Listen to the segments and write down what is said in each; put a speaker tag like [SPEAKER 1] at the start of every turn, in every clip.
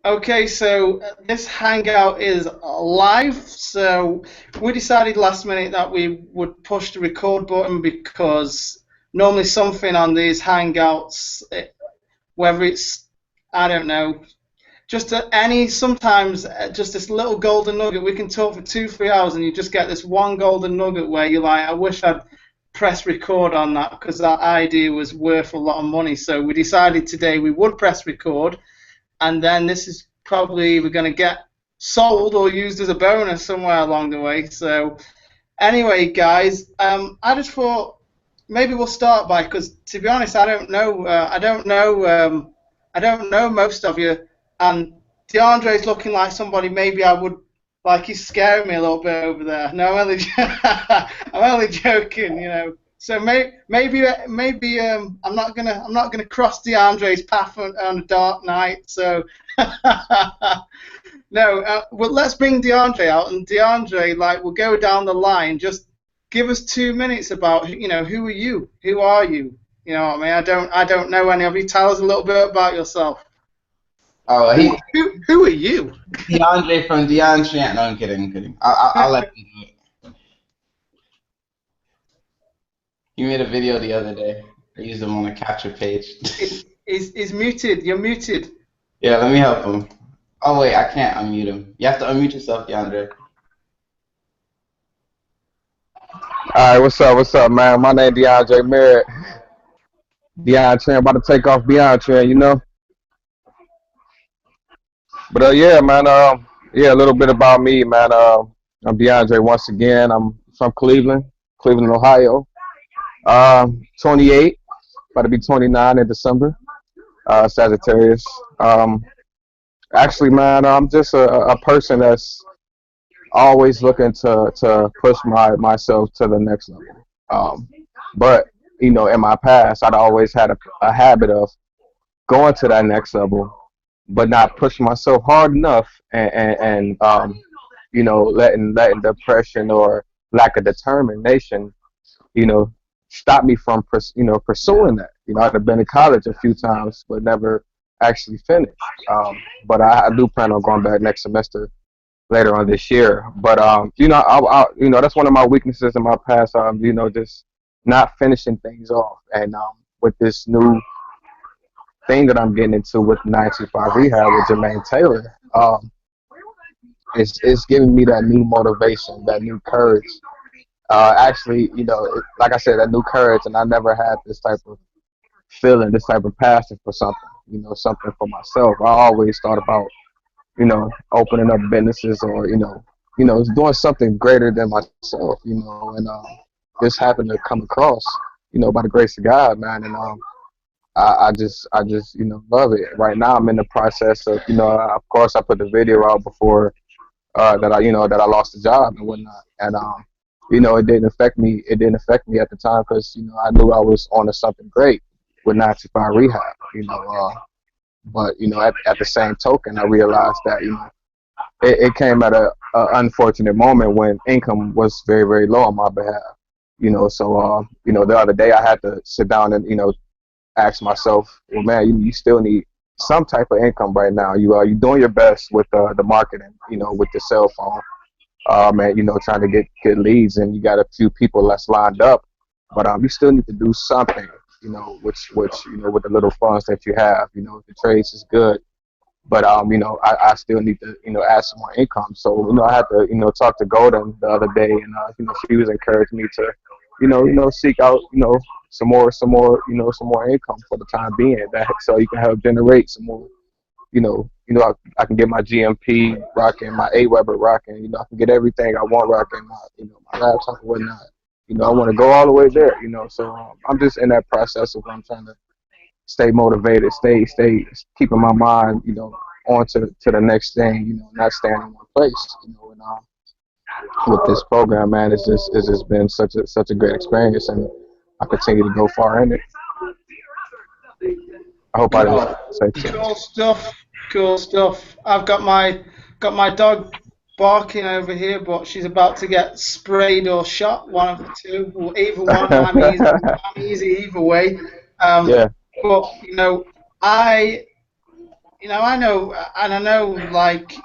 [SPEAKER 1] Okay, so this hangout is live. So we decided last minute that we would push the record button because normally something on these hangouts, whether it's, I don't know, just sometimes just this little golden nugget. We can talk for 2, 3 hours and you just get this one golden nugget where you're like, I wish I'd press record on that because that idea was worth a lot of money. So we decided today we would press record, and then this is probably either going to get sold or used as a bonus somewhere along the way. So anyway, guys, I just thought maybe we'll start by, because to be honest, I don't know most of you, and DeAndre's looking like somebody maybe I would like. He's scaring me a little bit over there. No, I'm only joking, you know. So maybe I'm not gonna cross DeAndre's path on a dark night. So no, well, let's bring DeAndre out, and DeAndre, like, we'll go down the line. Just give us 2 minutes about, who are you? Who are you? You know what I mean? I don't know any of you. Tell us a little bit about yourself.
[SPEAKER 2] Oh,
[SPEAKER 1] Who are you?
[SPEAKER 2] DeAndre from DeAndre. No, I'm kidding. I'm kidding. I'll let him do it. He made a video the other day. I used him on a capture page.
[SPEAKER 1] Is muted. You're muted.
[SPEAKER 2] Yeah, let me help him. Oh wait, I can't unmute him. You have to unmute yourself, DeAndre.
[SPEAKER 3] All right, what's up, man? My name DeAndre Merritt. DeAndre, about to take off DeAndre, you know. But yeah, man. Yeah, a little bit about me, man. I'm DeAndre once again. I'm from Cleveland, Ohio. 28, about to be 29 in December. Sagittarius. Actually, man, I'm just a person that's always looking to push myself to the next level. But in my past, I'd always had a habit of going to that next level, but not pushing myself hard enough, and letting depression or lack of determination, you know, stop me from pursuing that. I've been to college a few times, but never actually finished. But I do plan on going back next semester later on this year. But that's one of my weaknesses in my past. Just not finishing things off. And with this new thing that I'm getting into with 925 Rehab with Jermaine Taylor, it's giving me that new motivation, that new courage. Actually, like I said, that new courage, and I never had this type of feeling, this type of passion for something, something for myself. I always thought about, opening up businesses or, doing something greater than myself, and just happened to come across, by the grace of God, man, and I just, love it. Right now, I'm in the process of, of course, I put the video out before that I lost the job and whatnot, and it didn't affect me. It didn't affect me at the time because I knew I was on to something great with 925 Rehab, but at the same token, I realized that it came at a unfortunate moment when income was very, very low on my behalf. So the other day I had to sit down and ask myself, well, man, you still need some type of income right now. You doing your best with the marketing, with the cell phone, and trying to get leads, and you got a few people that's lined up, but you still need to do something, which with the little funds that you have, the trades is good, but I still need to add some more income. So I had to talk to Golden the other day, and she was encouraging me to seek out some more income for the time being, that so you can help generate some more. I can get my GMP rocking, my AWeber rocking. I can get everything I want rocking, my laptop and whatnot. I want to go all the way there. So I'm just in that process of I'm trying to stay motivated, stay keeping my mind, on to the next thing. Not staying in one place. And with this program, man, it's just been such a great experience, and I continue to go far in it. I hope I didn't say too much.
[SPEAKER 1] Cool stuff. I've got my dog barking over here, but she's about to get sprayed or shot. One of the two, or either one. I'm easy either way.
[SPEAKER 3] Yeah.
[SPEAKER 1] But I I know, and I know, like,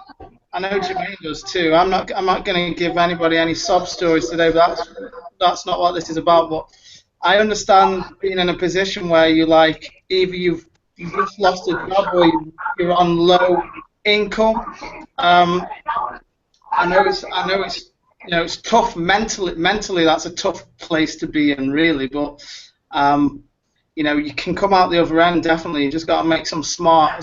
[SPEAKER 1] I know Jermaine does too. I'm not going to give anybody any sob stories today, but that's not what this is about. But I understand being in a position where you like either you've just lost a job or you're on low income. Um, I know it's it's tough mentally. Mentally, that's a tough place to be in, really. But um, you can come out the other end definitely. You just got to make some smart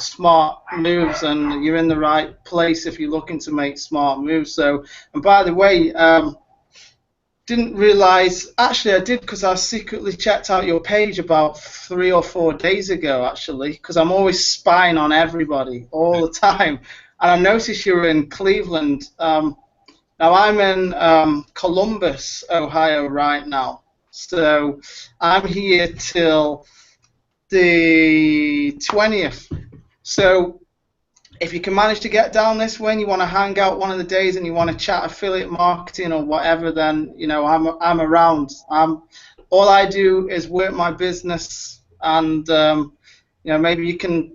[SPEAKER 1] moves, and you're in the right place if you're looking to make smart moves. So, and by the way, didn't realize actually I did because I secretly checked out your page about 3 or 4 days ago actually because I'm always spying on everybody all the time, and I noticed you were in Cleveland. Now I'm in Columbus, Ohio right now. So I'm here till the 20th. So if you can manage to get down this way and you want to hang out one of the days and you want to chat affiliate marketing or whatever, then I'm around. All I do is work my business, and maybe you can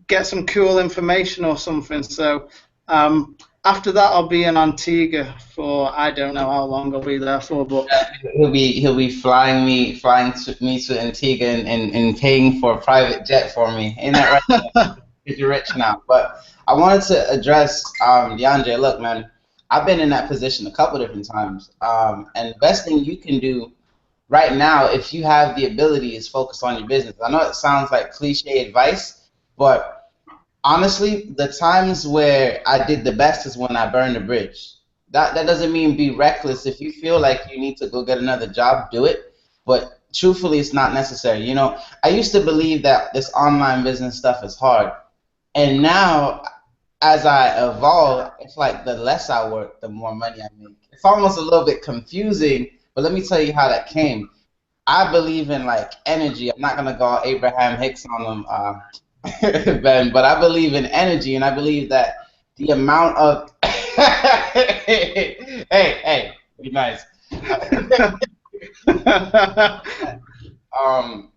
[SPEAKER 1] get some cool information or something. So after that, I'll be in Antigua for I don't know how long I'll be there for, but
[SPEAKER 2] He'll be flying me to Antigua and paying for a private jet for me. Ain't that right? Because you're rich now. But I wanted to address DeAndre. Look, man, I've been in that position a couple different times. And the best thing you can do right now, if you have the ability, is focus on your business. I know it sounds like cliche advice, but honestly, the times where I did the best is when I burned the bridge. That doesn't mean be reckless. If you feel like you need to go get another job, do it. But truthfully, it's not necessary. I used to believe that this online business stuff is hard. And now, as I evolve, it's like the less I work, the more money I make. It's almost a little bit confusing, but let me tell you how that came. I believe in like energy. I'm not gonna go Abraham Hicks on them, Ben, but I believe in energy, and I believe that the amount of hey, be nice.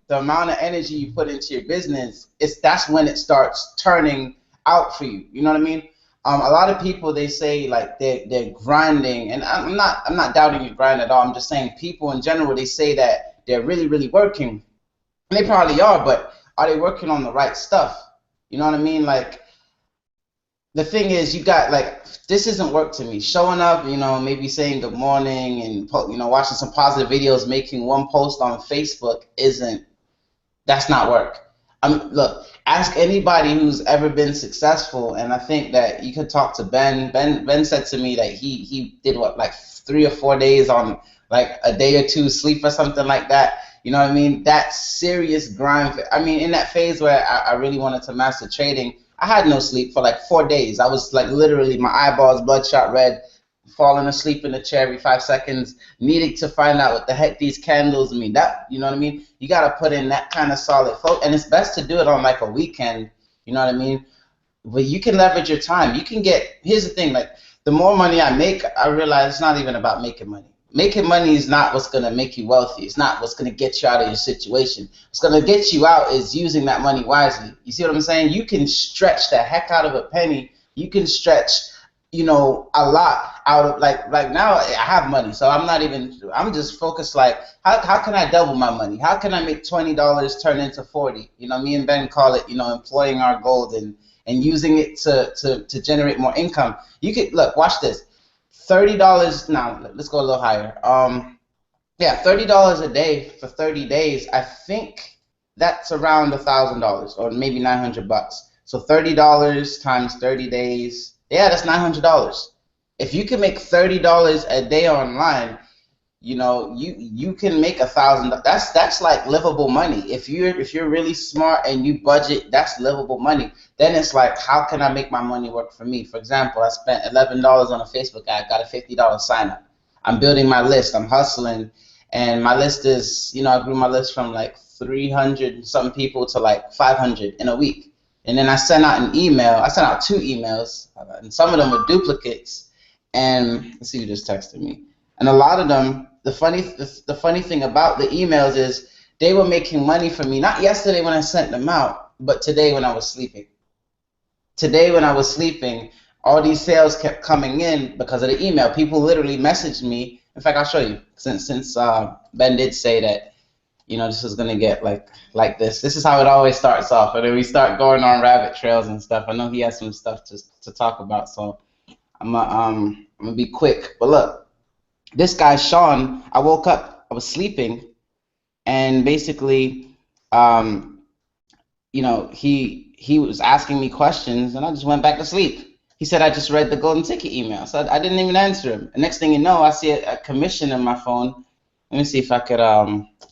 [SPEAKER 2] The amount of energy you put into your business, that's when it starts turning out for you. You know what I mean? A lot of people, they say like they're grinding, and I'm not doubting your grind at all. I'm just saying people in general, they say that they're really working, and they probably are, but are they working on the right stuff? You know what I mean? Like, the thing is, you got like, this isn't work to me. Showing up, maybe saying good morning and watching some positive videos, making one post on Facebook that's not work. Look, ask anybody who's ever been successful, and I think that you could talk to Ben. Ben said to me that he did what, like 3 or 4 days on like a day or two sleep or something like that. You know what I mean? That's serious grind. I mean, in that phase where I really wanted to master trading, I had no sleep for like 4 days. I was like literally my eyeballs bloodshot red, falling asleep in the chair every 5 seconds, needing to find out what the heck these candles mean. You know what I mean? You got to put in that kind of solid focus, and it's best to do it on like a weekend. You know what I mean? But you can leverage your time. Here's the thing, like the more money I make, I realize it's not even about making money. Making money is not what's going to make you wealthy. It's not what's going to get you out of your situation. What's going to get you out is using that money wisely. You see what I'm saying? You can stretch the heck out of a penny. You can stretch, a lot out of, like now I have money, so I'm just focused like, how can I double my money? How can I make $20 turn into 40? Me and Ben call it, employing our gold and using it to generate more income. You could, look, watch this. $30 now. Let's go a little higher. $30 a day for 30 days. I think that's around $1,000 or maybe $900. So $30 times 30 days. Yeah, that's $900. If you can make $30 a day online, you can make $1,000. That's like livable money. If you're really smart and you budget, that's livable money. Then it's like, how can I make my money work for me? For example, I spent $11 on a Facebook ad, got a $50 sign up. I'm building my list. I'm hustling, and my list is, I grew my list from like 300 and something people to like 500 in a week. And then I sent out an email. I sent out 2 emails, and some of them were duplicates. And let's see who just texted me. And a lot of them, the funny thing about the emails is they were making money for me, not yesterday when I sent them out, but today when I was sleeping. today when I was sleeping, all these sales kept coming in because of the email. People literally messaged me. In fact, I'll show you. Since Ben did say that, this is gonna get like this. This is how it always starts off, and then we start going on rabbit trails and stuff. I know he has some stuff to talk about, so I'm gonna be quick. But look, this guy Sean, I woke up, I was sleeping, and basically, he was asking me questions, and I just went back to sleep. He said I just read the golden ticket email, so I didn't even answer him. And next thing you know, I see a commission in my phone. Let me see if I could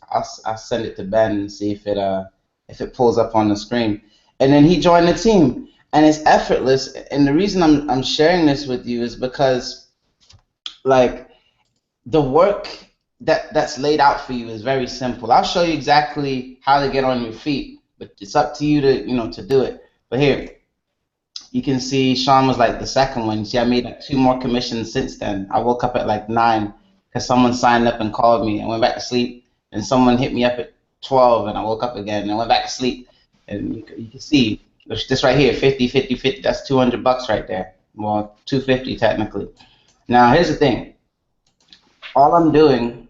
[SPEAKER 2] I'll send it to Ben and see if it pulls up on the screen. And then he joined the team, and it's effortless. And the reason I'm sharing this with you is because like the work that's laid out for you is very simple. I'll show you exactly how to get on your feet, but it's up to you to do it. But here, you can see Sean was like the second one. You see, I made like 2 more commissions since then. I woke up at like 9 because someone signed up and called me, and went back to sleep. And someone hit me up at 12, and I woke up again and I went back to sleep. And you can see this right here, 50, 50, 50. That's $200 right there. Well, 250 technically. Now here's the thing. All I'm doing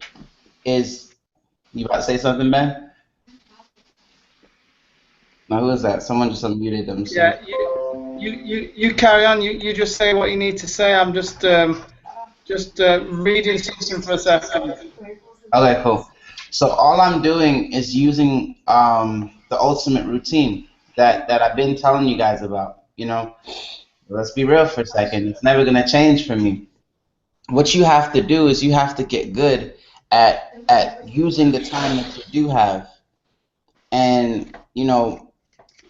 [SPEAKER 2] is, you about to say something, Ben? No, who is that? Someone just unmuted them. So.
[SPEAKER 1] Yeah, you carry on. You just say what you need to say. I'm just reading something for a second.
[SPEAKER 2] Okay, cool. So all I'm doing is using the ultimate routine that I've been telling you guys about. Let's be real for a second. It's never gonna change for me. What you have to do is you have to get good at using the time that you do have. And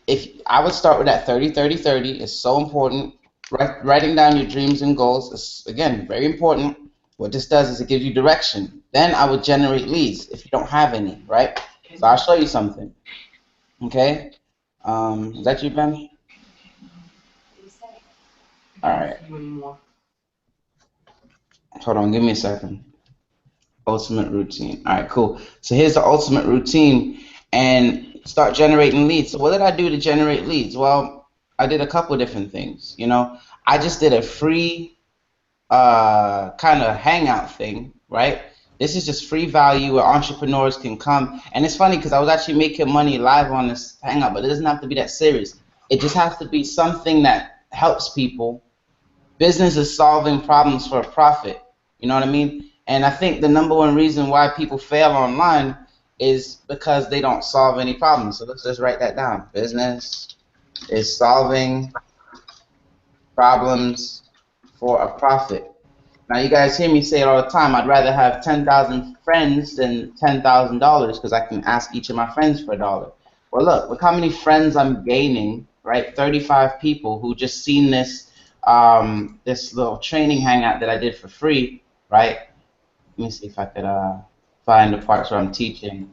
[SPEAKER 2] if I would start with that 30, 30, 30, it's so important. Writing down your dreams and goals is, again, very important. What this does is it gives you direction. Then I would generate leads if you don't have any, right? So I'll show you something. Okay? Is that you, Ben? All right. Hold on, give me a second. Ultimate routine. All right, cool. So here's the ultimate routine, and start generating leads. So what did I do to generate leads? Well, I did a couple different things. I just did a free kind of hangout thing, right? This is just free value where entrepreneurs can come. And it's funny because I was actually making money live on this hangout, but it doesn't have to be that serious. It just has to be something that helps people. Business is solving problems for a profit. You know what I mean? And I think the #1 reason why people fail online is because they don't solve any problems. So let's just write that down. Business is solving problems for a profit. Now you guys hear me say it all the time. I'd rather have 10,000 friends than $10,000 because I can ask each of my friends for $1. Well, look how many friends I'm gaining, right? 35 people who just seen this this little training hangout that I did for free, right? Let me see if I could find the parts where I'm teaching.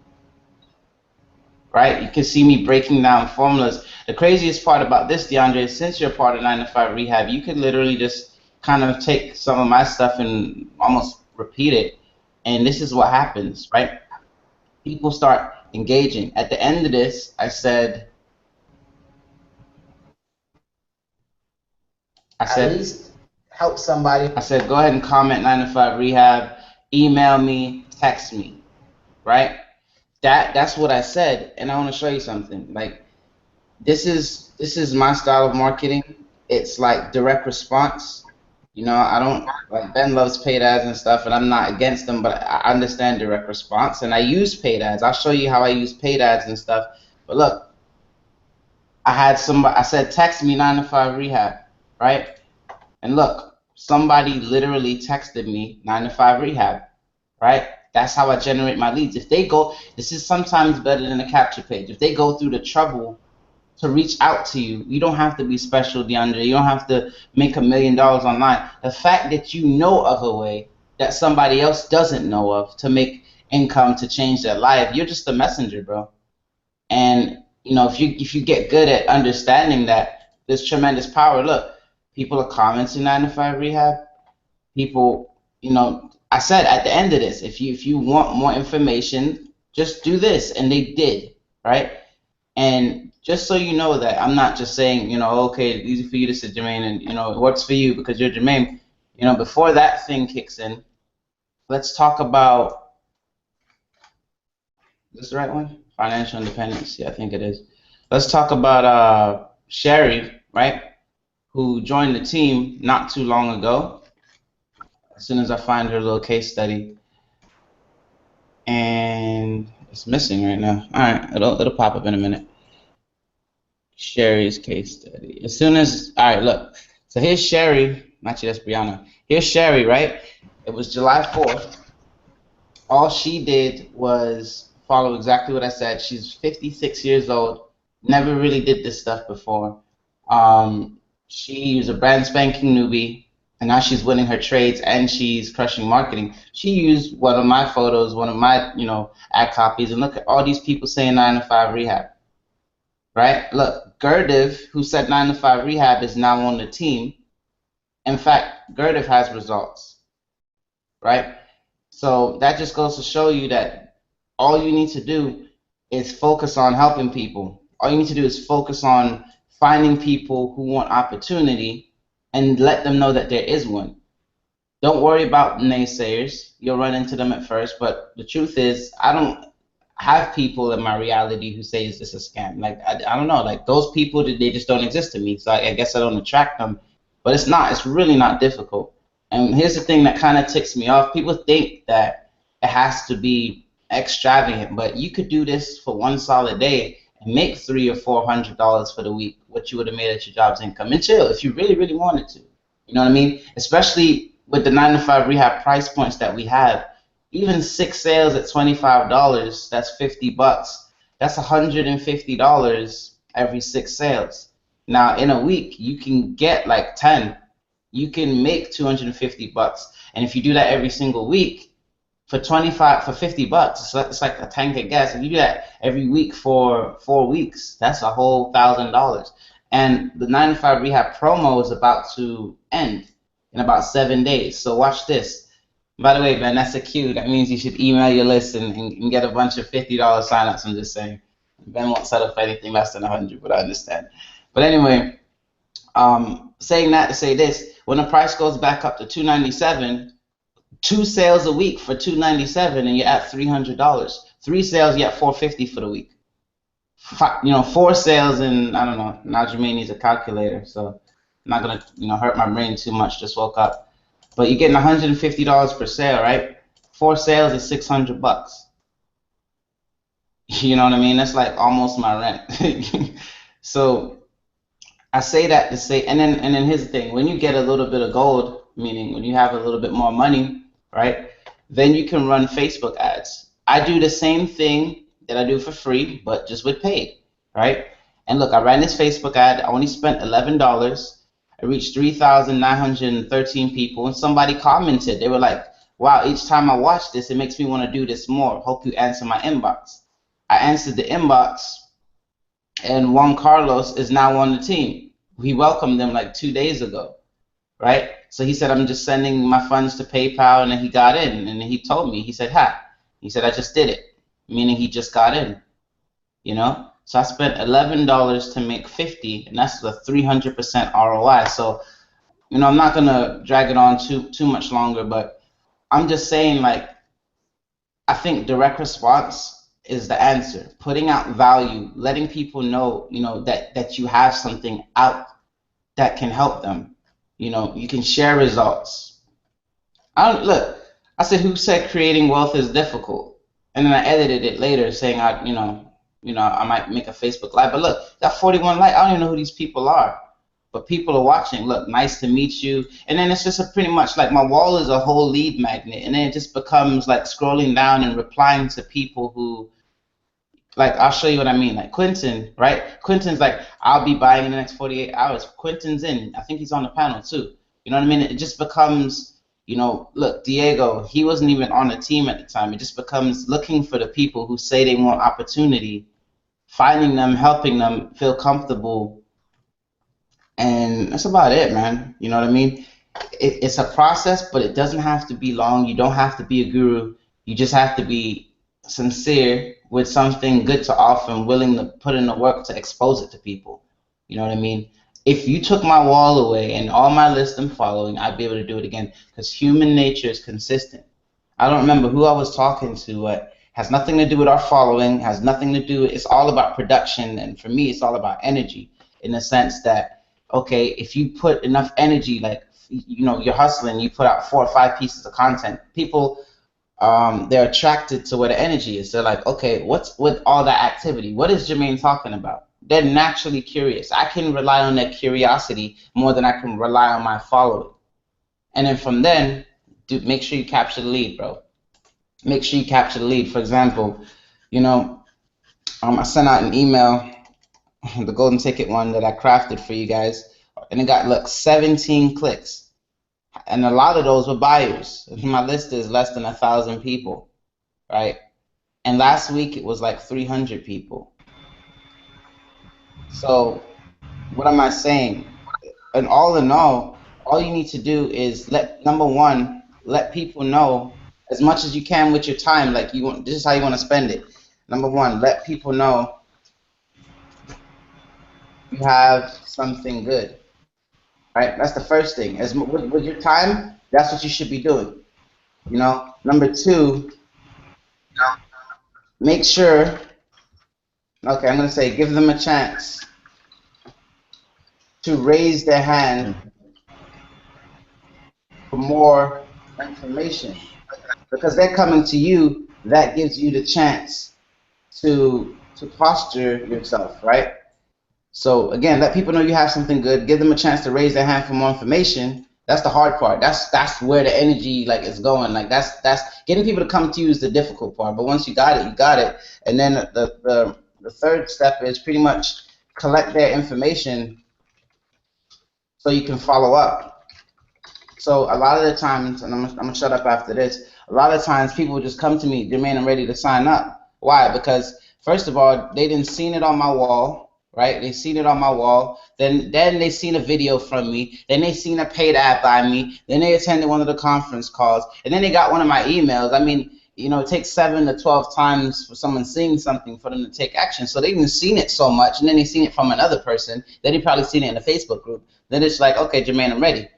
[SPEAKER 2] Right? You can see me breaking down formulas. The craziest part about this, DeAndre, is since you're part of 9 to 5 Rehab, you could literally just kind of take some of my stuff and almost repeat it. And this is what happens, right? People start engaging. At the end of this, I said, at least help somebody. I said, go ahead and comment 9 to 5 Rehab, email me, text me, right? That's what I said, and I want to show you something. Like, this is my style of marketing. It's like direct response. I don't, like, Ben loves paid ads and stuff, and I'm not against them, but I understand direct response, and I use paid ads. I'll show you how I use paid ads and stuff. But look, I said, text me 9 to 5 Rehab, right? And look, somebody literally texted me 9 to 5 Rehab, right? That's how I generate my leads. If they go, this is sometimes better than a capture page. If they go through the trouble to reach out to you, you don't have to be special, DeAndre. You don't have to make $1 million online. The fact that you know of a way that somebody else doesn't know of to make income to change their life, you're just a messenger, bro. And if you get good at understanding that, there's tremendous power. Look, people are commenting 9 to 5 Rehab. People, I said at the end of this, if you want more information, just do this, and they did, right? And just so you know that I'm not just saying, okay, it's easy for you to say Jermaine, and it works for you because you're Jermaine. Before that thing kicks in, let's talk about, this is the right one? Financial independence. Yeah, I think it is. Let's talk about Sherry, right? Who joined the team not too long ago. As soon as I find her little case study, and it's missing right now. All right, it'll pop up in a minute. Sherry's case study. As soon as, all right, look. So here's Sherry. Actually, that's Brianna. Here's Sherry, right? It was July 4th. All she did was follow exactly what I said. She's 56 years old. Never really did this stuff before. She was a brand spanking newbie, and now she's winning her trades and she's crushing marketing. She used one of my photos, one of my, ad copies, and look at all these people saying 9 to 5 rehab. Right? Look, Gurdev, who said 9 to 5 rehab, is now on the team. In fact, Gurdev has results. Right? So that just goes to show you that all you need to do is focus on helping people. All you need to do is focus on finding people who want opportunity and let them know that there is one. Don't worry about naysayers. You'll run into them at first, but the truth is, I don't have people in my reality who say, is this a scam? Like, I don't know. Like, those people, they just don't exist to me, so I guess I don't attract them. But it's not. It's really not difficult. And here's the thing that kind of ticks me off. People think that it has to be extravagant, but you could do this for one solid day and make $300 or $400 for the week, what you would have made at your job's income, and chill if you really, really wanted to. You know what I mean? Especially with the 9 to 5 rehab price points that we have. Even 6 sales at $25, that's $50. That's $150 every 6 sales. Now in a week, you can get like 10. You can make $250, and if you do that every single week for $50, it's like a tank of gas. If you do that every week for 4 weeks, that's a whole $1,000. And the 9 to 5 rehab promo is about to end in about 7 days. So watch this. By the way, Ben, that's a cue. That means you should email your list and get a bunch of $50 signups. I'm just saying. Ben won't settle for anything less than 100, but I understand. But anyway, saying that to say this, when the price goes back up to $297, 2 sales a week for $297, and you're at $300. 3 sales, you're at $450 for the week. 4 sales, and I don't know. Now Jermaine needs a calculator, so I'm not gonna hurt my brain too much. Just woke up. But you're getting $150 per sale, right? 4 sales is $600. You know what I mean? That's like almost my rent. So I say that to say, and then here's the thing: when you get a little bit of gold, meaning when you have a little bit more money, right? Then you can run Facebook ads. I do the same thing that I do for free, but just with paid, right? And look, I ran this Facebook ad. I only spent $11. I reached 3,913 people, and somebody commented. They were like, wow, each time I watch this, it makes me want to do this more. Hope you answer my inbox. I answered the inbox, and Juan Carlos is now on the team. We welcomed him like 2 days ago, right? So he said, I'm just sending my funds to PayPal, and then he got in, and he told me, he said, he said, I just did it, meaning he just got in, So I spent $11 to make 50, and that's a 300% ROI. So, I'm not gonna drag it on too much longer, but I'm just saying, like, I think direct response is the answer. Putting out value, letting people know, that you have something out that can help them. You can share results. I said, who said creating wealth is difficult? And then I edited it later saying I might make a Facebook Live. But look, got 41 likes. I don't even know who these people are. But people are watching. Look, nice to meet you. And then it's just pretty much like my wall is a whole lead magnet. And then it just becomes like scrolling down and replying to people who, like, I'll show you what I mean. Like Quentin, right? Quentin's like, I'll be buying in the next 48 hours. Quentin's in. I think he's on the panel too. You know what I mean? It just becomes, look, Diego, he wasn't even on the team at the time. It just becomes looking for the people who say they want opportunity, finding them, helping them feel comfortable, and that's about it, man. You know what I mean? It's a process, but it doesn't have to be long. You don't have to be a guru. You just have to be sincere with something good to offer and willing to put in the work to expose it to people. You know what I mean? If you took my wall away and all my list and following, I'd be able to do it again because human nature is consistent. I don't remember who I was talking to, but has nothing to do with our following, has nothing to do, it's all about production, and for me, it's all about energy in the sense that, okay, if you put enough energy, like, you're hustling, you put out 4 or 5 pieces of content, people, they're attracted to where the energy is. They're like, okay, what's with all that activity? What is Jermaine talking about? They're naturally curious. I can rely on their curiosity more than I can rely on my following. And then from then, make sure you capture the lead, bro. Make sure you capture the lead. For example, I sent out an email, the golden ticket one that I crafted for you guys, and it got, look, 17 clicks. And a lot of those were buyers. My list is less than 1,000 people, right? And last week it was like 300 people. So what am I saying? And all in all you need to do is number one, let people know as much as you can with your time. Like, this is how you want to spend it. Number one, let people know you have something good. Right? That's the first thing. With your time, that's what you should be doing. Number two, make sure. Okay, I'm gonna say give them a chance to raise their hand for more information, because they're coming to you. That gives you the chance to posture yourself, right? So again, let people know you have something good. Give them a chance to raise their hand for more information. That's the hard part. That's where the energy is going. Like that's getting people to come to you is the difficult part. But once you got it, you got it. And then the third step is pretty much collect their information so you can follow up. So a lot of the times, and I'm gonna shut up after this. A lot of times people just come to me, Jermaine, I'm ready to sign up. Why? Because first of all, they didn't seen it on my wall. Right? They seen it on my wall. Then they seen a video from me. Then they seen a paid ad by me. Then they attended one of the conference calls. And then they got one of my emails. I mean, it takes 7 to 12 times for someone seeing something for them to take action. So they didn't seen it so much, and then they seen it from another person. Then they probably seen it in a Facebook group. Then it's like, okay, Jermaine, I'm ready.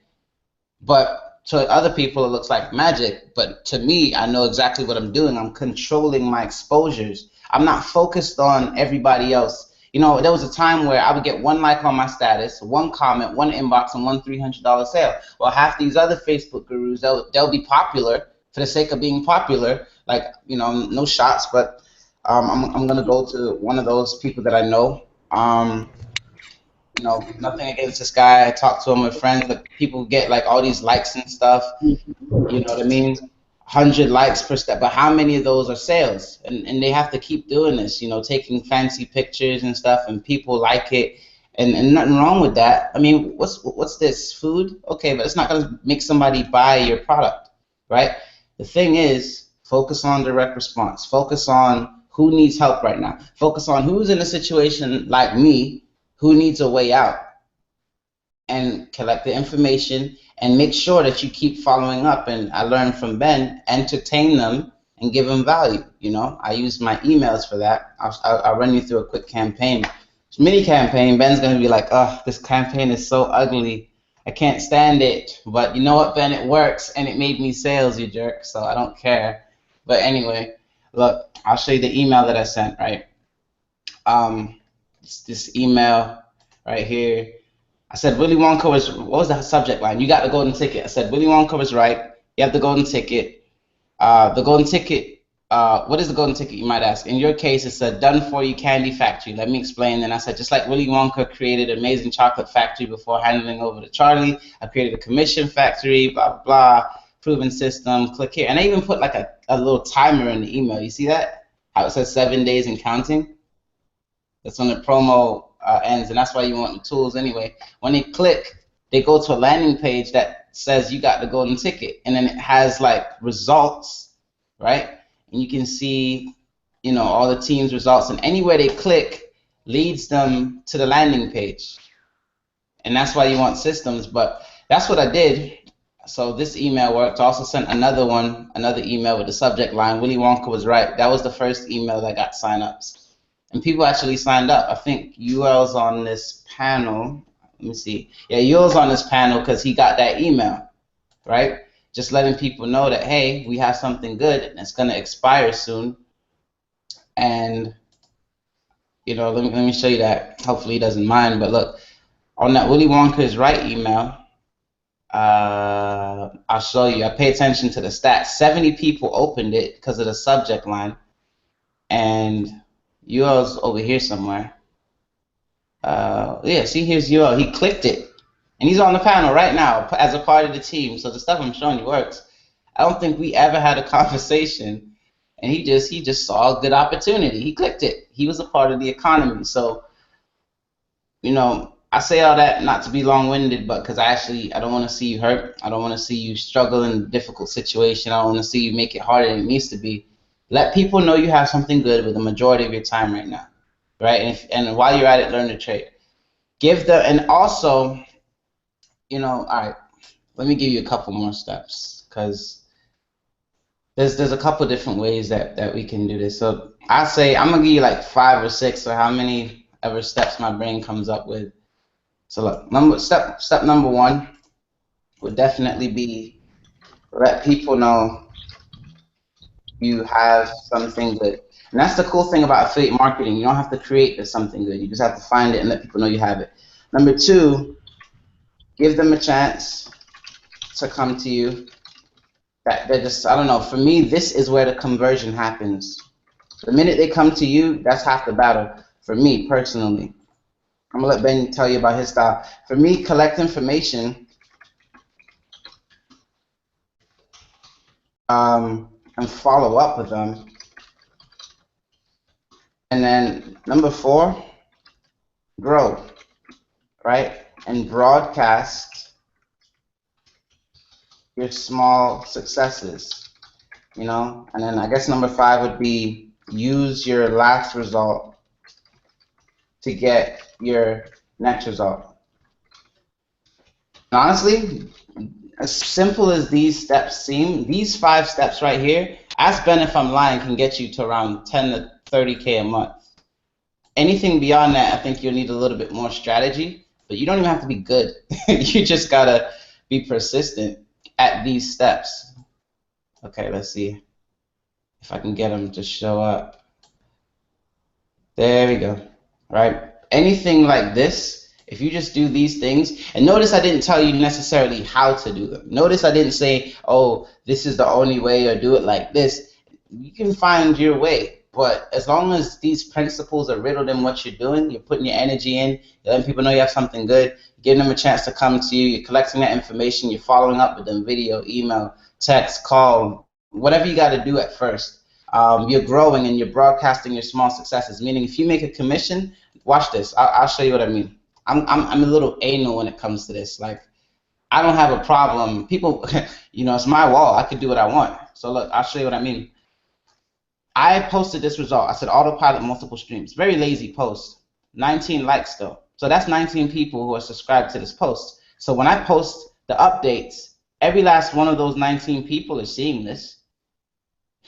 [SPEAKER 2] But to other people, it looks like magic. But to me, I know exactly what I'm doing. I'm controlling my exposures. I'm not focused on everybody else. There was a time where I would get 1 like on my status, 1 comment, 1 inbox, and 1 $300 sale. Well, half these other Facebook gurus, they'll be popular for the sake of being popular. Like, no shots, but I'm gonna go to one of those people that I know. Nothing against this guy. I talk to him with friends, but people get like all these likes and stuff. You know what I mean? 100 likes per step, but how many of those are sales? And they have to keep doing this, taking fancy pictures and stuff, and people like it, and nothing wrong with that. I mean, what's this, food? Okay, but it's not gonna make somebody buy your product, right? The thing is, focus on direct response. Focus on who needs help right now. Focus on who's in a situation like me, who needs a way out, and collect the information. And make sure that you keep following up. And I learned from Ben, entertain them and give them value. I use my emails for that. I'll run you through a quick campaign. It's a mini campaign. Ben's going to be like, oh, this campaign is so ugly. I can't stand it. But you know what, Ben? It works, and it made me sales, you jerk. So I don't care. But anyway, look, I'll show you the email that I sent, right? This email right here. I said Willy Wonka was, what was the subject line? You got the golden ticket. I said Willy Wonka was right. You have the golden ticket. The golden ticket, what is the golden ticket, you might ask? In your case, it's a done-for-you candy factory. Let me explain. And I said, just like Willy Wonka created an amazing chocolate factory before handing over to Charlie, I created a commission factory, blah, blah, blah, proven system, click here. And I even put like a little timer in the email. You see that? How it says 7 days and counting? That's when the promo ends, and that's why you want the tools anyway. When they click, they go to a landing page that says you got the golden ticket, and then it has like results, right? And you can see, all the team's results, and anywhere they click leads them to the landing page. And that's why you want systems. But that's what I did. So this email worked. I also sent another email with the subject line, Willy Wonka was right. That was the first email that got signups. And people actually signed up. I think UL's on this panel. Let me see. Yeah, UL's on this panel because he got that email, right? Just letting people know that, hey, we have something good and it's going to expire soon. And, let me show you that. Hopefully he doesn't mind. But look, on that Willy Wonka is right email, I'll show you. I pay attention to the stats. 70 people opened it because of the subject line. And UL's over here somewhere. Yeah, see, here's UL. He clicked it. And he's on the panel right now as a part of the team. So the stuff I'm showing you works. I don't think we ever had a conversation. And he just saw a good opportunity. He clicked it. He was a part of the economy. So, I say all that not to be long-winded, but because I don't want to see you hurt. I don't want to see you struggle in a difficult situation. I don't want to see you make it harder than it needs to be. Let people know you have something good with the majority of your time right now, right? And while you're at it, learn to trade. Give them, and also, all right, let me give you a couple more steps because there's a couple different ways that we can do this. So I say I'm gonna give you like 5 or 6 or how many ever steps my brain comes up with. So look, step number 1 would definitely be let people know you have something good. And that's the cool thing about affiliate marketing. You don't have to create something good. You just have to find it and let people know you have it. Number 2, give them a chance to come to you. They're just, I don't know, for me, this is where the conversion happens. The minute they come to you, that's half the battle. For me, personally. I'm going to let Ben tell you about his style. For me, collect information and follow up with them. And then number 4, grow, right? And broadcast your small successes, And then I guess number 5 would be use your last result to get your next result. And honestly, as simple as these steps seem, these 5 steps right here, ask Ben if I'm lying, can get you to around 10 to 30K a month. Anything beyond that, I think you'll need a little bit more strategy, but you don't even have to be good. You just gotta be persistent at these steps. Okay, let's see if I can get them to show up. There we go. Right? Anything like this, if you just do these things, and notice I didn't tell you necessarily how to do them. Notice I didn't say, oh, this is the only way or do it like this. You can find your way, but as long as these principles are riddled in what you're doing, you're putting your energy in, you're letting people know you have something good, giving them a chance to come to you, you're collecting that information, you're following up with them, video, email, text, call, whatever you got to do at first. You're growing and you're broadcasting your small successes, meaning if you make a commission, watch this, I'll show you what I mean. I'm a little anal when it comes to this. Like, I don't have a problem. People, it's my wall. I could do what I want. So look, I'll show you what I mean. I posted this result. I said autopilot multiple streams. Very lazy post. 19 likes though. So that's 19 people who are subscribed to this post. So when I post the updates, every last one of those 19 people is seeing this.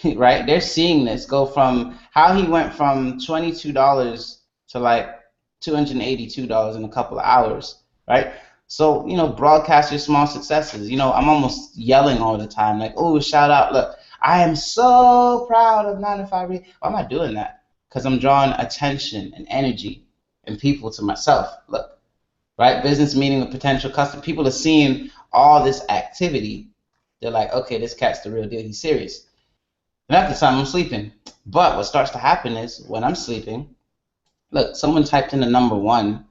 [SPEAKER 2] Right? They're seeing this go from how he went from $22 to like $282 in a couple of hours, right? So, broadcast your small successes. I'm almost yelling all the time, like, oh, shout out, look, I am so proud of 9 to 5. Why am I doing that? Because I'm drawing attention and energy and people to myself. Look, right? Business meeting with potential customer. People are seeing all this activity. They're like, okay, this cat's the real deal. He's serious. And at the time, I'm sleeping. But what starts to happen is when I'm sleeping, look, someone typed in the number 1,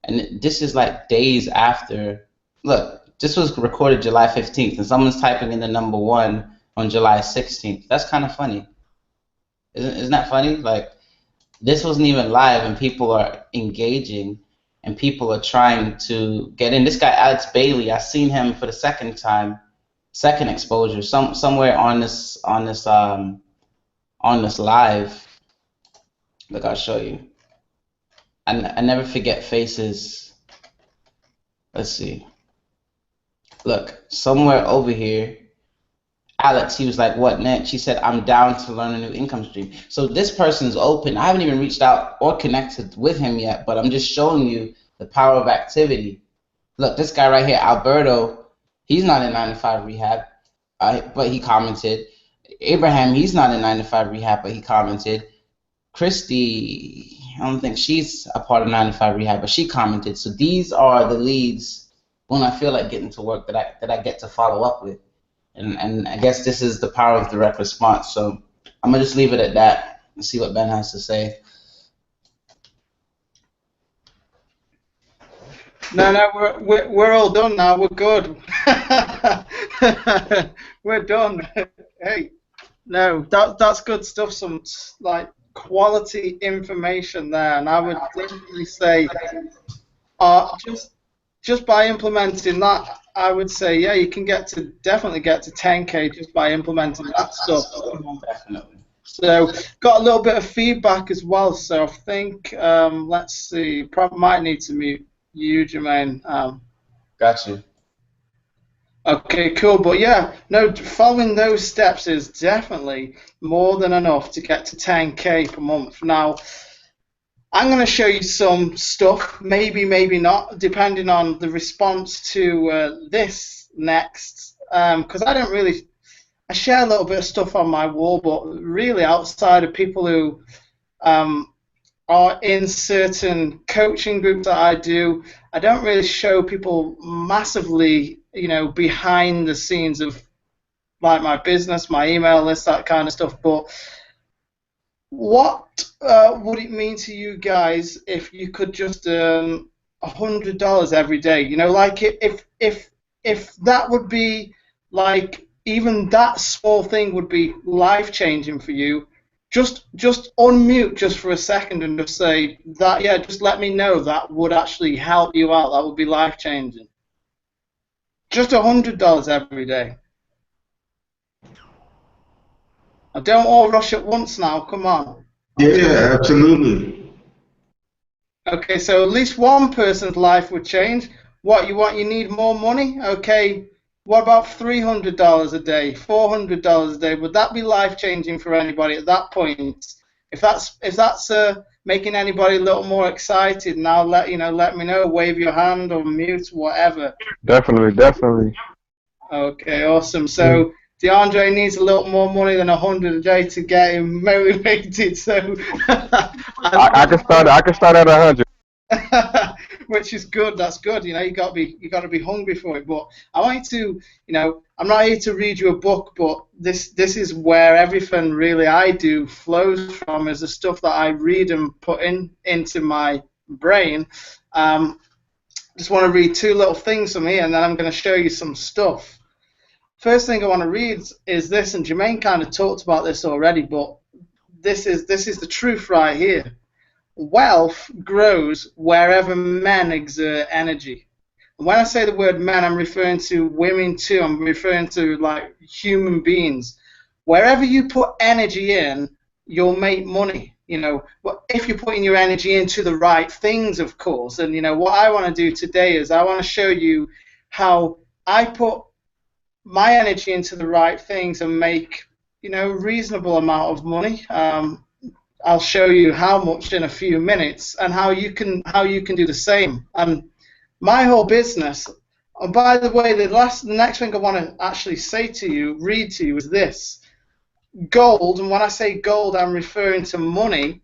[SPEAKER 2] and this is like days after. Look, this was recorded July 15th, and someone's typing in the number 1 on July 16th. That's kind of funny. Isn't that funny? Like, this wasn't even live, and people are engaging, and people are trying to get in. This guy, Alex Bailey, I've seen him for the second time, second exposure, somewhere on this live. Look, I'll show you. I never forget faces. Let's see. Look, somewhere over here, Alex, he was like, what next? She said, I'm down to learn a new income stream. So this person's open. I haven't even reached out or connected with him yet, but I'm just showing you the power of activity. Look, this guy right here, Alberto, he's not in 9 to 5 rehab, but he commented. Abraham, he's not in 9 to 5 rehab, but he commented. Christy, I don't think she's a part of 9 to 5 rehab, but she commented. So these are the leads when I feel like getting to work that I get to follow up with. And I guess this is the power of direct response. So I'm gonna just leave it at that and see what Ben has to say.
[SPEAKER 1] No, we're all done now. We're good. We're done. Hey, no, that's good stuff. Some like quality information there, and I would definitely say, just by implementing that, I would say, yeah, you can definitely get to 10K just by implementing that stuff.
[SPEAKER 2] Definitely.
[SPEAKER 1] So got a little bit of feedback as well. So I think let's see, probably might need to mute you, Jermaine.
[SPEAKER 2] Got you.
[SPEAKER 1] Okay, cool. But yeah, no, following those steps is definitely more than enough to get to 10K per month. Now, I'm going to show you some stuff, maybe, maybe not, depending on the response to this next. Because I share a little bit of stuff on my wall, but really outside of people who are in certain coaching groups that I do, I don't really show people massively, behind the scenes of like my business, my email list, that kind of stuff. But what would it mean to you guys if you could just earn $100 every day? Like if that would be like, even that small thing would be life changing for you. Just unmute just for a second and just say that. Yeah, just let me know that would actually help you out. That would be life changing. Just $100 every day. Now, don't all rush at once now. Come on.
[SPEAKER 4] Yeah, absolutely.
[SPEAKER 1] Okay, so at least one person's life would change. What you want? You need more money? Okay. What about $300 a day, $400 a day? Would that be life changing for anybody at that point? If that's making anybody a little more excited, now let me know. Wave your hand or mute, whatever.
[SPEAKER 3] Definitely.
[SPEAKER 1] Okay, awesome. So DeAndre needs a little more money than $100 a day to get him motivated. So
[SPEAKER 3] I can start at 100.
[SPEAKER 1] Which is good. That's good. You got to be hungry for it. But I want you to, I'm not here to read you a book, but this is where everything really I do flows from, is the stuff that I read and put into my brain. Just want to read two little things from here, and then I'm going to show you some stuff. First thing I want to read is this, and Jermaine kind of talked about this already, but this is the truth right here. Wealth grows wherever men exert energy. And when I say the word men, I'm referring to women too. I'm referring to like human beings. Wherever you put energy in, you'll make money. If you're putting your energy into the right things, of course. And what I want to do today is I want to show you how I put my energy into the right things and make reasonable amount of money. I'll show you how much in a few minutes, and how you can do the same. And my whole business. And by the way, the next thing I want to actually read to you is this: gold. And when I say gold, I'm referring to money.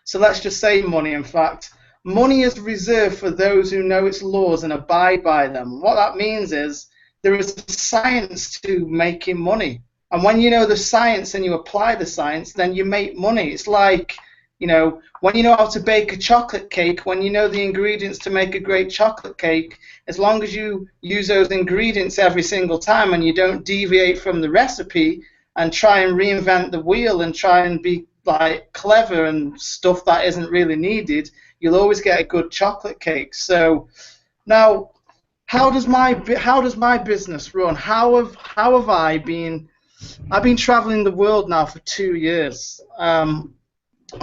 [SPEAKER 1] So let's just say money. In fact, money is reserved for those who know its laws and abide by them. What that means is there is a science to making money. And when you know the science and you apply the science, then you make money. It's like, when you know how to bake a chocolate cake, when you know the ingredients to make a great chocolate cake, as long as you use those ingredients every single time and you don't deviate from the recipe and try and reinvent the wheel and try and be like clever and stuff that isn't really needed, you'll always get a good chocolate cake. So now, how does my business run? How have I been? I've been traveling the world now for 2 years. I'm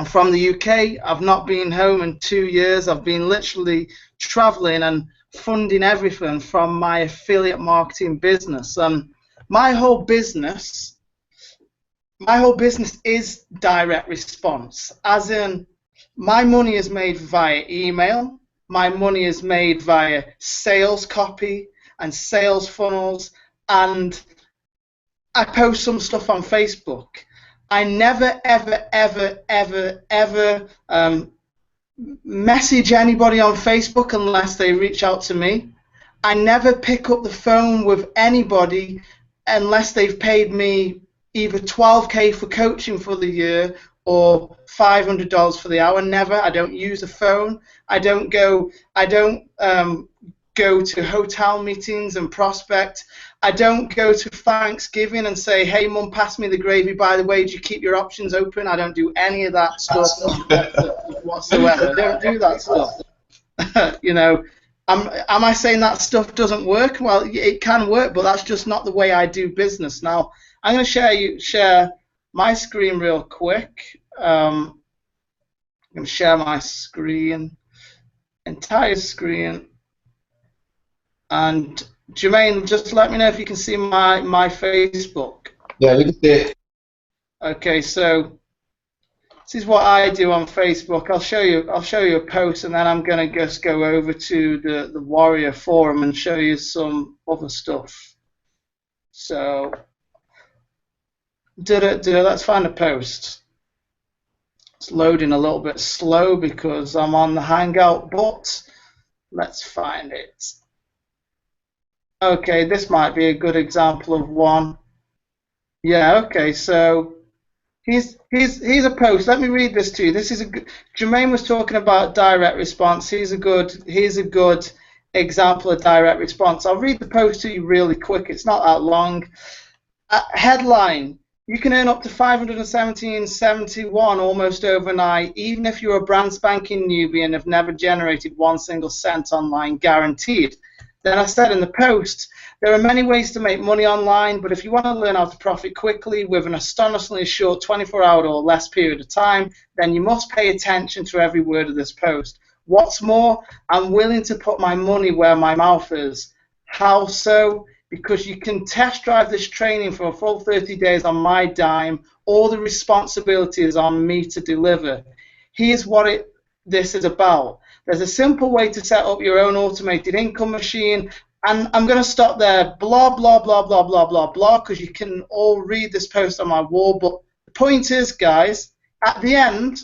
[SPEAKER 1] from the UK. I've not been home in 2 years. I've been literally traveling, and funding everything from my affiliate marketing business. My whole business is direct response, as in my money is made via email, my money is made via sales copy and sales funnels, and I post some stuff on Facebook. I never, ever, ever, ever, ever message anybody on Facebook unless they reach out to me. I never pick up the phone with anybody unless they've paid me either $12K for coaching for the year or $500 for the hour. Never. I don't use a phone. I don't go to hotel meetings and prospect. I don't go to Thanksgiving and say, hey, Mum, pass me the gravy. By the way, do you keep your options open? I don't do any of that stuff whatsoever. I don't do that stuff. You know, am I saying that stuff doesn't work? Well, it can work, but that's just not the way I do business. Now, I'm going to share my screen real quick. I'm going to share my screen, entire screen. And Jermaine, just let me know if you can see my Facebook.
[SPEAKER 2] Yeah, we can see it.
[SPEAKER 1] Okay, so this is what I do on Facebook. I'll show you a post, and then I'm gonna just go over to the Warrior forum and show you some other stuff. So, let's find a post. It's loading a little bit slow because I'm on the Hangout, but let's find it. Okay, this might be a good example of one. Yeah, okay, so here's a post. Let me read this to you. This is Jermaine was talking about direct response. Here's a good example of direct response. I'll read the post to you really quick. It's not that long. Headline: you can earn up to $517.71 almost overnight, even if you're a brand spanking newbie and have never generated one single cent online, guaranteed. Then I said in the post, there are many ways to make money online, but if you want to learn how to profit quickly with an astonishingly short 24-hour or less period of time, then you must pay attention to every word of this post. What's more, I'm willing to put my money where my mouth is. How so? Because you can test drive this training for a full 30 days on my dime. All the responsibility is on me to deliver. Here's what this is about. There's a simple way to set up your own automated income machine, and I'm going to stop there, blah, blah, blah, blah, blah, blah, blah, because you can all read this post on my wall. But the point is, guys, at the end,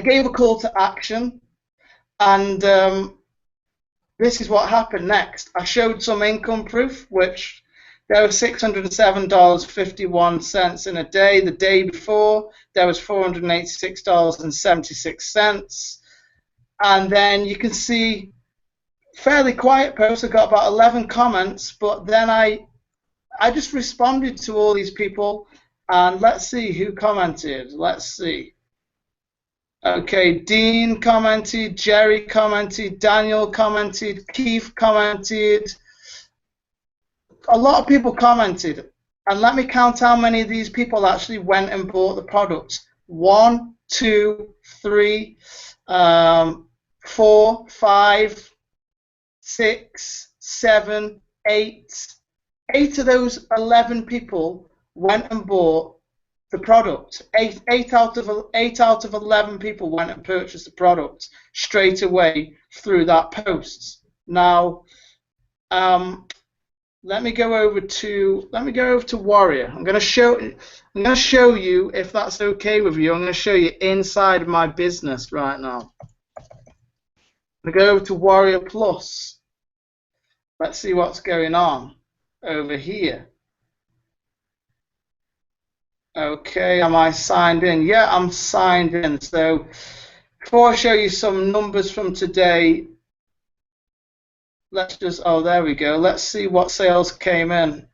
[SPEAKER 1] I gave a call to action, and this is what happened next. I showed some income proof, which there was $607.51 in a day. The day before, there was $486.76. And then you can see fairly quiet post. I got about 11 comments, but then I just responded to all these people, and let's see who commented. Let's see. Okay, Dean commented, Jerry commented, Daniel commented, Keith commented. A lot of people commented, and let me count how many of these people actually went and bought the product. 1, 2, 3, 4, 5, 6, 7, 8. 8 of those 11 people went and bought the product. 8 out of 11 people went and purchased the product straight away through that post. Now, let me go over to Warrior. I'm going to show you, if that's okay with you. I'm going to show you inside my business right now. I'm going to go over to Warrior Plus. Let's see what's going on over here. Okay, am I signed in? Yeah, I'm signed in. So before I show you some numbers from today, let's just, oh, there we go. Let's see what sales came in.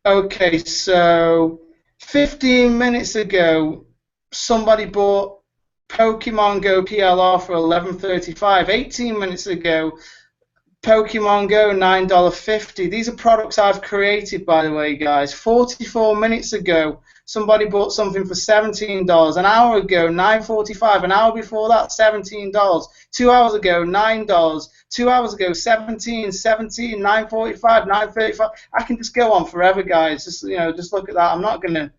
[SPEAKER 1] Okay, so 15 minutes ago, somebody bought Pokemon Go PLR for $11.35. 18 minutes ago, Pokemon Go $9.50. These are products I've created, by the way, guys. 44 minutes ago, somebody bought something for $17. An hour ago, $9.45. An hour before that, $17. 2 hours ago, $9. 2 hours ago, 17, 17, 9:45, 9:35. I can just go on forever, guys. Just just look at that. I'm not gonna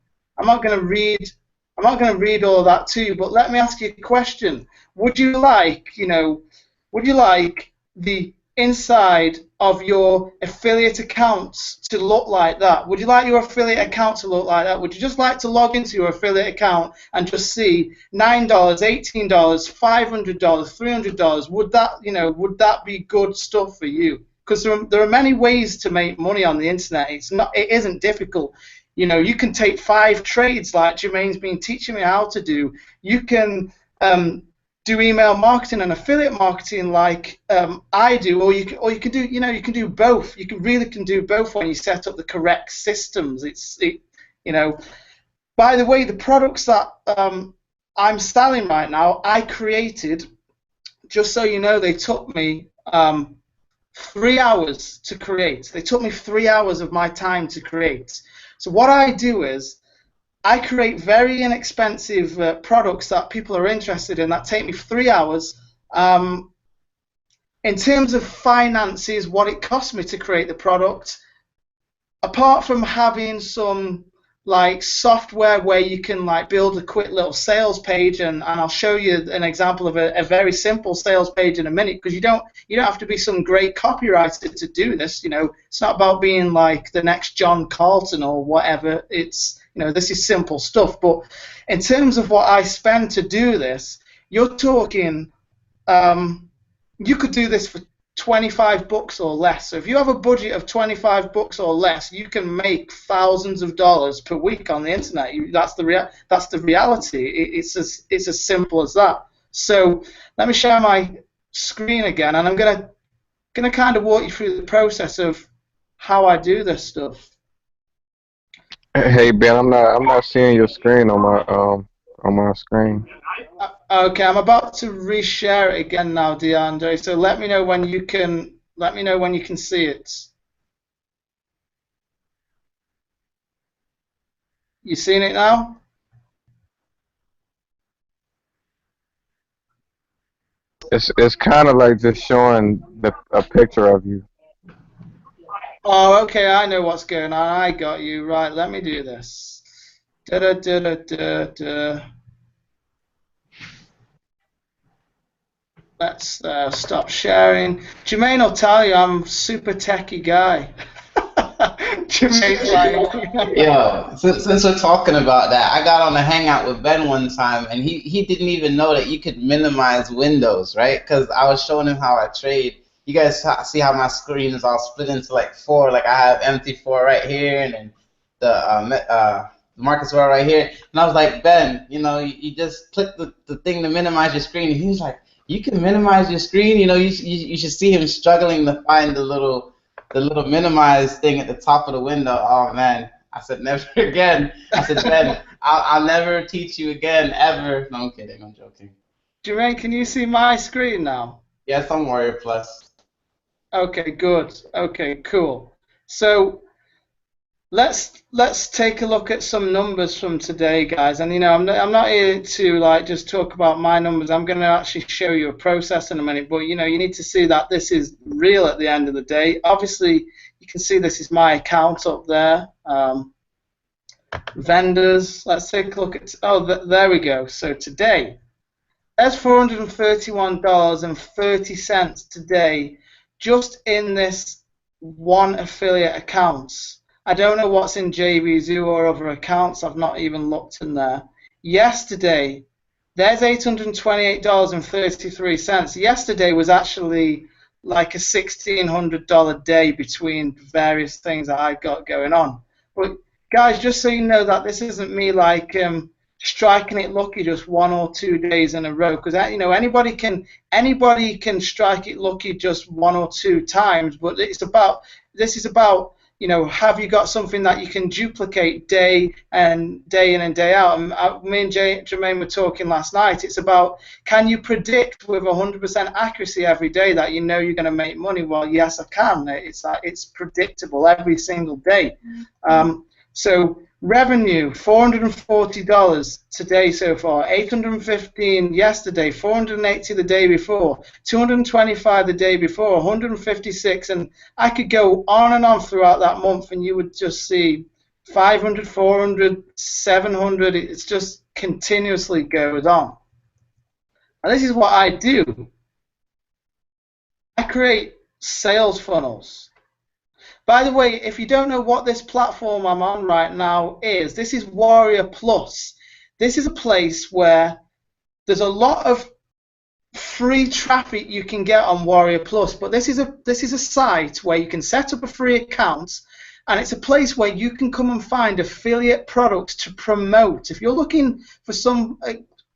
[SPEAKER 1] read. I'm not gonna read all of that to you. But let me ask you a question. Would you like, would you like the inside of your affiliate accounts to look like that? Would you like your affiliate account to look like that? Would you just like to log into your affiliate account and just see $9, $18, $500, $300? Would that be good stuff for you? Because there are many ways to make money on the internet. It isn't difficult. You can take 5 trades like Jermaine's been teaching me how to do. You can do email marketing and affiliate marketing like I do, or you can do you can do both. You can do both when you set up the correct systems. By the way, the products that I'm selling right now, I created. Just so you know, they took me 3 hours to create. They took me 3 hours of my time to create. So what I do is I create very inexpensive products that people are interested in that take me 3 hours. In terms of finances, what it cost me to create the product, apart from having some software where you can build a quick little sales page, and I'll show you an example of a very simple sales page in a minute, because you don't have to be some great copywriter to do this. It's not about being like the next John Carlton or whatever. It's this is simple stuff. But in terms of what I spend to do this, you're talking you could do this for $25 or less. So if you have a budget of $25 or less, you can make thousands of dollars per week on the internet. That's the reality. It's as simple as that. So let me share my screen again, and I'm gonna kind of walk you through the process of how I do this stuff.
[SPEAKER 3] Hey Ben, I'm not seeing your screen on my screen.
[SPEAKER 1] Okay, I'm about to reshare it again now, DeAndre. So let me know when you can see it. You seeing it now?
[SPEAKER 3] It's kind of like just showing a picture of you.
[SPEAKER 1] Oh, okay, I know what's going on. I got you. Right, let me do this. Let's stop sharing. Jermaine will tell you I'm a super techie guy. Jermaine's like,
[SPEAKER 2] Yo, since we're talking about that, I got on a hangout with Ben one time, and he didn't even know that you could minimize windows, right? Because I was showing him how I trade. You guys see how my screen is all split into like 4. Like I have MT4 right here, and then the markets were right here. And I was like, Ben, you just click the thing to minimize your screen. And he was like, you can minimize your screen. You should see him struggling to find the little minimize thing at the top of the window. Oh man, I said never again. I said Ben, I'll never teach you again ever. No, I'm kidding. I'm joking.
[SPEAKER 1] Jermaine, can you see my screen now?
[SPEAKER 2] Yes, I'm Warrior Plus.
[SPEAKER 1] Okay, good. Okay, cool. So let's take a look at some numbers from today, guys. And I'm not here to just talk about my numbers. I'm going to actually show you a process in a minute. But you need to see that this is real at the end of the day. Obviously, you can see this is my account up there. Vendors. Let's take a look at. Oh, there we go. So today, there's $431.30 today, just in this one affiliate account. I don't know what's in JVZoo or other accounts. I've not even looked in there. Yesterday, there's $828.33. Yesterday was actually like a $1,600 day between various things that I got going on. But guys, just so you know that this isn't me striking it lucky just 1 or 2 days in a row, because anybody can strike it lucky just 1 or 2 times. But this is about have you got something that you can duplicate day in and day out? And me and Jermaine were talking last night. It's about, can you predict with 100% accuracy every day that you're going to make money? Well, yes, I can. It's predictable every single day. So Revenue, $440 today so far, 815 yesterday, 480 the day before, 225 the day before, 156, and I could go on and on throughout that month, and you would just see 500, 400, 700. It's just continuously goes on. And this is what I do. I create sales funnels. By the way, if you don't know what this platform I'm on right now is, this is Warrior Plus. This is a place where there's a lot of free traffic you can get on Warrior Plus, but this is a site where you can set up a free account, and it's a place where you can come and find affiliate products to promote. If you're looking for some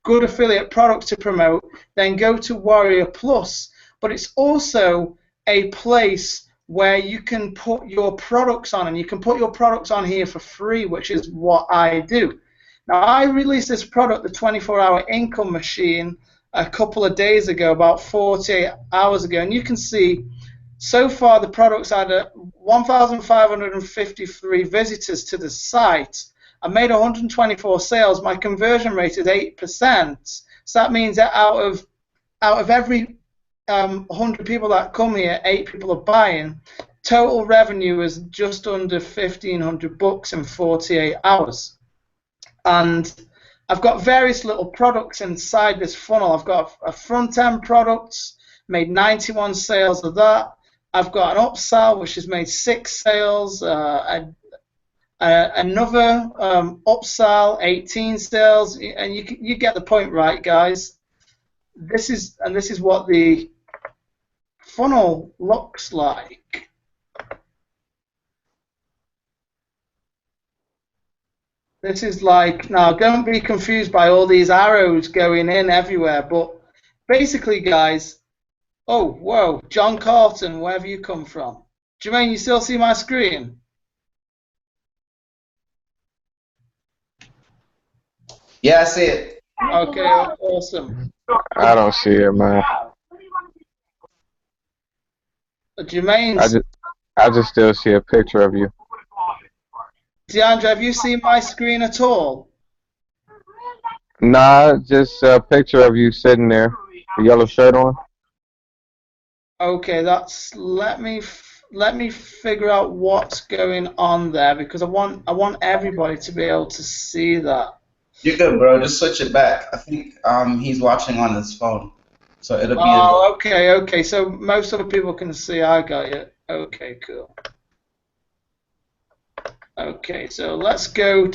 [SPEAKER 1] good affiliate products to promote, then go to Warrior Plus. But it's also a place where you can put your products on, and you can put your products on here for free, which is what I do. Now, I released this product, the 24-hour income machine, a couple of days ago, about 48 hours ago, and you can see so far the product's had 1,553 visitors to the site. I made 124 sales. My conversion rate is 8%. So that means that out of every 100 people that come here, 8 people are buying. Total revenue is just under $1,500 in 48 hours. And I've got various little products inside this funnel. I've got a front-end product, made 91 sales of that. I've got an upsell, which has made 6 sales. Another upsell, 18 sales, and you get the point, right, guys? This is what the funnel looks like. This is like, now don't be confused by all these arrows going in everywhere, but basically, guys, oh, whoa, John Carlton, where have you come from? Jermaine, you still see my screen?
[SPEAKER 2] Yeah, I see it.
[SPEAKER 1] Okay, awesome.
[SPEAKER 3] I don't see it, man.
[SPEAKER 1] Jermaine,
[SPEAKER 3] I just still see a picture of you.
[SPEAKER 1] DeAndre, have you seen my screen at all?
[SPEAKER 3] Nah, just a picture of you sitting there, the yellow shirt on.
[SPEAKER 1] Okay, that's let me figure out what's going on there, because I want everybody to be able to see that.
[SPEAKER 2] You're good, bro. Just switch it back. I think he's watching on his phone, so it'll be.
[SPEAKER 1] Oh, okay. So most other people can see. I got you. Okay, cool. Okay, so let's go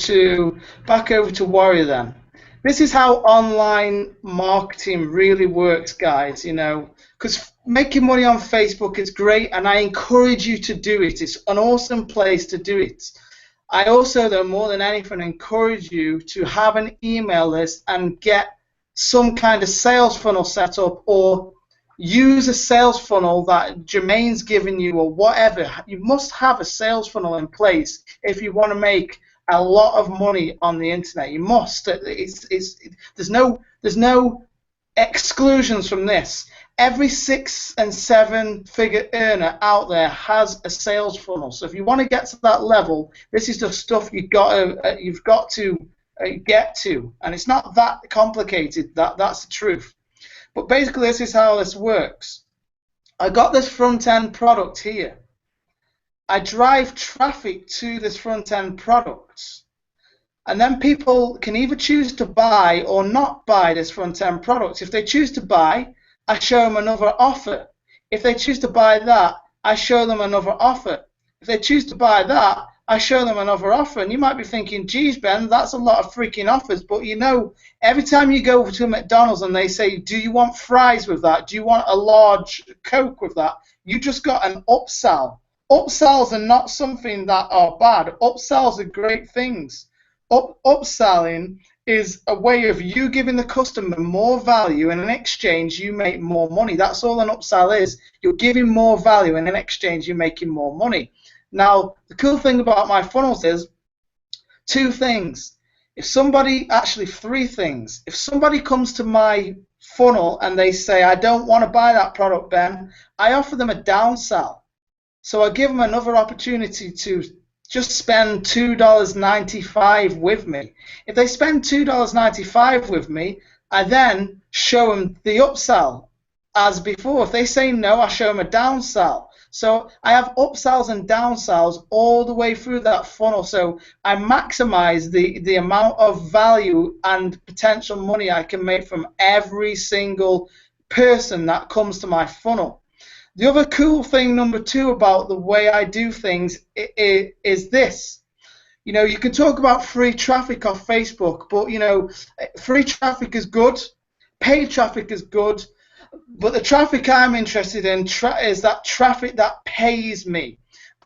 [SPEAKER 1] back over to Warrior then. This is how online marketing really works, guys, you know, because making money on Facebook is great, and I encourage you to do it. It's an awesome place to do it. I also, though, more than anything, encourage you to have an email list and get some kind of sales funnel set up, or use a sales funnel that Jermaine's given you, or whatever. You must have a sales funnel in place if you want to make a lot of money on the internet. You must. There's no exclusions from this. Every 6- and 7-figure earner out there has a sales funnel. So if you want to get to that level, this is the stuff you've got to get to, and it's not that complicated. That's the truth. But basically, this is how this works. I got this front-end product here. I drive traffic to this front-end product, and then people can either choose to buy or not buy this front-end product. If they choose to buy, I show them another offer. If they choose to buy that, I show them another offer. If they choose to buy that, I show them another offer. And you might be thinking, geez, Ben, that's a lot of freaking offers. But you know, every time you go to McDonald's and they say, do you want fries with that? Do you want a large Coke with that? You just got an upsell. Upsells are not something that are bad. Upsells are great things. Upselling is a way of you giving the customer more value, and in exchange you make more money. That's all an upsell is. You're giving more value, and in exchange you're making more money. Now, the cool thing about my funnels is 2 things. Actually 3 things. If somebody comes to my funnel and they say, I don't want to buy that product, Ben, I offer them a downsell. So I give them another opportunity to just spend $2.95 with me. If they spend $2.95 with me, I then show them the upsell as before. If they say no, I show them a downsell. So I have upsells and downsells all the way through that funnel. So I maximize the amount of value and potential money I can make from every single person that comes to my funnel. The other cool thing, number two, about the way I do things is this. You know, you can talk about free traffic off Facebook, but, you know, free traffic is good, paid traffic is good, but the traffic I'm interested in is that traffic that pays me.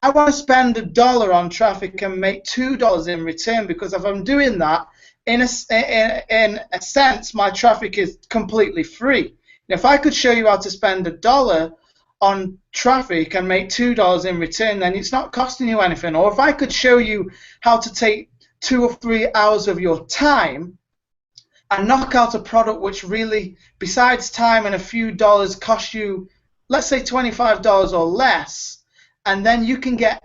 [SPEAKER 1] I want to spend $1 on traffic and make $2 in return, because if I'm doing that, in a sense, my traffic is completely free. If I could show you how to spend $1 on traffic and make $2 in return, then it's not costing you anything. Or if I could show you how to take 2 or 3 hours of your time and knock out a product which really, besides time and a few dollars, cost you, let's say $25 or less, and then you can get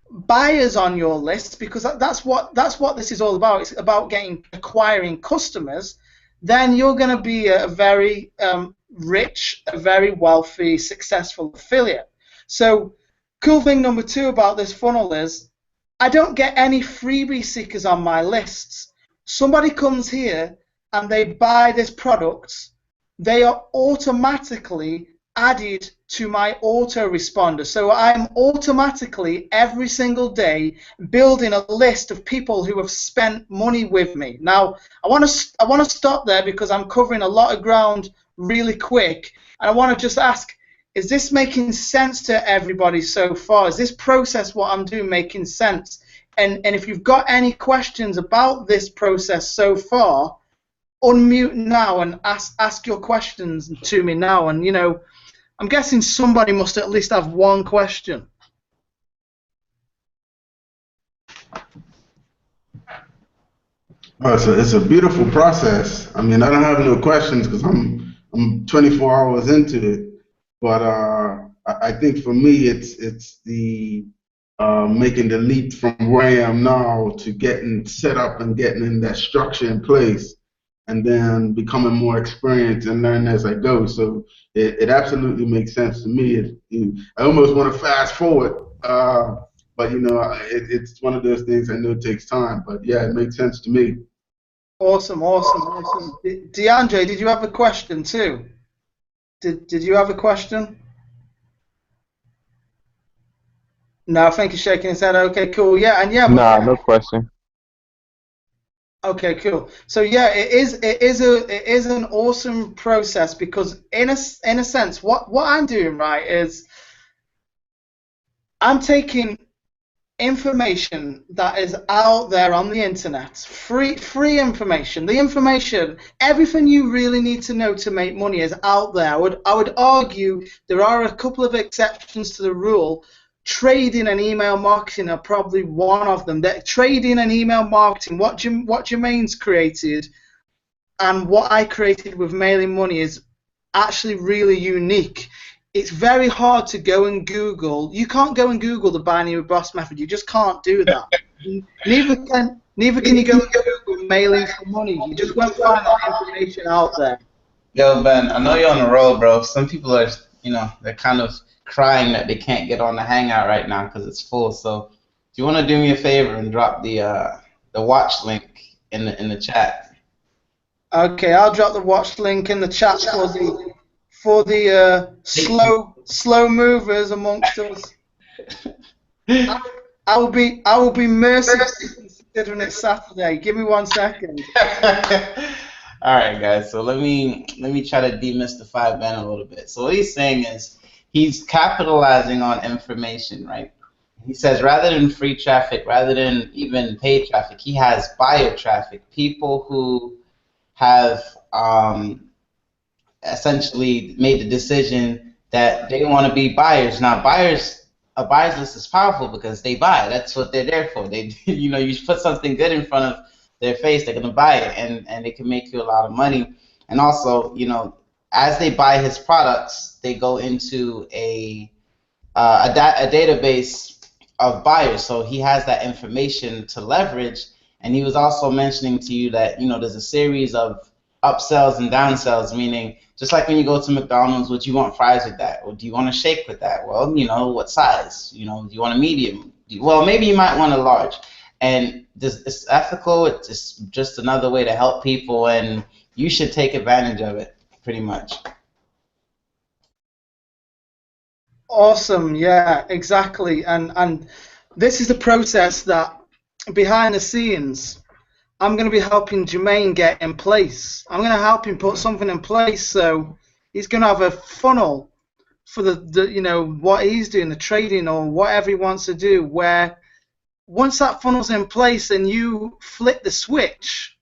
[SPEAKER 1] buyers on your list, because that's what this is all about. It's about acquiring customers. Then you're going to be a very rich, a very wealthy, successful affiliate. So, cool thing number two about this funnel is I don't get any freebie seekers on my lists. Somebody comes here and they buy this product, they are automatically added to my autoresponder. So I'm automatically every single day building a list of people who have spent money with me. Now I want to stop there because I'm covering a lot of ground really quick, and I want to just ask, is this making sense to everybody so far? Is this process, what I'm doing, making sense? And if you've got any questions about this process so far, unmute now and ask your questions to me now. And, you know, I'm guessing somebody must at least have one question.
[SPEAKER 4] It's a beautiful process. I mean, I don't have no questions because I'm 24 hours into it. But I think for me, it's the making the leap from where I am now to getting set up and getting in that structure in place, and then becoming more experienced and learn as I go. So it absolutely makes sense to me. I almost want to fast forward, but you know, it's one of those things. I know it takes time, but yeah, it makes sense to me.
[SPEAKER 1] Awesome. DeAndre, did you have a question too? Did you have a question? No, I think he's shaking his head. Okay, cool. Yeah, and yeah.
[SPEAKER 3] Nah, no question.
[SPEAKER 1] Okay, cool. So yeah, it is an awesome process, because in a sense, what I'm doing, right, is I'm taking information that is out there on the internet, free information. The information, everything you really need to know to make money is out there. I would argue there are a couple of exceptions to the rule. Trading and email marketing are probably one of them. Trading and email marketing, what Jermaine's created and what I created with Mailing Money is actually really unique. It's very hard to go and Google. You can't go and Google the binary boss method. You just can't do that. Neither can you go and Google mailing for money. You just won't find that information out there.
[SPEAKER 2] Yo, Ben, I know you're on the road, bro. Some people are, you know, they're kind of crying that they can't get on the Hangout right now because it's full. So, do you want to do me a favor and drop the watch link in the chat?
[SPEAKER 1] Okay, I'll drop the watch link in the chat for the slow movers amongst us. I will be merciful considering it's Saturday. Give me 1 second.
[SPEAKER 2] All right, guys. So let me try to demystify Ben a little bit. So what he's saying is he's capitalizing on information, right? He says rather than free traffic, rather than even paid traffic, he has buyer traffic, people who have essentially made the decision that they want to be buyers. Now, a buyer's list is powerful because they buy. That's what they're there for. They, you know, you put something good in front of their face, they're gonna buy it, and it can make you a lot of money. And also, you know, as they buy his products, they go into a database of buyers. So he has that information to leverage. And he was also mentioning to you that, there's a series of upsells and downsells, meaning just like when you go to McDonald's, would you want fries with that? Or do you want a shake with that? Well, what size? Do you want a medium? Well, maybe you might want a large. And it's ethical. It's just another way to help people, and you should take advantage of it, pretty much.
[SPEAKER 1] Awesome, yeah, exactly. And this is the process that behind the scenes I'm going to be helping Jermaine get in place. I'm going to help him put something in place, so he's going to have a funnel for the what he's doing, the trading or whatever he wants to do, where once that funnel's in place and you flip the switch,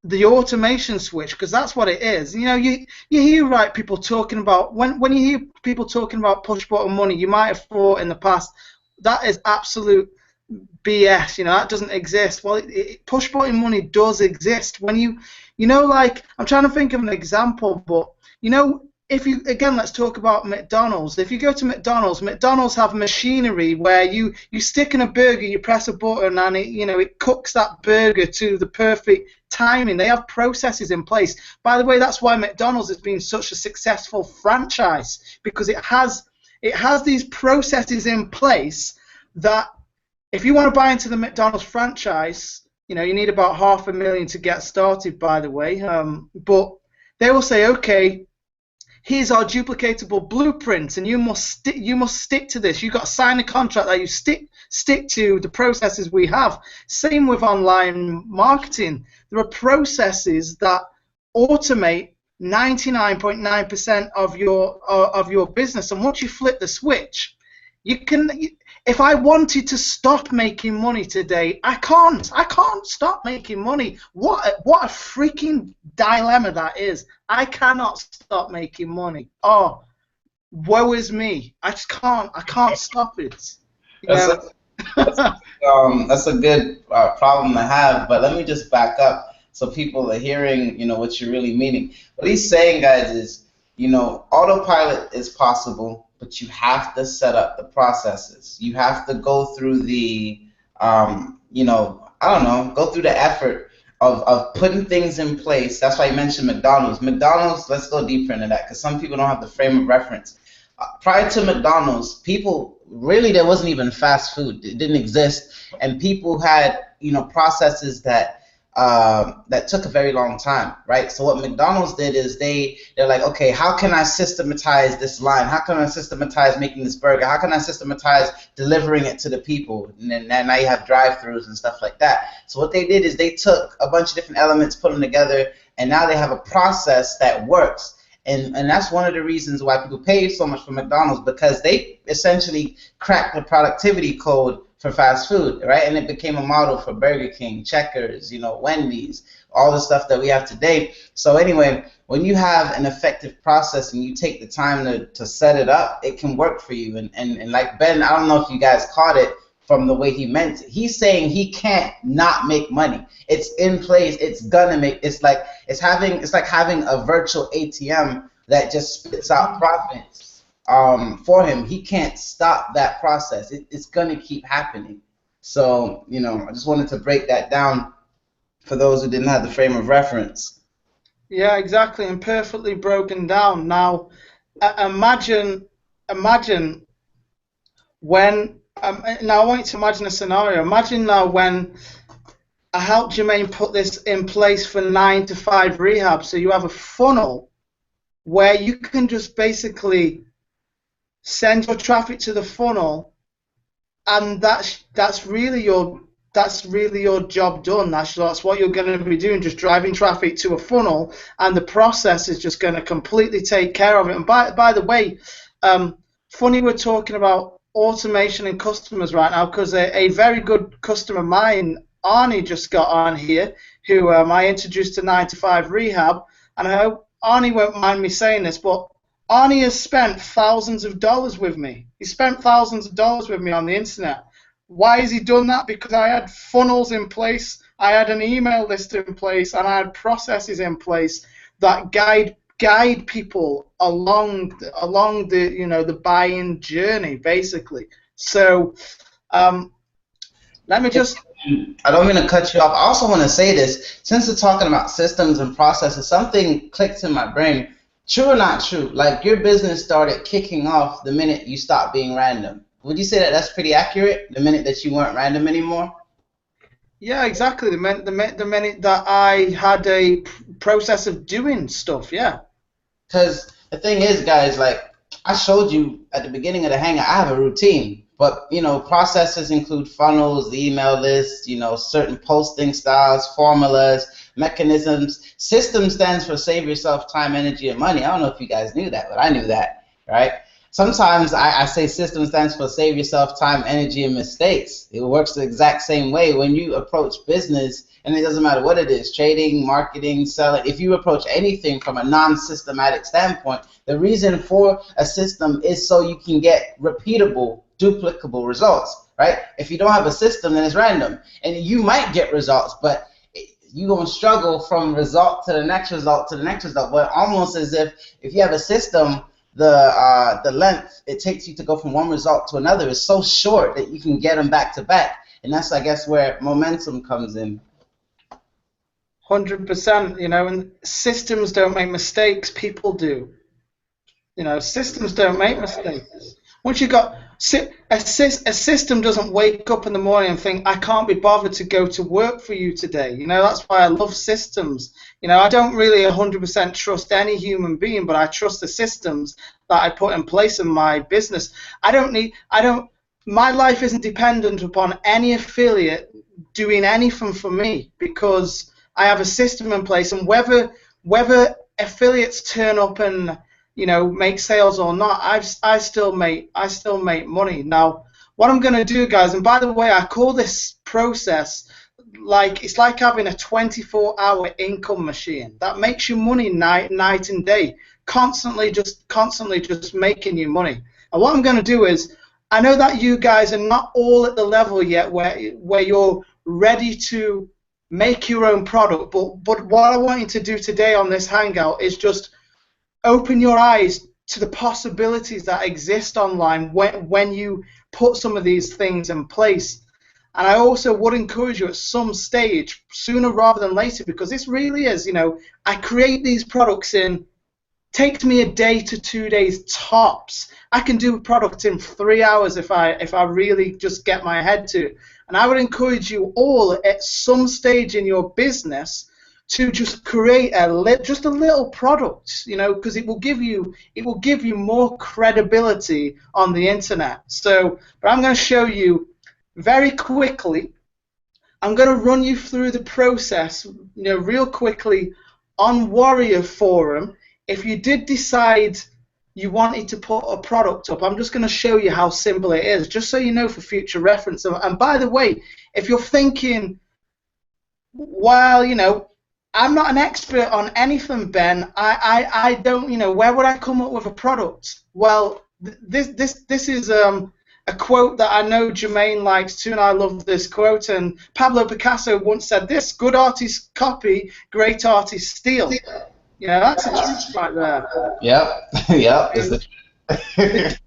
[SPEAKER 1] the automation switch, because that's what it is. You hear people talking about, when you hear people talking about push button money, you might have thought in the past that is absolute BS. That doesn't exist. Well, push button money does exist. When I'm trying to think of an example, but if you, again, let's talk about McDonald's. If you go to McDonald's have machinery where you stick in a burger, you press a button, and it cooks that burger to the perfect timing. They have processes in place. By the way, that's why McDonald's has been such a successful franchise, because it has these processes in place that if you want to buy into the McDonald's franchise, you need about $500,000 to get started, by the way. But they will say, okay, here's our duplicatable blueprint, and you must stick to this. You've got to sign a contract that you stick to the processes we have. Same with online marketing. There are processes that automate 99.9% of your business, and once you flip the switch, you can. If I wanted to stop making money today, I can't. I can't stop making money. What a freaking dilemma that is. I cannot stop making money. Oh, woe is me. I just can't. I can't stop it.
[SPEAKER 2] That's a good problem to have. But let me just back up so people are hearing, what you're really meaning. What he's saying, guys, is, autopilot is possible, but you have to set up the processes. You have to go through the, go through the effort of putting things in place. That's why I mentioned McDonald's. McDonald's, let's go deeper into that, because some people don't have the frame of reference. Prior to McDonald's, people, really, there wasn't even fast food. It didn't exist. And people had, processes that took a very long time, right? So what McDonald's did is they're like, okay, how can I systematize this line? How can I systematize making this burger? How can I systematize delivering it to the people? And then now you have drive-thrus and stuff like that. So what they did is they took a bunch of different elements, put them together, and now they have a process that works. And that's one of the reasons why people pay so much for McDonald's, because they essentially cracked the productivity code for fast food, right? And it became a model for Burger King, Checkers, Wendy's, all the stuff that we have today. So anyway, when you have an effective process and you take the time to set it up, it can work for you. And like Ben, I don't know if you guys caught it from the way he meant it. He's saying he can't not make money. It's in place. It's gonna make. It's like having a virtual ATM that just spits out profits for him. He can't stop that process. It's gonna keep happening. So I just wanted to break that down for those who didn't have the frame of reference.
[SPEAKER 1] Yeah, exactly, and perfectly broken down. Now, imagine when. Now I want you to imagine a scenario. Imagine now when I helped Jermaine put this in place for 9 to 5 rehab. So you have a funnel where you can just basically send your traffic to the funnel, and that's really your job done. That's what you're going to be doing, just driving traffic to a funnel, and the process is just going to completely take care of it. And by the way, funny we're talking about automation and customers right now, because a very good customer of mine, Arnie, just got on here, who I introduced to 9 to 5 rehab, and I hope Arnie won't mind me saying this, but Arnie has spent thousands of dollars with me. He spent thousands of dollars with me on the internet. Why has he done that? Because I had funnels in place, I had an email list in place, and I had processes in place that guide people along the the buying journey, basically. So Um, Let me just.
[SPEAKER 2] I don't mean to cut you off. I also want to say this. Since we're talking about systems and processes, something clicked in my brain. True or not true? Like your business started kicking off the minute you stopped being random. Would you say that that's pretty accurate? The minute that you weren't random anymore?
[SPEAKER 1] Yeah, exactly. The minute that I had a process of doing stuff, yeah.
[SPEAKER 2] Because the thing is, guys, like I showed you at the beginning of the hangout, I have a routine. But, you know, processes include funnels, email lists, you know, certain posting styles, formulas, mechanisms. System stands for save yourself time, energy, and money. I don't know if you guys knew that, but I knew that, right? Sometimes I say system stands for save yourself time, energy, and mistakes. It works the exact same way when you approach business, and it doesn't matter what it is, trading, marketing, selling. If you approach anything from a non-systematic standpoint, the reason for a system is so you can get repeatable, duplicable results, right? If you don't have a system, then it's random. And you might get results, but you're going to struggle from result to the next result to the next result. But almost as if you have a system, the length it takes you to go from one result to another is so short that you can get them back to back. And that's, I guess, where momentum comes in.
[SPEAKER 1] 100%, you know, and systems don't make mistakes, people do. You know, systems don't make mistakes. Once you got a system doesn't wake up in the morning and think, I can't be bothered to go to work for you today. You know, that's why I love systems. You know, I don't really 100% trust any human being, but I trust the systems that I put in place in my business. My life isn't dependent upon any affiliate doing anything for me because I have a system in place, and whether affiliates turn up and, you know, make sales or not, I still make money. Now, what I'm going to do, guys, and by the way, I call this process like it's like having a 24-hour income machine that makes you money night and day, constantly just making you money. And what I'm going to do is, I know that you guys are not all at the level yet where you're ready to make your own product, but what I want you to do today on this hangout is just open your eyes to the possibilities that exist online when you put some of these things in place. And I also would encourage you at some stage, sooner rather than later, because this really is, you know, I create these products takes me a day to 2 days tops. I can do a product in 3 hours if I really just get my head to it. And I would encourage you all at some stage in your business to just create just a little product, you know, because it will give you more credibility on the internet. So, but I'm going to show you very quickly. I'm going to run you through the process, you know, real quickly on Warrior Forum. If you did decide you wanted to put a product up, I'm just going to show you how simple it is, just so you know for future reference. And by the way, if you're thinking, well, you know, I'm not an expert on anything, Ben. I don't, you know, where would I come up with a product? Well, this is a quote that I know Jermaine likes too, and I love this quote. And Pablo Picasso once said this: "Good artists copy, great artists steal." You know, that's a truth right there.
[SPEAKER 2] Yep, yep.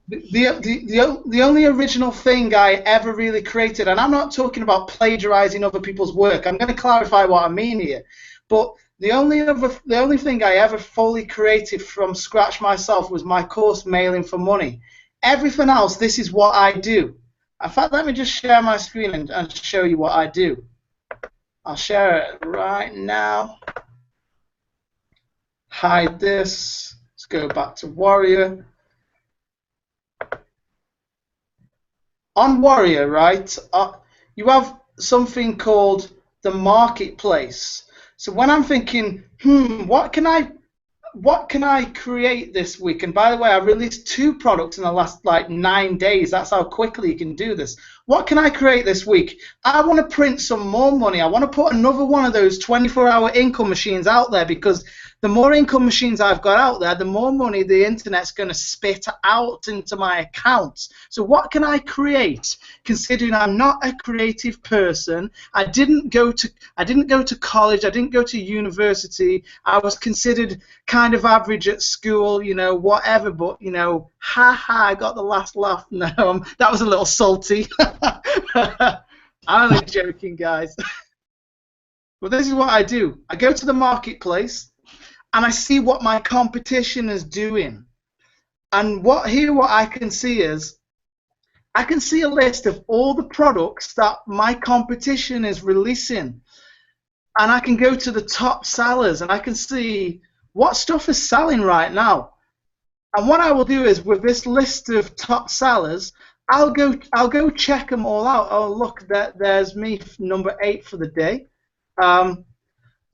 [SPEAKER 1] The only original thing I ever really created, and I'm not talking about plagiarizing other people's work. I'm going to clarify what I mean here. But the only thing I ever fully created from scratch myself was my course Mailing for Money. Everything else, this is what I do. In fact, let me just share my screen and show you what I do. I'll share it right now. Hide this. Let's go back to Warrior. On Warrior, right, you have something called the marketplace. So when I'm thinking, what can I create this week? And by the way, I released 2 products in the last 9 days. That's how quickly you can do this. What can I create this week? I want to print some more money. I want to put another one of those 24-hour income machines out there, because the more income machines I've got out there, the more money the internet's going to spit out into my accounts. So what can I create? Considering I'm not a creative person, I didn't go to college, I didn't go to university. I was considered kind of average at school, you know, whatever. But you know, I got the last laugh. No, that was a little salty. I'm only joking, guys. But this is what I do. I go to the marketplace and I see what my competition is doing. And what I can see is I can see a list of all the products that my competition is releasing. And I can go to the top sellers and I can see what stuff is selling right now. And what I will do is with this list of top sellers, I'll go check them all out. Oh, look, there's me, number 8 for the day. And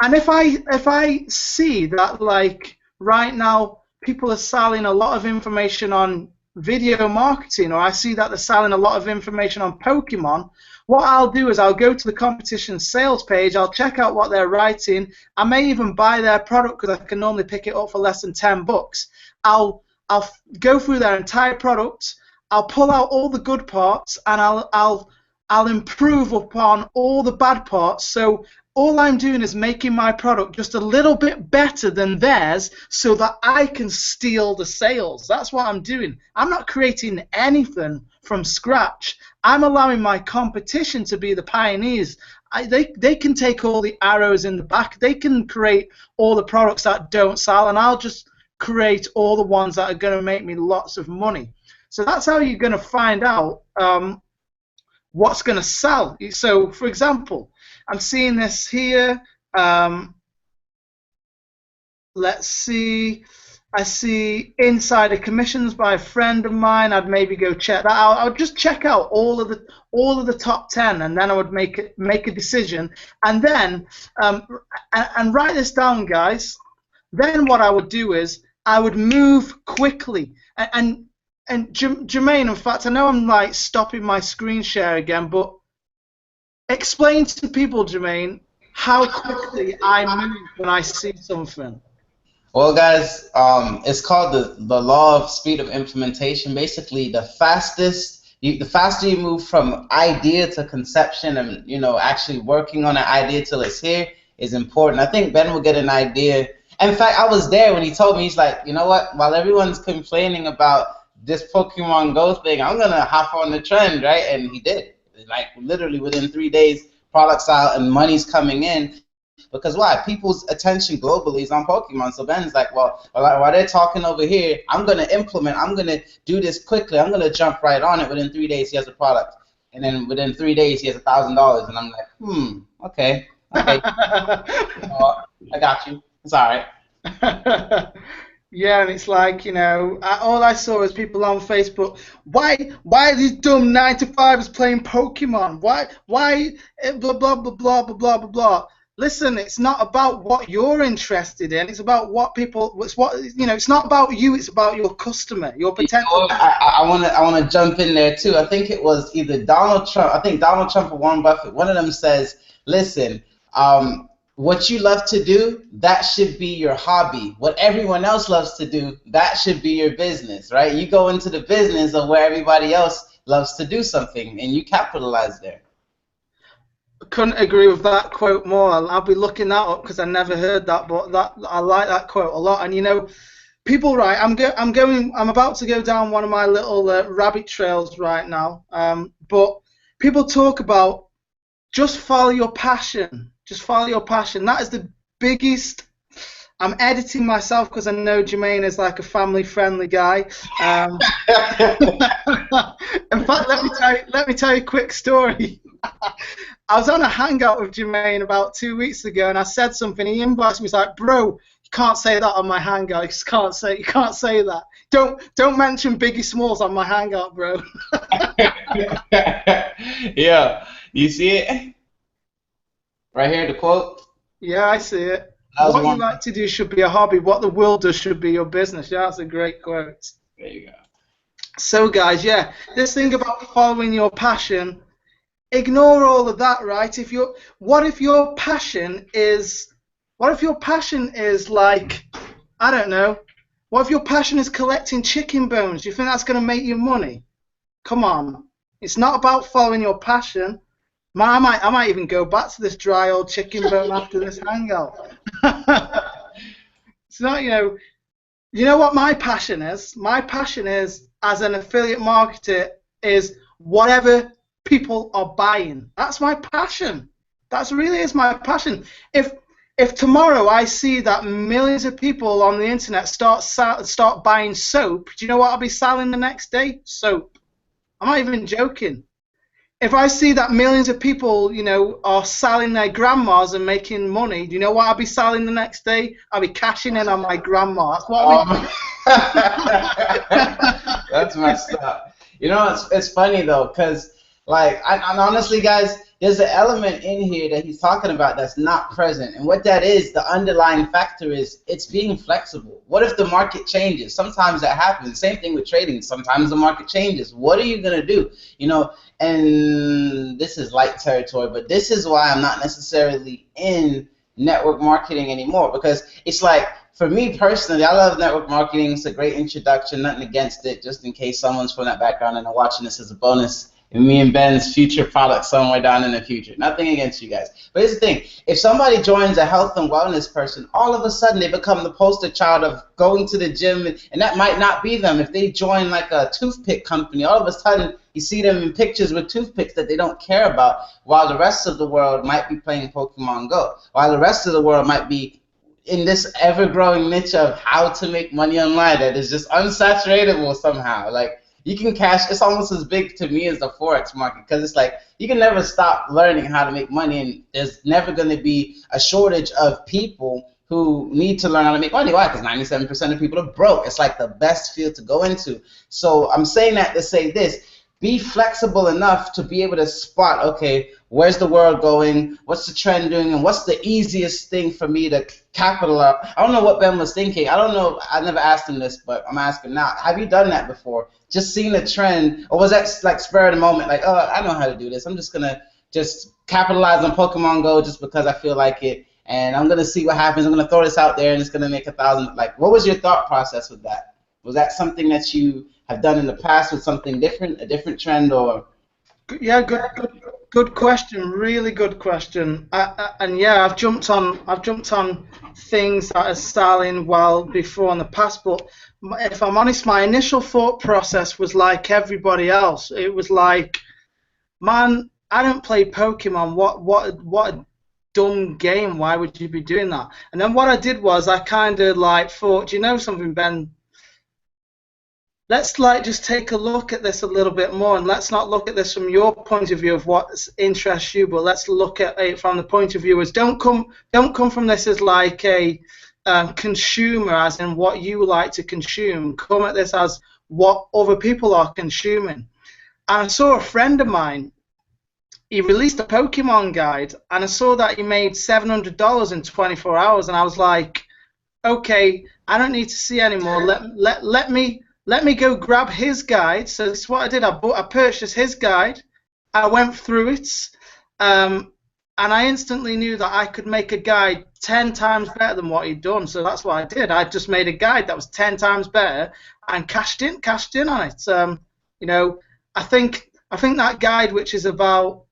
[SPEAKER 1] if I see that, like, right now people are selling a lot of information on video marketing, or I see that they're selling a lot of information on Pokemon, what I'll do is I'll go to the competition sales page, I'll check out what they're writing, I may even buy their product because I can normally pick it up for less than $10. I'll go through their entire product, I'll pull out all the good parts, and I'll improve upon all the bad parts. So all I'm doing is making my product just a little bit better than theirs so that I can steal the sales. That's what I'm doing. I'm not creating anything from scratch. I'm allowing my competition to be the pioneers. They can take all the arrows in the back. They can create all the products that don't sell, and I'll just create all the ones that are going to make me lots of money. So that's how you're going to find out what's going to sell. So, for example, I'm seeing this here. Let's see. I see insider commissions by a friend of mine. I'd maybe go check that out. I would just check out all of the top 10, and then I would make a decision, and then and write this down, guys. Then what I would do is I would move quickly. And Jermaine, in fact, I know I'm like stopping my screen share again, but explain to people, Jermaine, how quickly I move when I see something.
[SPEAKER 2] Well, guys, it's called the law of speed of implementation. Basically, the faster you move from idea to conception, and actually working on an idea till it's here is important. I think Ben will get an idea. In fact, I was there when he told me. He's like, you know what? While everyone's complaining about this Pokemon Go thing, I'm gonna hop on the trend, right? And he did. Like literally within 3 days, products out and money's coming in. Because why? People's attention globally is on Pokemon. So Ben's like, well, while they're talking over here, I'm gonna implement. I'm gonna do this quickly. I'm gonna jump right on it. Within 3 days, he has a product, and then within 3 days, he has $1,000. And I'm like, okay. I got you. It's all right.
[SPEAKER 1] Yeah, and it's like, all I saw was people on Facebook. Why are these dumb 9-to-5s playing Pokemon? Why blah blah blah blah blah blah blah blah. Listen, it's not about what you're interested in. It's about what people. It's not about you. It's about your customer, your potential.
[SPEAKER 2] I want to jump in there too. I think it was either Donald Trump. I think Donald Trump or Warren Buffett. One of them says, "Listen, what you love to do, that should be your hobby. What everyone else loves to do, that should be your business, right? You go into the business of where everybody else loves to do something, and you capitalize there."
[SPEAKER 1] Couldn't agree with that quote more. I'll be looking that up because I never heard that, but I like that quote a lot. And people, right? I'm about to go down one of my little rabbit trails right now. But people talk about just follow your passion. Just follow your passion. That is the biggest. I'm editing myself because I know Jermaine is like a family-friendly guy. In fact, let me tell you a quick story. I was on a hangout with Jermaine about 2 weeks ago, and I said something. He invited me. He's like, "Bro, you can't say that on my hangout. You can't say that. Don't mention Biggie Smalls on my hangout, bro."
[SPEAKER 2] Yeah, you see it right here, the quote.
[SPEAKER 1] Yeah, I see it. What you like to do should be a hobby. What the world does should be your business. Yeah, that's a great quote.
[SPEAKER 2] There you go.
[SPEAKER 1] So, guys, yeah, this thing about following your passion. Ignore all of that, right? What if your passion is like, I don't know, what if your passion is collecting chicken bones? Do you think that's going to make you money? Come on. It's not about following your passion. I might even go back to this dry old chicken bone after this hangout. It's not, you know what my passion is? My passion is, as an affiliate marketer, is whatever people are buying. That's my passion. That really is my passion. If tomorrow I see that millions of people on the internet start buying soap, do you know what I'll be selling the next day? Soap. I'm not even joking. If I see that millions of people, you know, are selling their grandmas and making money, do you know what I'll be selling the next day? I'll be cashing in on my grandma. That's what
[SPEAKER 2] That's messed up. You know, it's funny though, because like, and honestly, guys, there's an element in here that he's talking about that's not present. And what that is, the underlying factor is it's being flexible. What if the market changes? Sometimes that happens. Same thing with trading. Sometimes the market changes. What are you going to do? You know, and this is light territory, but this is why I'm not necessarily in network marketing anymore, because it's like, for me personally, I love network marketing. It's a great introduction, nothing against it, just in case someone's from that background and are watching this as a bonus. And me and Ben's future product somewhere down in the future. Nothing against you guys. But here's the thing. If somebody joins a health and wellness person, all of a sudden they become the poster child of going to the gym, and that might not be them. If they join like a toothpick company, all of a sudden you see them in pictures with toothpicks that they don't care about, while the rest of the world might be playing Pokemon Go, while the rest of the world might be in this ever-growing niche of how to make money online that is just unsaturatable somehow. Like, you can cash, it's almost as big to me as the Forex market, because it's like you can never stop learning how to make money, and there's never going to be a shortage of people who need to learn how to make money. Why? Because 97% of people are broke. It's like the best field to go into. So I'm saying that to say this. Be flexible enough to be able to spot, okay, where's the world going, what's the trend doing, and what's the easiest thing for me to capitalize. I don't know what Ben was thinking. I don't know. I never asked him this, but I'm asking now. Have you done that before? Just seen a trend, or was that like spur of the moment, like, oh, I know how to do this. I'm just going to just capitalize on Pokemon Go just because I feel like it, and I'm going to see what happens. I'm going to throw this out there, and it's going to make 1,000. Like, what was your thought process with that? Was that something that you have done in the past with something different, a different trend, or?
[SPEAKER 1] Yeah, good question. Really good question. And yeah, I've jumped on things that are selling well before in the past. But if I'm honest, my initial thought process was like everybody else. It was like, man, I don't play Pokemon. What a dumb game. Why would you be doing that? And then what I did was I kind of like thought, do you know something, Ben? Let's like just take a look at this a little bit more, and let's not look at this from your point of view of what interests you, but let's look at it from the point of view as don't come from this as like a consumer, as in what you like to consume. Come at this as what other people are consuming. And I saw a friend of mine. He released a Pokemon guide, and I saw that he made $700 in 24 hours, and I was like, okay, I don't need to see anymore. Let me go grab his guide. So this is what I did. I purchased his guide. I went through it, and I instantly knew that I could make a guide 10 times better than what he'd done. So that's what I did. I just made a guide that was 10 times better and cashed in on it. You know, I think that guide, which is about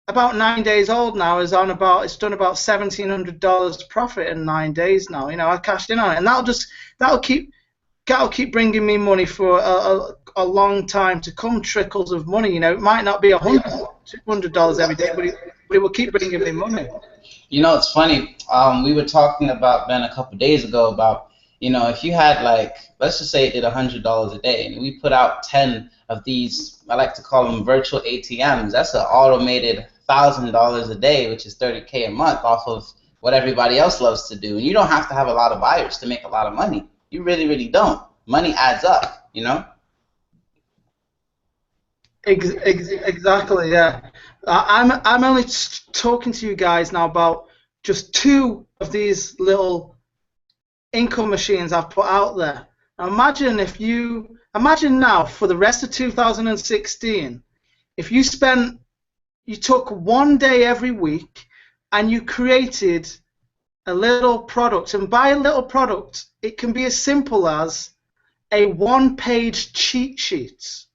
[SPEAKER 1] 9 days old now, it's done about $1,700 profit in 9 days now. You know, I cashed in on it, and that'll keep bringing me money for a long time to come. Trickles of money, you know. It might not be $100, $200 every day, but it will keep bringing me money.
[SPEAKER 2] You know, it's funny. We were talking about, Ben, a couple days ago about, you know, if you had like, let's just say it did $100 a day, and we put out 10 of these, I like to call them virtual ATMs. That's an automated $1,000 a day, which is $30K a month off of what everybody else loves to do. And you don't have to have a lot of buyers to make a lot of money. You really, really don't. Money adds up, you know?
[SPEAKER 1] Exactly, yeah. I'm only talking to you guys now about just 2 of these little income machines I've put out there. Now imagine now for the rest of 2016, if you took 1 day every week and you created a little product, and by a little product, it can be as simple as a 1-page cheat sheet.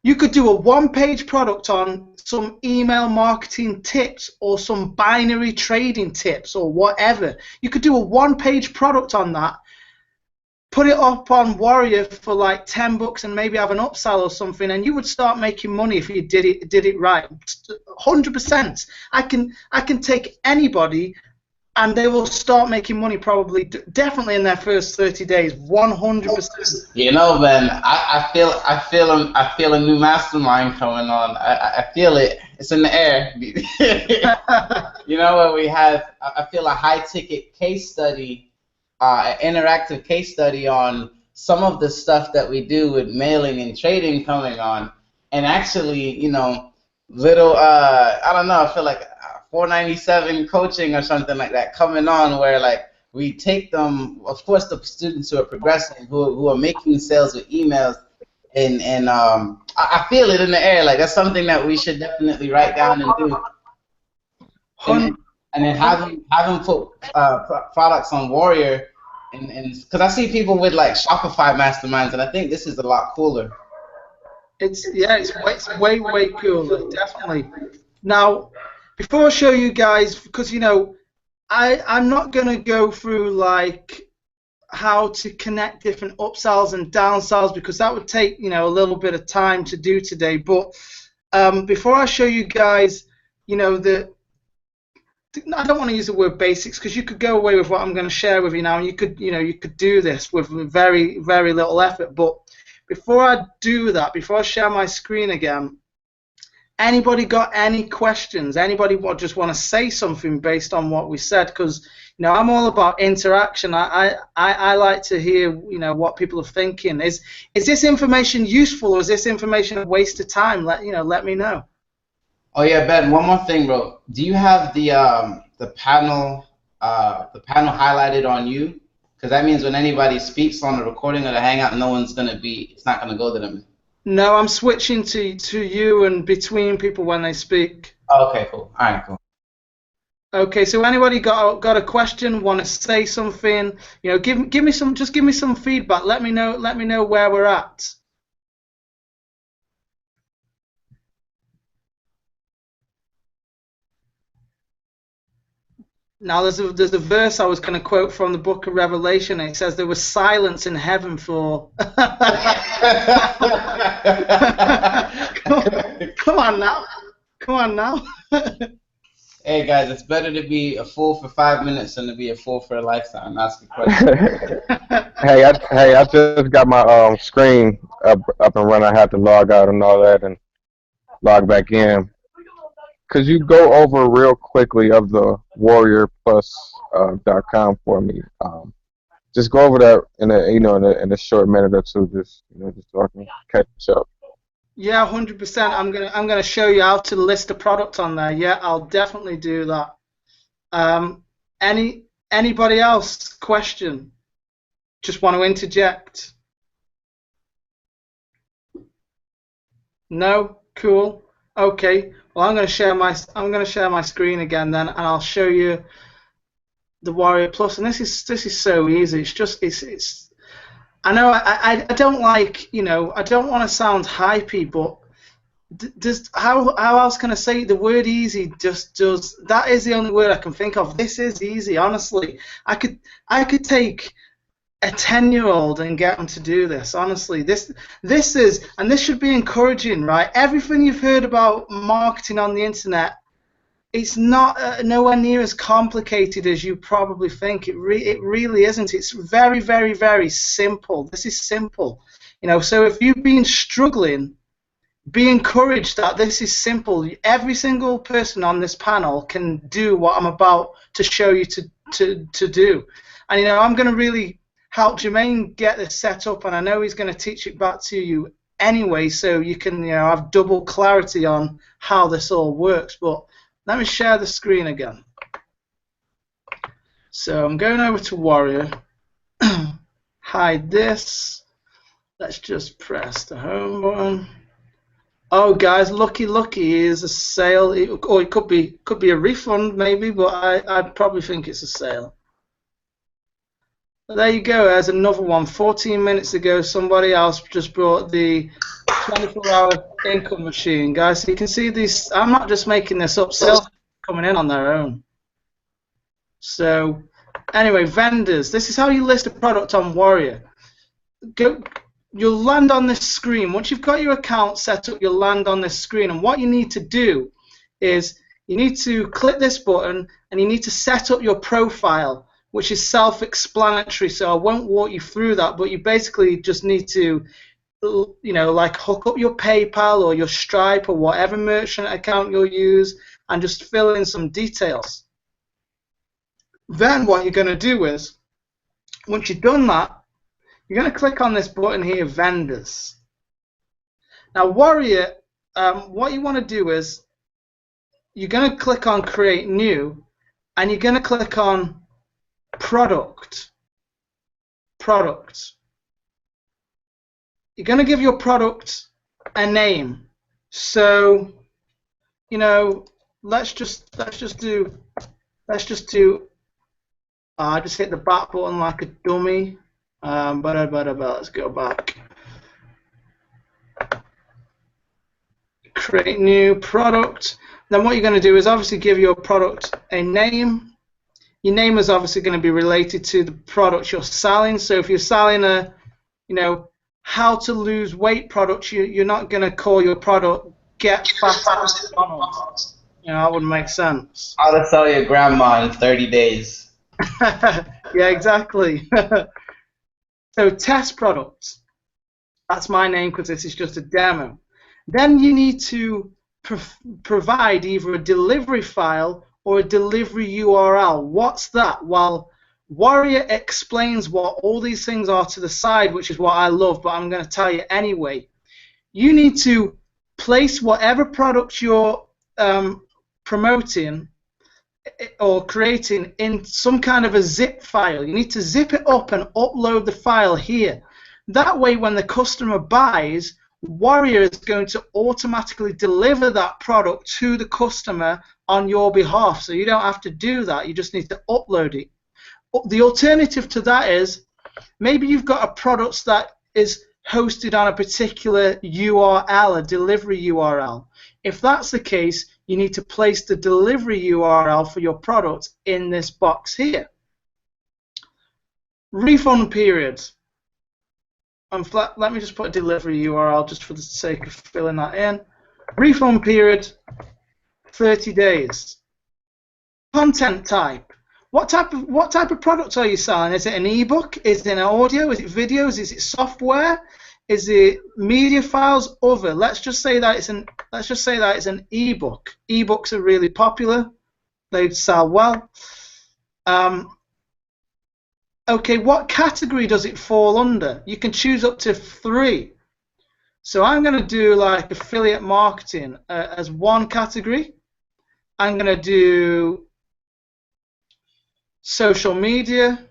[SPEAKER 1] You could do a 1-page product on some email marketing tips or some binary trading tips or whatever. You could do a 1-page product on that, put it up on Warrior for like $10 and maybe have an upsell or something, and you would start making money if you did it right. 100%. I can take anybody, and they will start making money probably, definitely in their first 30 days, 100%.
[SPEAKER 2] You know, man, I feel a new mastermind coming on. I feel it. It's in the air. You know what we have? I feel a high-ticket case study, an interactive case study on some of the stuff that we do with mailing and trading coming on, and actually, you know, little I don't know. I feel like $497 coaching or something like that coming on, where like we take them, of course, the students who are progressing, who are making sales with emails, and I feel it in the air. Like that's something that we should definitely write down and do, and then have them put products on Warrior, and because I see people with like Shopify masterminds, and I think this is a lot cooler.
[SPEAKER 1] It's way cooler, definitely. Now, before I show you guys, because you know, I'm not gonna go through like how to connect different upsells and downsells, because that would take, you know, a little bit of time to do today. But before I show you guys, you know, I don't want to use the word basics, because you could go away with what I'm going to share with you now, and you could do this with very little effort. But before I do that, before I share my screen again, anybody got any questions? Anybody just want to say something based on what we said? Because, you know, I'm all about interaction. I like to hear, you know, what people are thinking. Is this information useful, or is this information a waste of time? Let me know.
[SPEAKER 2] Oh yeah, Ben. One more thing, bro. Do you have the panel highlighted on you? Because that means when anybody speaks on the recording of the Hangout, it's not gonna go to them.
[SPEAKER 1] No, I'm switching to you and between people when they speak.
[SPEAKER 2] Oh, okay, cool. All right, cool.
[SPEAKER 1] Okay, so anybody got a question? Want to say something? You know, give me some feedback. Let me know where we're at. Now there's a verse I was going to quote from the Book of Revelation. And it says there was silence in heaven for. Come on now.
[SPEAKER 2] Hey guys, it's better to be a fool for 5 minutes than to be a fool for a lifetime. Ask a question.
[SPEAKER 3] Hey, I just got my screen up and running. I had to log out and all that and log back in. Could you go over real quickly of the warriorplus.com for me? Just go over that in a short minute or two, just so I can catch up.
[SPEAKER 1] Yeah, 100%. I'm gonna show you how to list a product on there. Yeah, I'll definitely do that. Anybody else? Question? Just want to interject? No? Cool. Okay. Well, I'm gonna share my screen again then, and I'll show you the Warrior Plus. And this is so easy. It's. I know I don't like, you know, I don't want to sound hypey, but how else can I say it? The word easy just does. That is the only word I can think of. This is easy, honestly. I could take a 10-year-old and get them to do this. Honestly, this is, and this should be encouraging, right? Everything you've heard about marketing on the internet, it's not nowhere near as complicated as you probably think. It really isn't. It's very, very, very simple. This is simple, you know. So if you've been struggling, be encouraged that this is simple. Every single person on this panel can do what I'm about to show you to do. And you know, I'm going to really help Jermaine get this set up, and I know he's going to teach it back to you anyway, so you can, you know, have double clarity on how this all works. But let me share the screen again. So I'm going over to Warrior. Hide this. Let's just press the home button. Oh, guys, lucky is a sale. Or it could be a refund maybe, but I probably think it's a sale. There you go. There's another one. 14 minutes ago, somebody else just brought the 24-hour income machine, guys. So you can see these. I'm not just making this up. Sales coming in on their own. So, anyway, vendors. This is how you list a product on Warrior. you'll land on this screen. Once you've got your account set up, you'll land on this screen. And what you need to do is you need to click this button and you need to set up your profile, which is self-explanatory. So I won't walk you through that, but you basically just need to, like hook up your PayPal or your Stripe or whatever merchant account you'll use and just fill in some details. Then what you're going to do is, once you've done that, you're going to click on this button here, Vendors. Now, Warrior, what you want to do is you're going to click on Create New, and you're going to click on Product. You're going to give your product a name. So, let's just do. I just hit the back button like a dummy. Let's go back. Create new product. Then what you're going to do is obviously give your product a name. Your name is obviously going to be related to the product you're selling. So if you're selling a, how to lose weight product, you're not going to call your product Get Fat at McDonald's. That wouldn't make sense.
[SPEAKER 2] How to sell your grandma in 30 days.
[SPEAKER 1] Yeah, exactly. So test product. That's my name because this is just a demo. Then you need to provide either a delivery file or a delivery URL. What's that? Well, Warrior explains what all these things are to the side, which is what I love, but I'm going to tell you anyway. You need to place whatever product you're promoting or creating in some kind of a zip file. You need to zip it up and upload the file here. That way, when the customer buys, Warrior is going to automatically deliver that product to the customer on your behalf. So you don't have to do that. You just need to upload it. The alternative to that is maybe you've got a product that is hosted on a particular URL, a delivery URL. If that's the case, you need to place the delivery URL for your product in this box here. Refund periods. Let me just put a delivery URL just for the sake of filling that in. Refund period, 30 days. Content type. What type of product are you selling? Is it an ebook? Is it an audio? Is it videos? Is it software? Is it media files? Other. Let's just say that it's an ebook. Ebooks are really popular. They sell well. Okay, what category does it fall under? You can choose up to 3. So I'm going to do like affiliate marketing as one category. I'm going to do social media,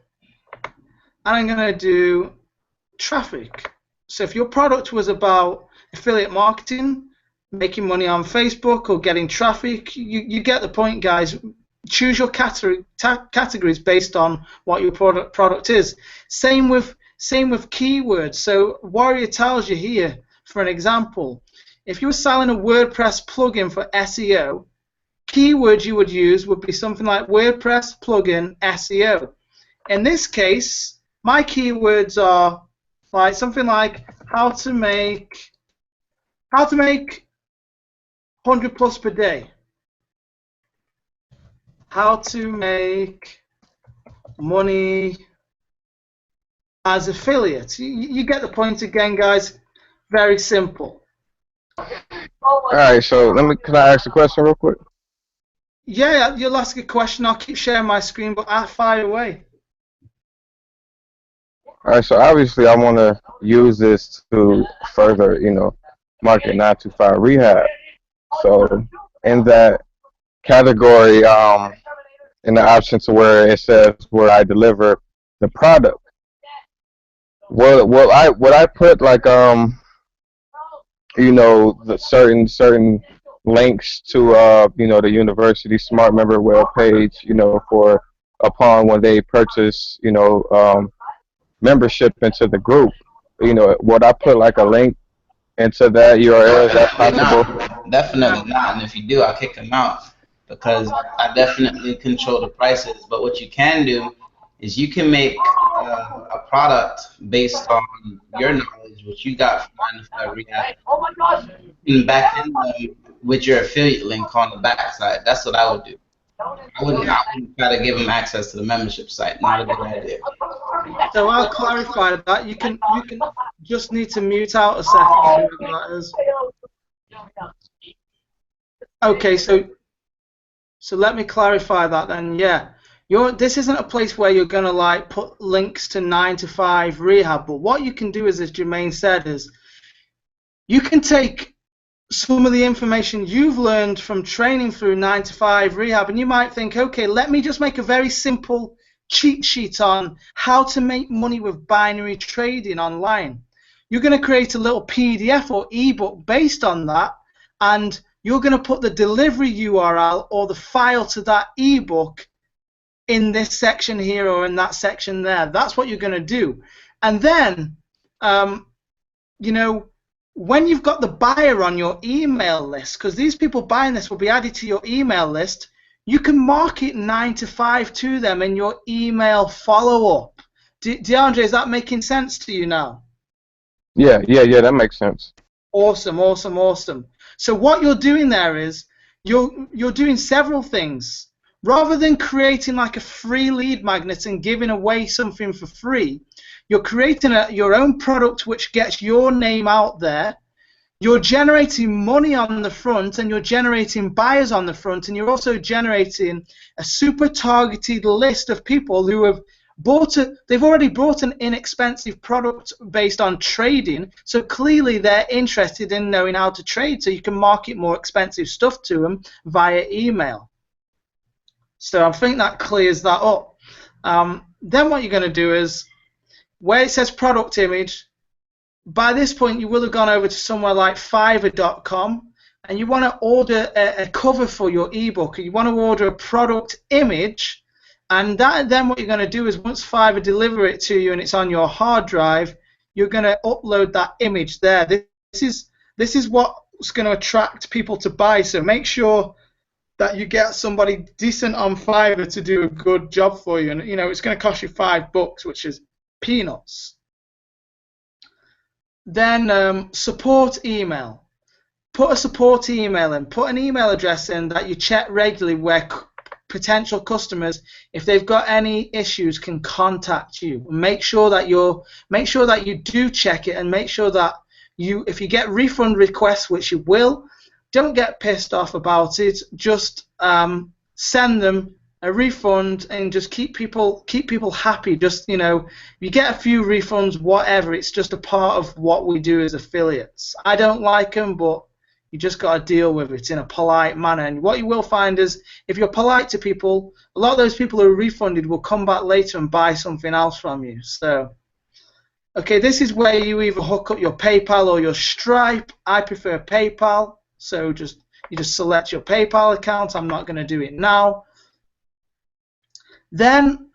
[SPEAKER 1] and I'm going to do traffic. So if your product was about affiliate marketing, making money on Facebook or getting traffic, you get the point, guys. Choose your categories based on what your product is. Same with keywords. So Warrior tells you here, for an example, if you were selling a WordPress plugin for SEO, keywords you would use would be something like WordPress plugin SEO. In this case, my keywords are like something like how to make 100 plus per day. How to make money as affiliates. You get the point again, guys. Very simple.
[SPEAKER 3] All right, so can I ask a question real quick?
[SPEAKER 1] Yeah, you'll ask a question. I'll keep sharing my screen, but I'll fire away.
[SPEAKER 3] All right, so obviously I want to use this to further, market 925 rehab. So in that category, in the option to where it says where I deliver the product, would I put like the certain links to the university Smart Member web page, for upon when they purchase membership into the group, would I put like a link into that URL? Is that possible?
[SPEAKER 2] Definitely not. And if you do, I'll kick them out because I definitely control the prices. But what you can do is you can make a product based on your knowledge, which you got from 9 to 5 Rehab, and back in with your affiliate link on the back side. That's what I would do. I wouldn't try to give them access to the membership site. Not a good idea.
[SPEAKER 1] So I'll clarify that. You can just need to mute out a second. That is. Okay, so let me clarify that then. Yeah, this isn't a place where you're gonna like put links to 9 to 5 Rehab. But what you can do is, as Jermaine said, is you can take some of the information you've learned from training through 9 to 5 Rehab, and you might think, okay, let me just make a very simple cheat sheet on how to make money with binary trading online. You're going to create a little PDF or ebook based on that, and you're going to put the delivery URL or the file to that ebook in this section here or in that section there. That's what you're going to do. And then, you know, when you've got the buyer on your email list, because these people buying this will be added to your email list, you can market 9 to 5 to them in your email follow-up. DeAndre, is that making sense to you now?
[SPEAKER 3] Yeah, that makes sense.
[SPEAKER 1] Awesome, awesome, awesome. So what you're doing there is you're doing several things. Rather than creating like a free lead magnet and giving away something for free, you're creating your own product which gets your name out there. You're generating money on the front, and you're generating buyers on the front, and you're also generating a super targeted list of people who have they've already bought an inexpensive product based on trading, so clearly they're interested in knowing how to trade, so you can market more expensive stuff to them via email. So I think that clears that up. Then what you're going to do is, where it says product image, by this point you will have gone over to somewhere like Fiverr.com, and you want to order a cover for your ebook, and you want to order a product image, and then what you're going to do is, once Fiverr deliver it to you and it's on your hard drive, you're going to upload that image there. This is what's going to attract people to buy, so make sure that you get somebody decent on Fiverr to do a good job for you, and you know it's going to cost you $5, which is peanuts. Then support email. Put a support email in. Put an email address in that you check regularly, where potential customers, if they've got any issues, can contact you. Make sure that you do check it, and make sure that if you get refund requests, which you will, don't get pissed off about it. Just send them a refund and just keep people happy. Just, you know, you get a few refunds, whatever. It's just a part of what we do as affiliates. I don't like them, but you just got to deal with it in a polite manner. And what you will find is, if you're polite to people, a lot of those people who are refunded will come back later and buy something else from you. So, okay, this is where you either hook up your PayPal or your Stripe. I prefer PayPal. So you just select your PayPal account. I'm not going to do it now. Then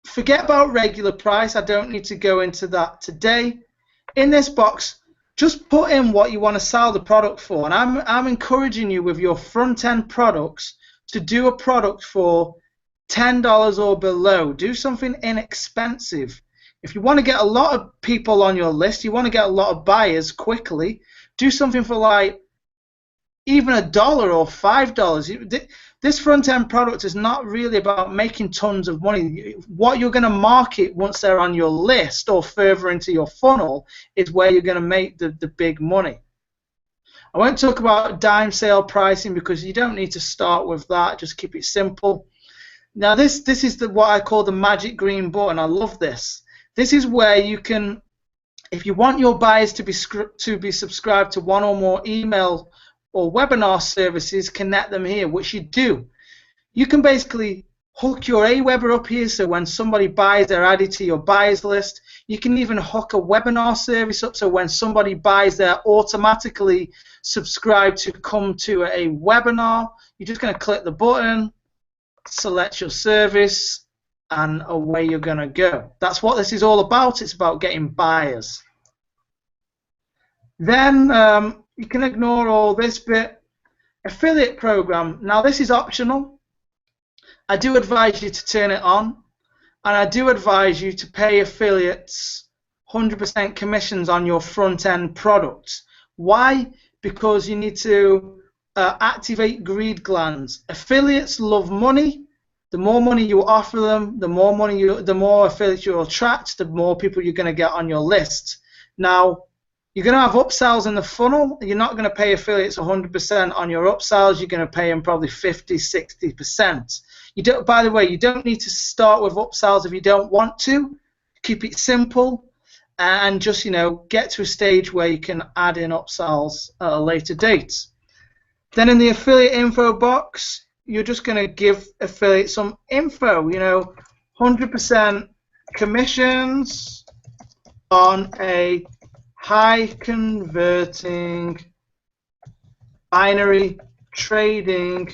[SPEAKER 1] forget about regular price. I don't need to go into that today. In this box, just put in what you want to sell the product for. And I'm encouraging you with your front-end products to do a product for $10 or below. Do something inexpensive. If you want to get a lot of people on your list, you want to get a lot of buyers quickly, do something for like even $1 or $5. This front-end product is not really about making tons of money. What you're going to market once they're on your list or further into your funnel is where you're going to make the big money. I won't talk about dime sale pricing because you don't need to start with that. Just keep it simple. Now this is what I call the magic green button. I love this. This is where you can, if you want your buyers to be subscribed to one or more email or webinar services, connect them here, which you do. You can basically hook your Aweber up here, so when somebody buys, they're added to your buyers list. You can even hook a webinar service up, so when somebody buys, they're automatically subscribed to come to a webinar. You're just going to click the button, select your service, and away you're going to go. That's what this is all about. It's about getting buyers. Then you can ignore all this bit. Affiliate program. Now this is optional. I do advise you to turn it on. and I do advise you to pay affiliates 100% commissions on your front-end products. Why? Because you need to activate greed glands. Affiliates love money. The more money you offer them, the more affiliates you'll attract, the more people you're going to get on your list. Now, you're going to have upsells in the funnel. You're not going to pay affiliates 100% on your upsells. You're going to pay them probably 50, 60%. By the way, you don't need to start with upsells if you don't want to. Keep it simple and just, get to a stage where you can add in upsells at a later date. Then in the affiliate info box, you're just going to give affiliates some info, 100% commissions on a high converting binary trading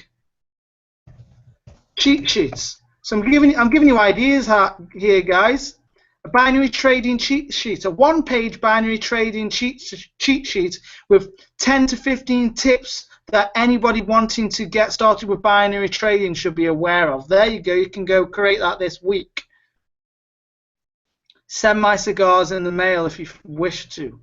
[SPEAKER 1] cheat sheets. So I'm giving you ideas here, guys. A binary trading cheat sheet, a one-page binary trading cheat sheet with 10 to 15 tips that anybody wanting to get started with binary trading should be aware of. There you go. You can go create that this week. Send my cigars in the mail if you wish to.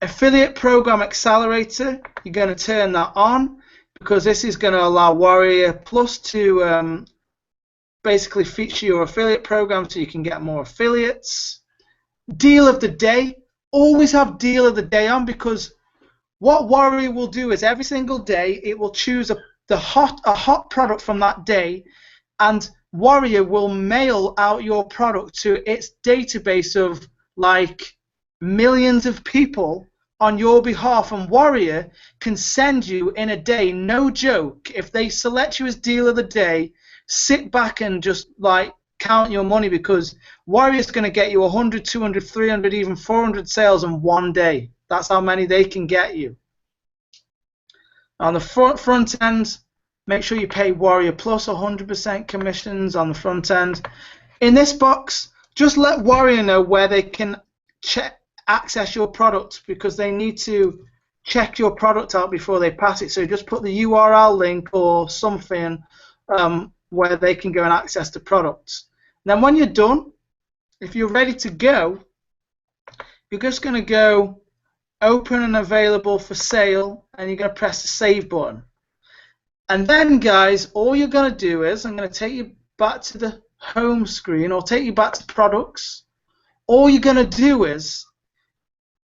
[SPEAKER 1] Affiliate Program Accelerator, you're going to turn that on because this is going to allow Warrior Plus to basically feature your affiliate program so you can get more affiliates. Deal of the day, always have deal of the day on, because what Warrior will do is every single day it will choose a hot product from that day, and Warrior will mail out your product to its database of like millions of people on your behalf, and Warrior can send you in a day, no joke, if they select you as deal of the day, sit back and just like count your money, because Warrior's going to get you 100, 200, 300, even 400 sales in one day. That's how many they can get you. On the front end, make sure you pay Warrior Plus 100% commissions on the front end. In this box, just let Warrior know where they can access your product, because they need to check your product out before they pass it. So just put the URL link or something where they can go and access the products. Then when you're done, if you're ready to go, you're just going to go open and available for sale, and you're going to press the save button. And then, guys, all you're going to do is, I'm going to take you back to the home screen or take you back to products. All you're going to do is,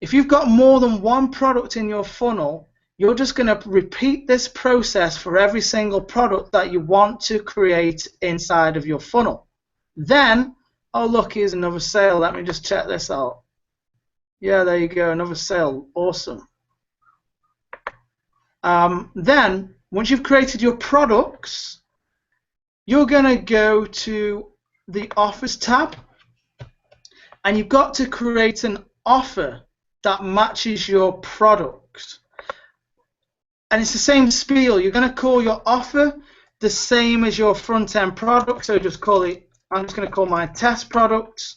[SPEAKER 1] if you've got more than one product in your funnel, you're just going to repeat this process for every single product that you want to create inside of your funnel. Then, oh look, here's another sale. Let me just check this out. Yeah, there you go, another sale. Awesome. Then, once you've created your products, you're going to go to the Offers tab, and you've got to create an offer that matches your product. And it's the same spiel. You're going to call your offer the same as your front-end product, so just call it, I'm just going to call mine test product.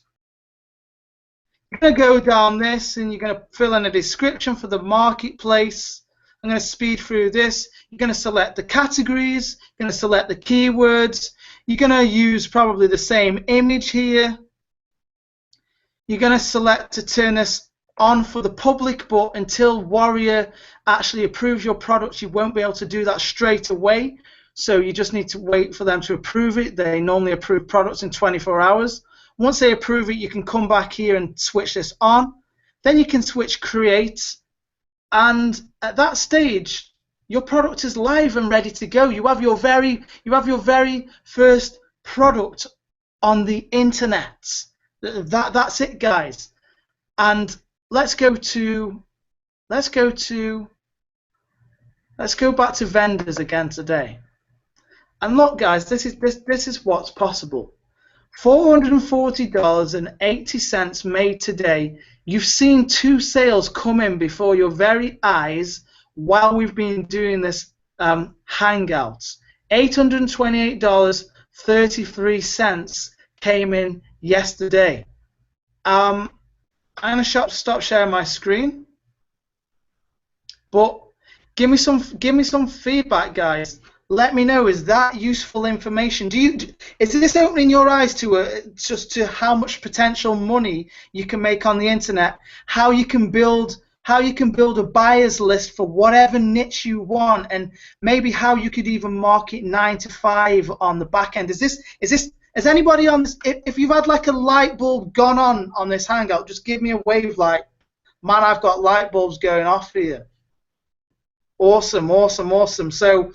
[SPEAKER 1] You're going to go down this, and you're going to fill in a description for the marketplace. I'm going to speed through this. You're going to select the categories. You're going to select the keywords. You're going to use probably the same image here. You're going to select to turn this on for the public, but until Warrior actually approves your product, you won't be able to do that straight away. So you just need to wait for them to approve it. They normally approve products in 24 hours. Once they approve it, you can come back here and switch this on. Then you can switch create, and at that stage, your product is live and ready to go. You have your very first product on the internet. That's it, guys. And let's go back to vendors again today. And look, guys, this is what's possible. $440.80 made today. You've seen 2 sales come in before your very eyes while we've been doing this Hangouts. $828.33 came in yesterday. I'm going to stop sharing my screen, but give me some feedback, guys. let me know. Is that useful information? Is this opening your eyes to just to how much potential money you can make on the internet? How you can build a buyers list for whatever niche you want, and maybe how you could even market 9 to 5 on the back end. Has anybody on this? If you've had like a light bulb gone on this Hangout, just give me a wave like, man, I've got light bulbs going off here. Awesome, awesome, awesome. So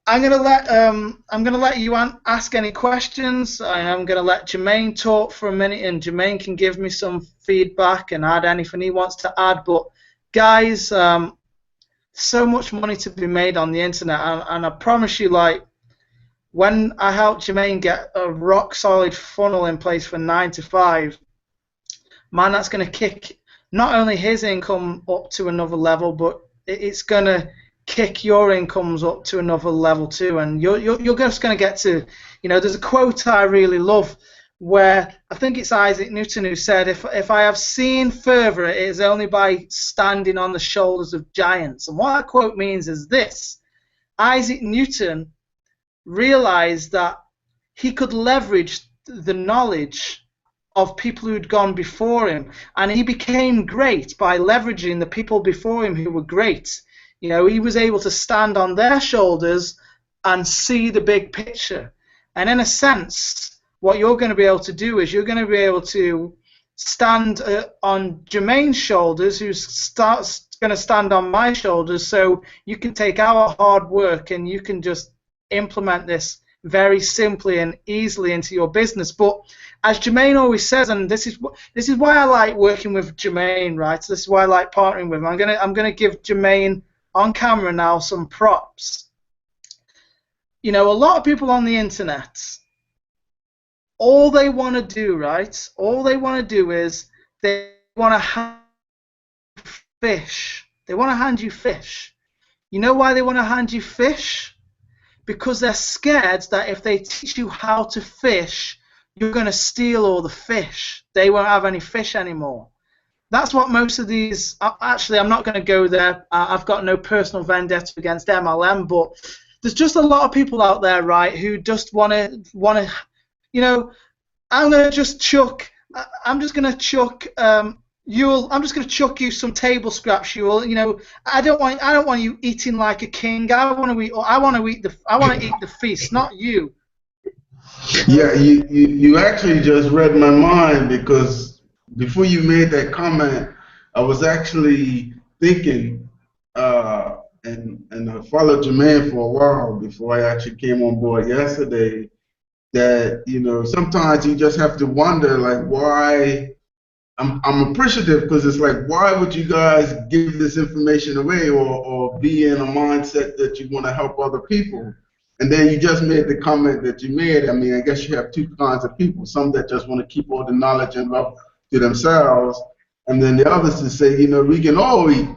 [SPEAKER 1] I'm gonna let you ask any questions. I'm gonna let Jermaine talk for a minute, and Jermaine can give me some feedback and add anything he wants to add. But guys, so much money to be made on the internet, and I promise you, like, when I helped Jermaine get a rock solid funnel in place for 9 to 5, man, that's gonna kick not only his income up to another level, but it's gonna kick your incomes up to another level too, and you're just going to get to, there's a quote I really love where I think it's Isaac Newton who said, if I have seen further, it is only by standing on the shoulders of giants. And what that quote means is this: Isaac Newton realized that he could leverage the knowledge of people who'd gone before him, and he became great by leveraging the people before him who were great. He was able to stand on their shoulders and see the big picture. And in a sense, what you're going to be able to do is you're going to be able to stand on Jermaine's shoulders, who's going to stand on my shoulders, so you can take our hard work and you can just implement this very simply and easily into your business. But as Jermaine always says, and this is why I like working with Jermaine, right? So this is why I like partnering with him. I'm gonna give Jermaine on camera now some props. A lot of people on the internet, all they want to do, right? All they want to do is they want to hand fish. They want to hand you fish. You know why they want to hand you fish? Because they're scared that if they teach you how to fish, you're going to steal all the fish. They won't have any fish anymore. That's what most of these. Actually, I'm not going to go there. I've got no personal vendetta against MLM, but there's just a lot of people out there, right, who just want to. I'm going to just chuck. I'm just going to chuck. I'm just going to chuck you some table scraps, Yul. I don't want you eating like a king. I want to eat the feast, not you.
[SPEAKER 4] Yeah, you actually just read my mind, because before you made that comment, I was actually thinking, and I followed Jermaine for a while before I actually came on board yesterday, that sometimes you just have to wonder, like, why. I'm appreciative, because it's like, why would you guys give this information away, or be in a mindset that you want to help other people? And then you just made the comment that you made. I mean, I guess you have two kinds of people: some that just want to keep all the knowledge and love to themselves, and then the others to say, we can all eat.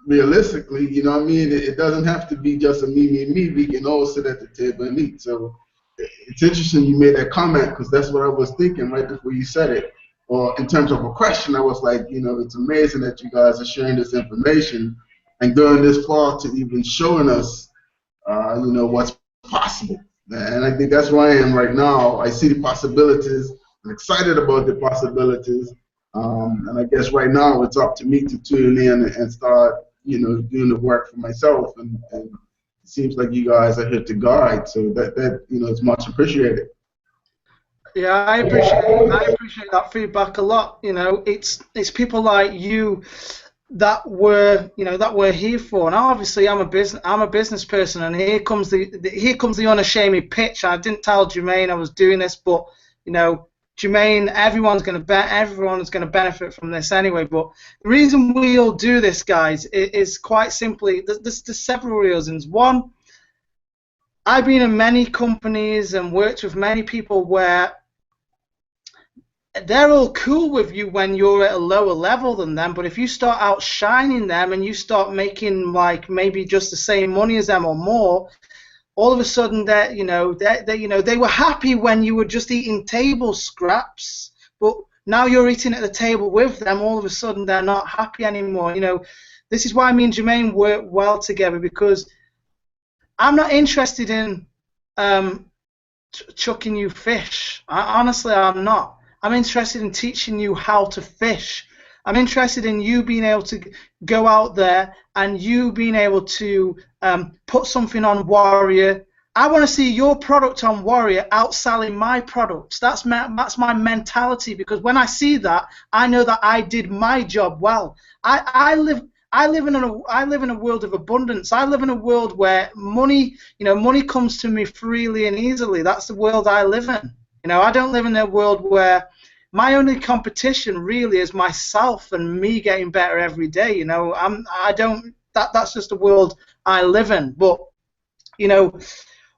[SPEAKER 4] Realistically, it doesn't have to be just a me. We can all sit at the table and eat. So it's interesting you made that comment, because that's what I was thinking right before you said it. Or in terms of a question, I was like, it's amazing that you guys are sharing this information and going this far to even showing us, what's possible. And I think that's where I am right now. I see the possibilities. I'm excited about the possibilities. And I guess right now it's up to me to tune in and start, doing the work for myself. And it seems like you guys are here to guide. So that is much appreciated.
[SPEAKER 1] Yeah, I appreciate that feedback a lot. It's people like you that we're here for. And obviously, I'm a business person, and here comes the unashamed pitch. I didn't tell Jermaine I was doing this, but Jermaine, everyone's going to benefit from this anyway. But the reason we all do this, guys, is quite simply there's several reasons. One, I've been in many companies and worked with many people where they're all cool with you when you're at a lower level than them, but if you start outshining them and you start making like maybe just the same money as them or more, all of a sudden they were happy when you were just eating table scraps, but now you're eating at the table with them. All of a sudden they're not happy anymore. This is why me and Jermaine work well together, because I'm not interested in chucking you fish. Honestly, I'm not. I'm interested in teaching you how to fish. I'm interested in you being able to go out there and you being able to put something on Warrior. I want to see your product on Warrior outselling my products. That's my mentality, because when I see that, I know that I did my job well. I live in a world of abundance. I live in a world where money comes to me freely and easily. That's the world I live in. I don't live in a world where my only competition really is myself and me getting better every day. That's just the world I live in. But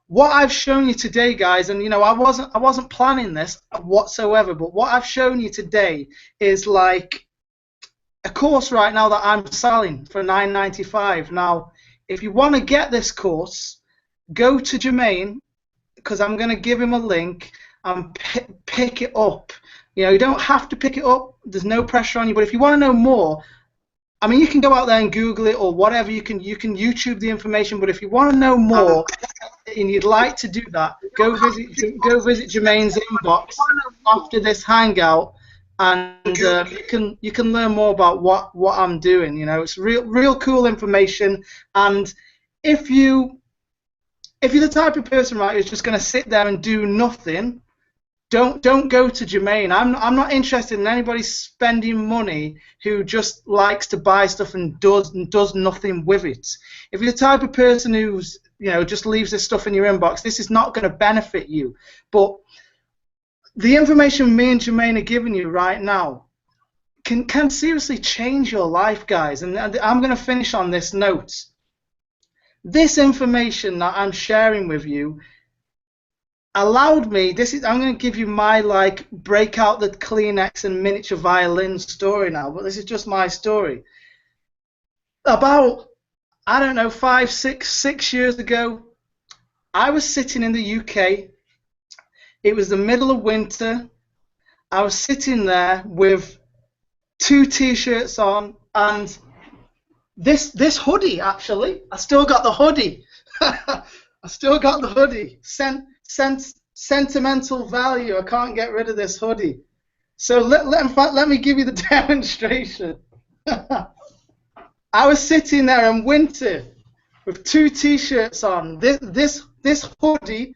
[SPEAKER 1] what I've shown you today, guys, and I wasn't planning this whatsoever, but what I've shown you today is like a course right now that I'm selling for $9.95. Now, if you want to get this course, go to Jermaine, because I'm going to give him a link, and pick it up. You don't have to pick it up. There's no pressure on you. But if you want to know more, I mean, you can go out there and Google it or whatever. You can YouTube the information. But if you want to know more and you'd like to do that, go visit Jermaine's inbox after this hangout, and you can learn more about what I'm doing. It's real cool information. And if you're the type of person, right, who's just going to sit there and do nothing, don't go to Jermaine. I'm not interested in anybody spending money who just likes to buy stuff and does nothing with it. If you're the type of person who's just leaves this stuff in your inbox, this is not going to benefit you. But the information me and Jermaine are giving you right now can seriously change your life, guys. And I'm going to finish on this note. This information that I'm sharing with you allowed me. I'm going to give you my break out the Kleenex and miniature violin story now, but this is just my story. About, I don't know, 6 years ago, I was sitting in the UK. It was the middle of winter. I was sitting there with 2 T-shirts on and this hoodie, actually. I still got the hoodie. I still got the hoodie. Sentimental value. I can't get rid of this hoodie. So let me give you the demonstration. I was sitting there in winter with 2 T-shirts on. This hoodie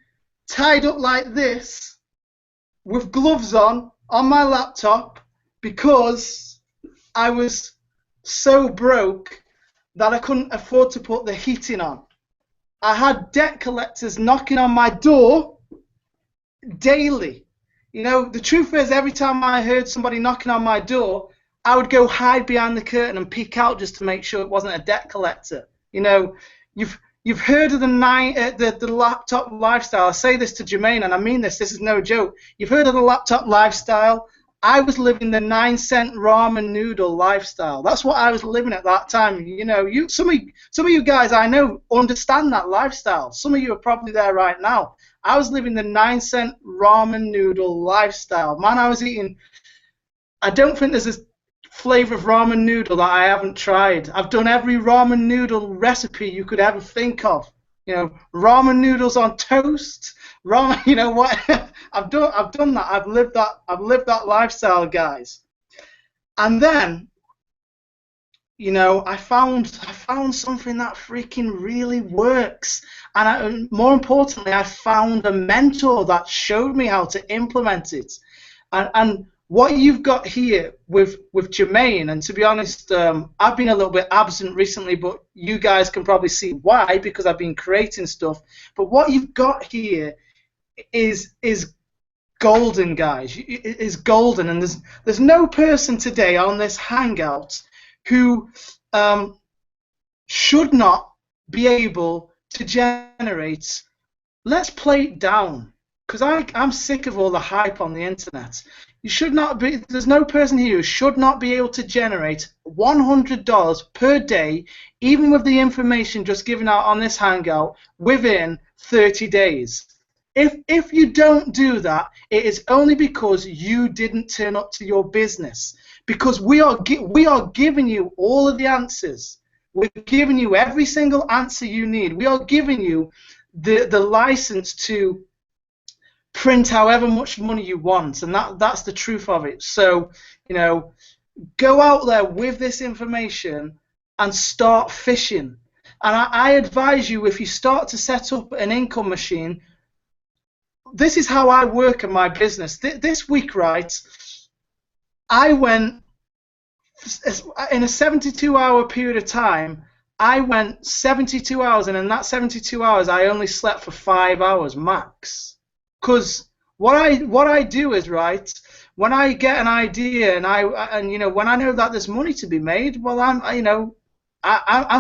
[SPEAKER 1] tied up like this, with gloves on my laptop, because I was so broke that I couldn't afford to put the heating on. I had debt collectors knocking on my door daily. The truth is, every time I heard somebody knocking on my door, I would go hide behind the curtain and peek out just to make sure it wasn't a debt collector. You've heard of the laptop lifestyle. I say this to Jermaine, and I mean this. This is no joke. You've heard of the laptop lifestyle. I was living the 9-cent ramen noodle lifestyle. That's what I was living at that time. Some of you guys I know understand that lifestyle. Some of you are probably there right now. I was living the 9-cent ramen noodle lifestyle. Man, I was eating. I don't think there's a flavor of ramen noodle that I haven't tried. I've done every ramen noodle recipe you could ever think of. Ramen noodles on toast. Ramen, what? I've done that. I've lived that lifestyle, guys. And then, I found something that freaking really works. And more importantly, I found a mentor that showed me how to implement it. And what you've got here with Jermaine, and to be honest, I've been a little bit absent recently, but you guys can probably see why, because I've been creating stuff. But what you've got here is golden, guys. It is golden, and there's no person today on this hangout who should not be able to generate. Let's play it down, because I'm sick of all the hype on the internet. You should not be. There's no person here who should not be able to generate $100 per day, even with the information just given out on this hangout, within 30 days. If you don't do that, it is only because you didn't turn up to your business. Because we are giving you all of the answers. We're giving you every single answer you need. We are giving you the license to print however much money you want, and that's the truth of it. So, you know, go out there with this information and start fishing. And I advise you, if you start to set up an income machine, this is how I work in my business. This week, right, I went, in a 72-hour period of time, I went 72 hours, and in that 72 hours, I only slept for 5 hours max. Because what I do is, right, when I get an idea and you know, when I know that there's money to be made, well, I'm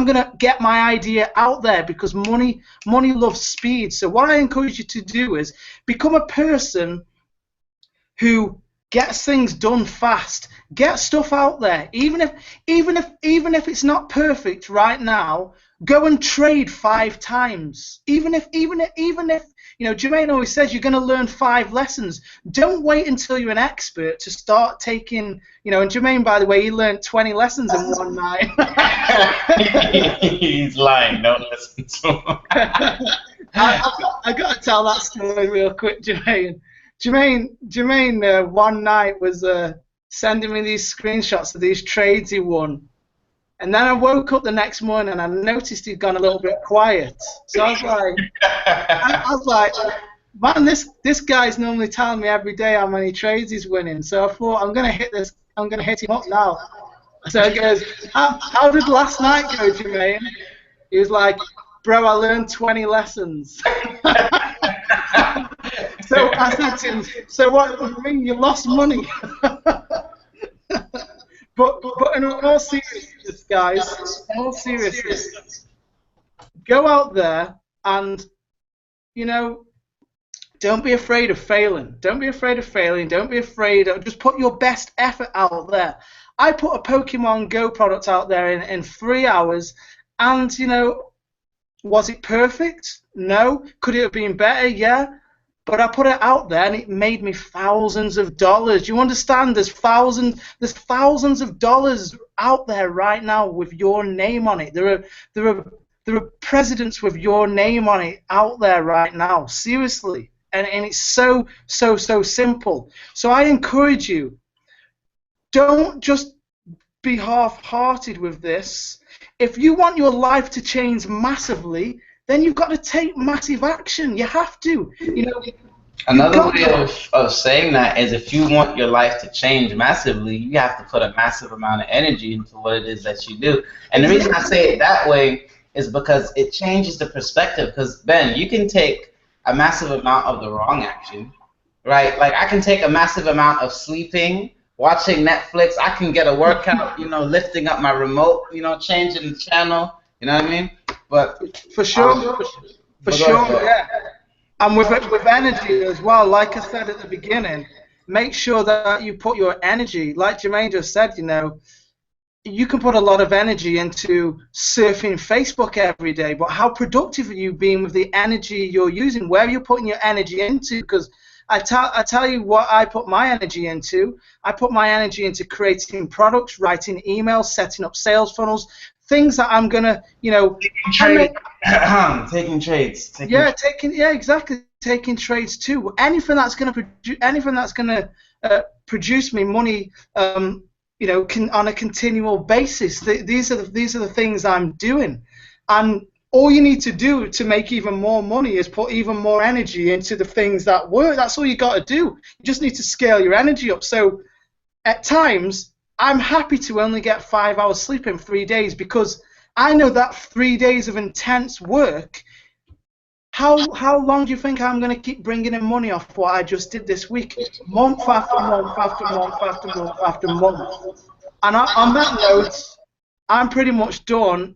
[SPEAKER 1] gonna get my idea out there, because money loves speed. So what I encourage you to do is become a person who gets things done fast. Get stuff out there, even if it's not perfect right now. Go and trade 5 times. Even if you know, Jermaine always says you're going to learn 5 lessons. Don't wait until you're an expert to start taking, you know, and Jermaine, by the way, he learned 20 lessons in one night.
[SPEAKER 2] He's lying. Don't listen to him.
[SPEAKER 1] I got to tell that story real quick, Jermaine. Jermaine one night was sending me these screenshots of these trades he won. And then I woke up the next morning and I noticed he'd gone a little bit quiet. So I was like, man, this guy's normally telling me every day how many trades he's winning. So I thought, I'm gonna hit him up now. So he goes, how did last night go, Jermaine? He was like, bro, I learned 20 lessons. So I said to him, so what do you mean you lost money? But in all seriousness, guys, in all seriousness, go out there and, you know, don't be afraid of failing. Don't be afraid of failing. Don't be afraid of, just put your best effort out there. I put a Pokemon Go product out there in 3 hours, and, you know, was it perfect? No. Could it have been better? Yeah. But I put it out there, and it made me thousands of dollars. You understand? There's thousands of dollars out there right now with your name on it. There are presidents with your name on it out there right now. Seriously, and it's so simple. So I encourage you, don't just be half-hearted with this. If you want your life to change massively, then you've got to take massive action. You have to. You know.
[SPEAKER 2] Another way of saying that is, if you want your life to change massively, you have to put a massive amount of energy into what it is that you do. And the reason I say it that way is because it changes the perspective. Because, Ben, you can take a massive amount of the wrong action, right? Like, I can take a massive amount of sleeping, watching Netflix. I can get a workout, you know, lifting up my remote, you know, changing the channel. You know what I mean? But
[SPEAKER 1] for sure, for sure, yeah. And with energy as well, like I said at the beginning, make sure that you put your energy, like Jermaine just said, you know, you can put a lot of energy into surfing Facebook every day, but how productive are you being with the energy you're using? Where are you putting your energy into? Because I tell you what I put my energy into. I put my energy into creating products, writing emails, setting up sales funnels, things that I'm gonna, you know,
[SPEAKER 2] taking trades.
[SPEAKER 1] Exactly, taking trades too. Anything that's gonna produce me money, you know, on a continual basis. These are the things I'm doing, and all you need to do to make even more money is put even more energy into the things that work. That's all you got to do. You just need to scale your energy up. So at times, I'm happy to only get 5 hours sleep in 3 days, because I know that 3 days of intense work, how long do you think I'm going to keep bringing in money off what I just did this week? Month after month after month after month after month. And on that note, I'm pretty much done.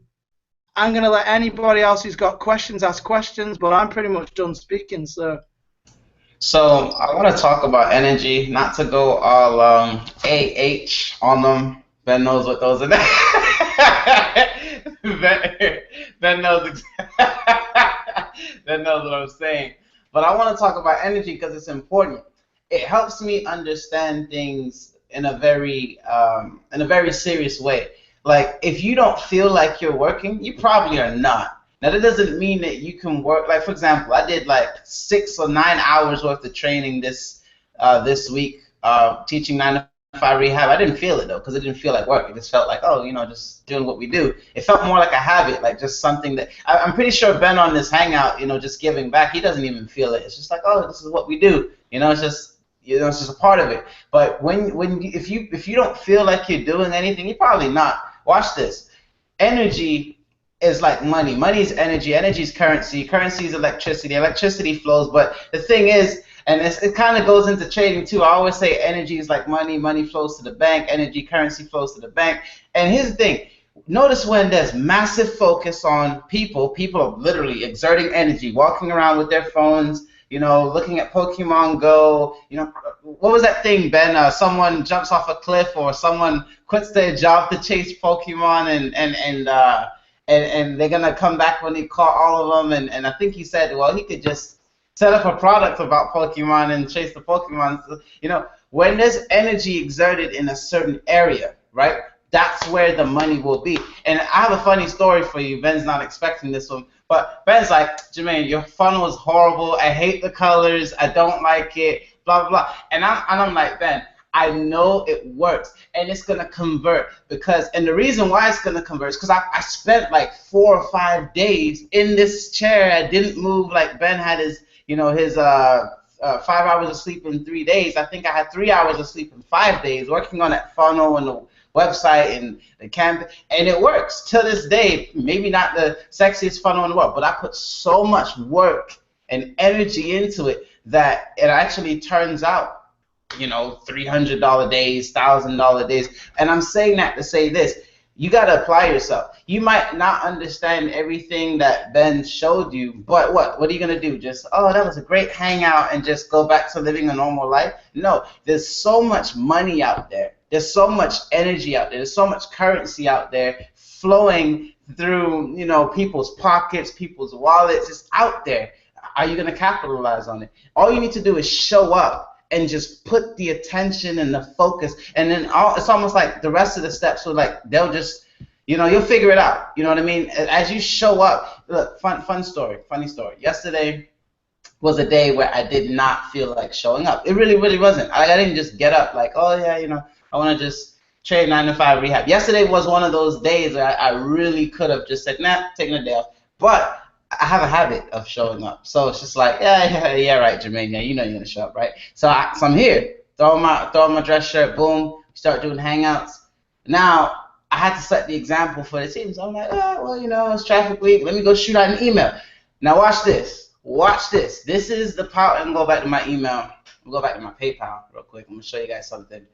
[SPEAKER 1] I'm going to let anybody else who's got questions ask questions, but I'm pretty much done speaking. So
[SPEAKER 2] I want to talk about energy, not to go all AH on them. Ben knows what those are. Ben knows Ben knows what I'm saying. But I want to talk about energy because it's important. It helps me understand things in a very serious way. Like, if you don't feel like you're working, you probably are not. Now, that doesn't mean that you can work. Like, for example, I did like 6 or 9 hours worth of training this week, teaching 9 to 5 rehab. I didn't feel it though, because it didn't feel like work. It just felt like, oh, just doing what we do. It felt more like a habit, like just something that I'm pretty sure Ben on this hangout, just giving back. He doesn't even feel it. It's just like, oh, this is what we do. It's just. It's just a part of it. But if you don't feel like you're doing anything, you're probably not. Watch this. Energy is like money. Money is energy. Energy is currency. Currency is electricity. Electricity flows. But the thing is, and it kind of goes into trading too. I always say energy is like money. Money flows to the bank. Energy, currency flows to the bank. And here's the thing. Notice when there's massive focus on people are literally exerting energy, walking around with their phones, looking at Pokemon Go. What was that thing, Ben? Someone jumps off a cliff, or someone quits their job to chase Pokemon, and they're gonna come back when they caught all of them. And I think he said, well, he could just set up a product about Pokemon and chase the Pokemon. When there's energy exerted in a certain area, right? That's where the money will be. And I have a funny story for you. Ben's not expecting this one. But Ben's like, Jermaine, your funnel is horrible. I hate the colors. I don't like it. Blah, blah, blah. And I'm like, Ben, I know it works. And it's going to convert. And the reason why it's going to convert is because I spent like 4 or 5 days in this chair. I didn't move. Like Ben had his 5 hours of sleep in 3 days. I think I had 3 hours of sleep in 5 days working on that funnel and the website and the campaign, and it works to this day. Maybe not the sexiest funnel in the world, but I put so much work and energy into it that it actually turns out, $300 days, $1,000 days. And I'm saying that to say this: you got to apply yourself. You might not understand everything that Ben showed you, but what are you gonna do? Just, oh, that was a great hangout, and just go back to living a normal life? No, there's so much money out there. There's so much energy out there. There's so much currency out there flowing through, people's pockets, people's wallets. It's out there. Are you going to capitalize on it? All you need to do is show up and just put the attention and the focus. And then it's almost like the rest of the steps they'll just, you'll figure it out. You know what I mean? As you show up, look, funny story. Yesterday was a day where I did not feel like showing up. It really, really wasn't. I didn't just get up like, oh, yeah, I want to just trade 9 to 5 rehab. Yesterday was one of those days where I really could have just said, nah, taking a day off. But I have a habit of showing up. So it's just like, yeah, right, Jermaine. Yeah, you're going to show up, right? So I'm here. Throw on my dress shirt, boom, start doing hangouts. Now, I had to set the example for the team. So I'm like, it's traffic week. Let me go shoot out an email. Now watch this. This is the power. I'm going to go back to my email. I'll go back to my PayPal real quick. I'm going to show you guys something,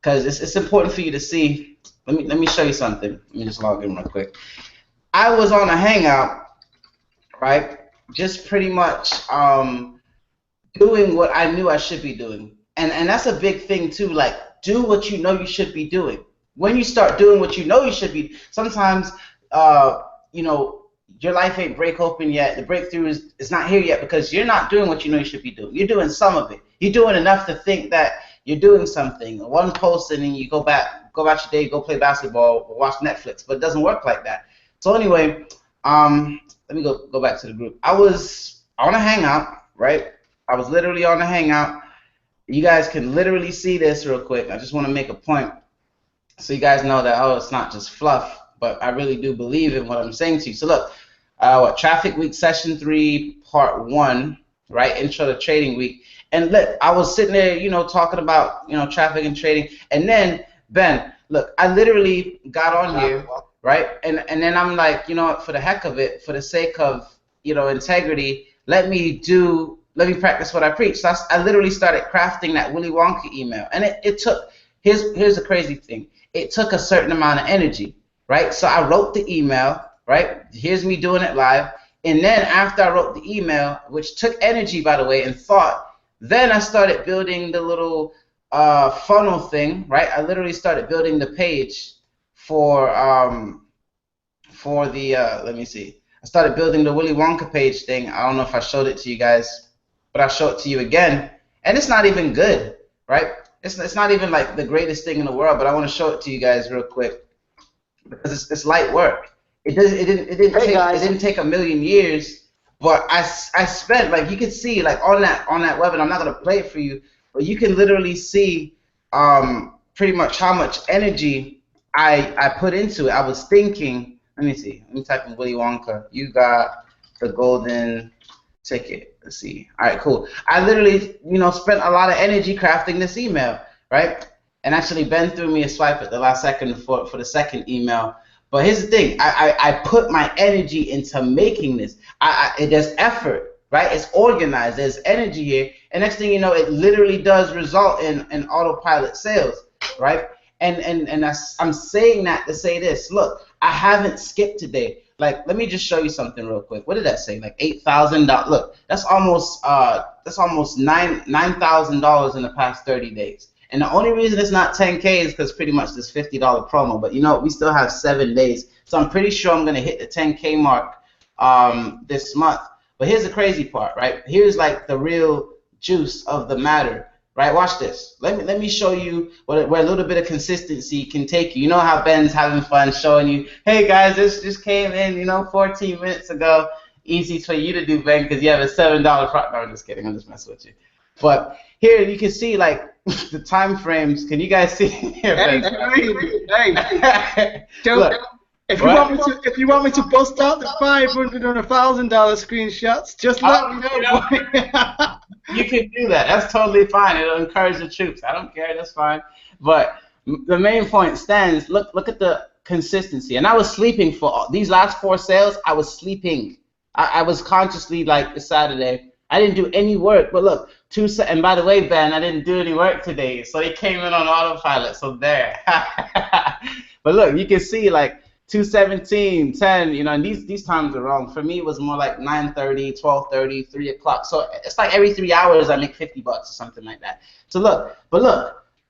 [SPEAKER 2] because it's important for you to see. Let me show you something. Let me just log in real quick. I was on a hangout, right? Just pretty much doing what I knew I should be doing. And that's a big thing too. Like, do what you know you should be doing. When you start doing what you know you should be, sometimes your life ain't break open yet. The breakthrough is not here yet, because you're not doing what you know you should be doing. You're doing some of it. You're doing enough to think that you're doing something. One post and then you go about your day, go play basketball, or watch Netflix. But it doesn't work like that. So anyway, let me go back to the group. I was on a hangout, right? I was literally on a hangout. You guys can literally see this real quick. I just want to make a point so you guys know that, it's not just fluff, but I really do believe in what I'm saying to you. So look, Traffic Week Session 3, Part 1, right? Intro to Trading Week. And look, I was sitting there, talking about, traffic and trading. And then, Ben, look, I literally got on here, right? And then I'm like, for the heck of it, for the sake of, integrity, let me practice what I preach. So I literally started crafting that Willy Wonka email. And it took, here's the crazy thing. It took a certain amount of energy, right? So I wrote the email, right? Here's me doing it live. And then after I wrote the email, which took energy, by the way, and thought, then I started building the little funnel thing, right? I literally started building the page for the, let me see. I started building the Willy Wonka page thing. I don't know if I showed it to you guys, but I'll show it to you again. And it's not even good, right? It's not even like the greatest thing in the world, but I want to show it to you guys real quick. because it's light work. It didn't take a million years, but I spent, like, you can see, like, on that webinar. I'm not gonna play it for you, but you can literally see pretty much how much energy I put into it. I was thinking, let me see, let me type in Willy Wonka. You got the golden ticket. Let's see. All right, cool. I literally, spent a lot of energy crafting this email, right? And actually, Ben threw me a swipe at the last second for the second email. But here's the thing. I put my energy into making this. There's effort, right? It's organized. There's energy here. And next thing you know, it literally does result in autopilot sales, right? And I'm saying that to say this. Look, I haven't skipped today. Like, let me just show you something real quick. What did that say? Like $8,000. Look, that's almost $9,000 in the past 30 days. And the only reason it's not 10K is because pretty much this $50 promo. But we still have 7 days, so I'm pretty sure I'm gonna hit the 10K mark this month. But here's the crazy part, right? Here's like the real juice of the matter, right? Watch this. Let me show you where a little bit of consistency can take you. You know how Ben's having fun showing you, hey guys, this just came in, 14 minutes ago. Easy for you to do, Ben, because you have a $7 profit. No, I'm just kidding. I'm just messing with you. But here you can see, like, the time frames. Can you guys see here?
[SPEAKER 1] Hey,
[SPEAKER 2] Look,
[SPEAKER 1] if you want me to bust out the $500 and $1,000 screenshots, just let me know.
[SPEAKER 2] You can do that. That's totally fine. It'll encourage the troops. I don't care. That's fine. But the main point stands. Look at the consistency. And I was sleeping for these last 4 sales. I was sleeping. I was consciously, like, it's Saturday. I didn't do any work. But look, and by the way, Ben, I didn't do any work today. So they came in on autopilot. So there. But look, you can see, like, 2:17, 10, and these times are wrong. For me, it was more like 9:30, 12:30, 3 o'clock. So it's like every 3 hours I make $50 or something like that. So look,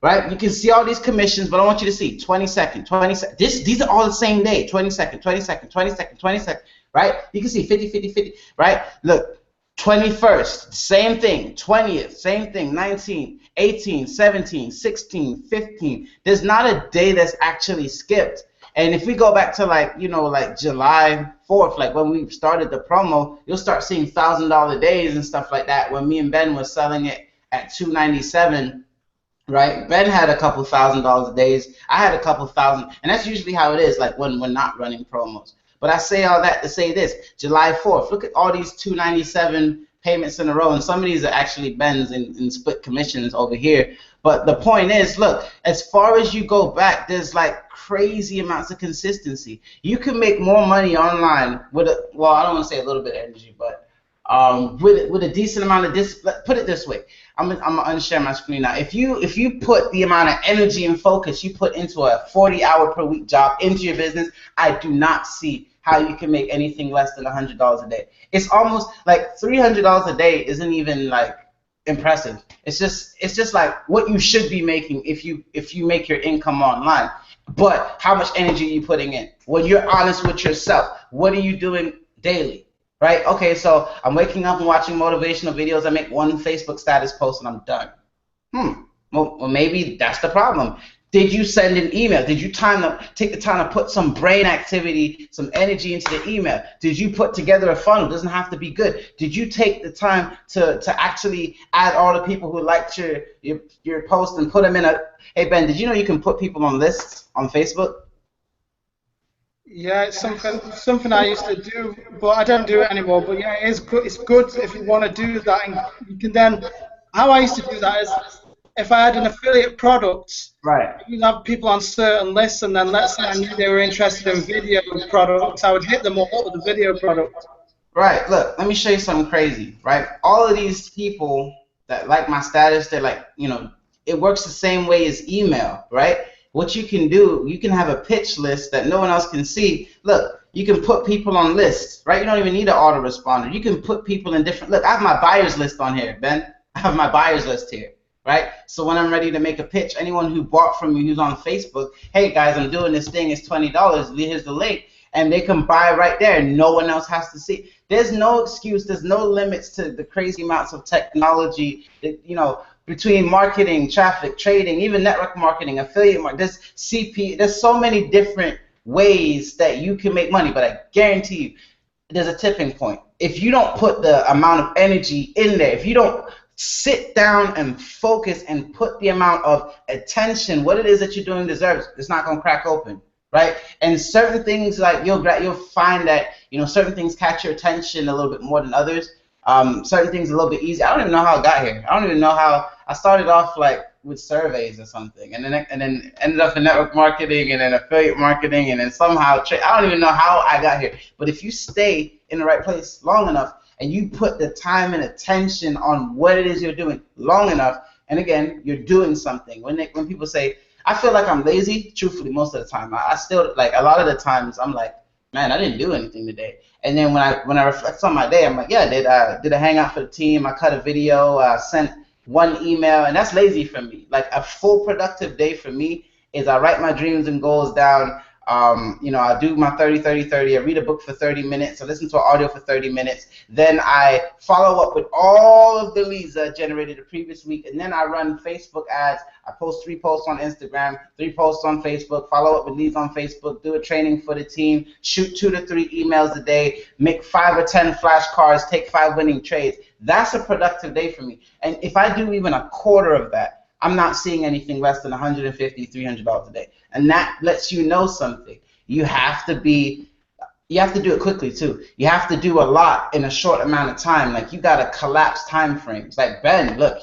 [SPEAKER 2] right? You can see all these commissions, but I want you to see 20 second, 20 second. These are all the same day. 20 second, 20 second, 20 second, 20 second, right? You can see 50, 50, 50, right? Look, 21st, same thing. 20th, same thing. 19, 18, 17, 16, 15. There's not a day that's actually skipped. And if we go back to, like, like July 4th, like when we started the promo, you'll start seeing $1,000 days and stuff like that. When me and Ben was selling it at $297, right? Ben had a couple $1,000 days. I had a couple thousand, and that's usually how it is, like when we're not running promos. But I say all that to say this: July 4th. Look at all these $297 payments in a row, and some of these are actually Ben's in split commissions over here. But the point is, look, as far as you go back, there's like crazy amounts of consistency. You can make more money online with I don't want to say a little bit of energy, but with a decent amount of put it this way, I'm gonna unshare my screen now. If you put the amount of energy and focus you put into a 40-hour per week job into your business, I do not see how you can make anything less than $100 a day. It's almost like $300 a day isn't even like impressive. It's just like what you should be making if you make your income online. But how much energy are you putting in? When you're honest with yourself, what are you doing daily? Right? Okay, so I'm waking up and watching motivational videos. I make one Facebook status post and I'm done. Well, maybe that's the problem. Did you send an email? Did you take the time to put some brain activity, some energy into the email? Did you put together a funnel? It doesn't have to be good. Did you take the time to actually add all the people who liked your post and put them in a, hey Ben, did you know you can put people on lists on Facebook?
[SPEAKER 1] Yeah, it's something I used to do, but I don't do it anymore. But yeah, it's good if you want to do that. And you can then, how I used to do that is, if I had an affiliate product,
[SPEAKER 2] right,
[SPEAKER 1] you'd have people on certain lists, and then let's say I knew they were interested in video products, I would hit them all with a video product.
[SPEAKER 2] Right, look, let me show you something crazy, right? All of these people that like my status, they're like, it works the same way as email, right? What you can do, you can have a pitch list that no one else can see. Look, you can put people on lists, right? You don't even need an autoresponder. You can put people in different, look, I have my buyers list on here, Ben. I have my buyers list here. Right? So when I'm ready to make a pitch, anyone who bought from me who's on Facebook, hey guys, I'm doing this thing, it's $20, here's the link, and they can buy right there. No one else has to see. There's no excuse, there's no limits to the crazy amounts of technology, between marketing, traffic, trading, even network marketing, affiliate marketing. There's so many different ways that you can make money, but I guarantee you, there's a tipping point. If you don't put the amount of energy in there, if you don't sit down and focus and put the amount of attention, what it is that you're doing deserves, it's not gonna crack open, right? And certain things, like you'll find that, you know, certain things catch your attention a little bit more than others. Certain things a little bit easy. I don't even know how I got here. I don't even know how I started off like with surveys or something, and then ended up in network marketing and then affiliate marketing, and then somehow I don't even know how I got here. But if you stay in the right place long enough and you put the time and attention on what it is you're doing long enough, and again, you're doing something. When people say, I feel like I'm lazy, truthfully, most of the time, I still, like, a lot of the times, I'm like, man, I didn't do anything today. And then when I reflect on my day, I'm like, yeah, did a hangout for the team, I cut a video, sent one email, and that's lazy for me. Like, a full productive day for me is I write my dreams and goals down. You know, I do my 30-30-30. I read a book for 30 minutes. I listen to an audio for 30 minutes. Then I follow up with all of the leads that I generated the previous week. And then I run Facebook ads. I post 3 posts on Instagram, 3 posts on Facebook, follow up with leads on Facebook, do a training for the team, shoot 2 to 3 emails a day, make 5 or 10 flashcards, take 5 winning trades. That's a productive day for me. And if I do even a quarter of that, I'm not seeing anything less than $150, $300 a day. And that lets you know something. You have to do it quickly too. You have to do a lot in a short amount of time. Like, you gotta collapse time frames. Like Ben, look,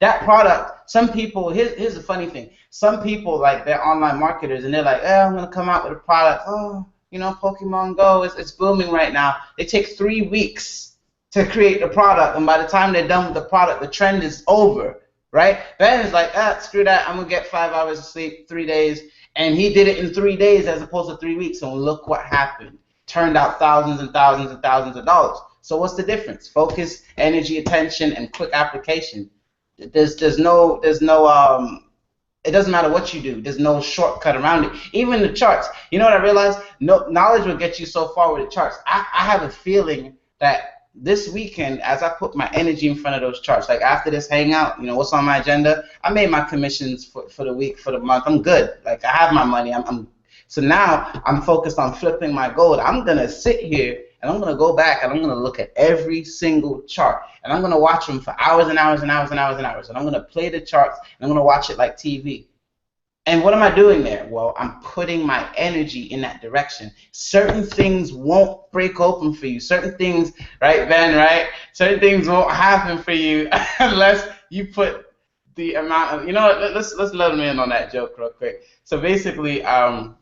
[SPEAKER 2] that product, some people, here's the funny thing. Some people, like, they're online marketers and they're like, I'm gonna come out with a product. Oh, you know, Pokemon Go, it's booming right now. They take 3 weeks to create the product, and by the time they're done with the product, the trend is over. Right? Ben is like, screw that, I'm going to get 5 hours of sleep, 3 days. And he did it in 3 days as opposed to 3 weeks. And look what happened. Turned out thousands and thousands and thousands of dollars. So what's the difference? Focus, energy, attention, and quick application. There's no it doesn't matter what you do. There's no shortcut around it. Even the charts. You know what I realized? No, knowledge will get you so far with the charts. I have a feeling that this weekend, as I put my energy in front of those charts, like after this hangout, you know, what's on my agenda? I made my commissions for the week, for the month. I'm good. Like, I have my money. So now I'm focused on flipping my gold. I'm going to sit here and I'm going to go back and I'm going to look at every single chart. And I'm going to watch them for hours and hours and hours and hours and hours. And I'm going to play the charts and I'm going to watch it like TV. And what am I doing there? Well, I'm putting my energy in that direction. Certain things won't break open for you. Certain things, right, Ben, right? Certain things won't happen for you unless you put the amount of, you know what, let's let him in on that joke real quick. So basically,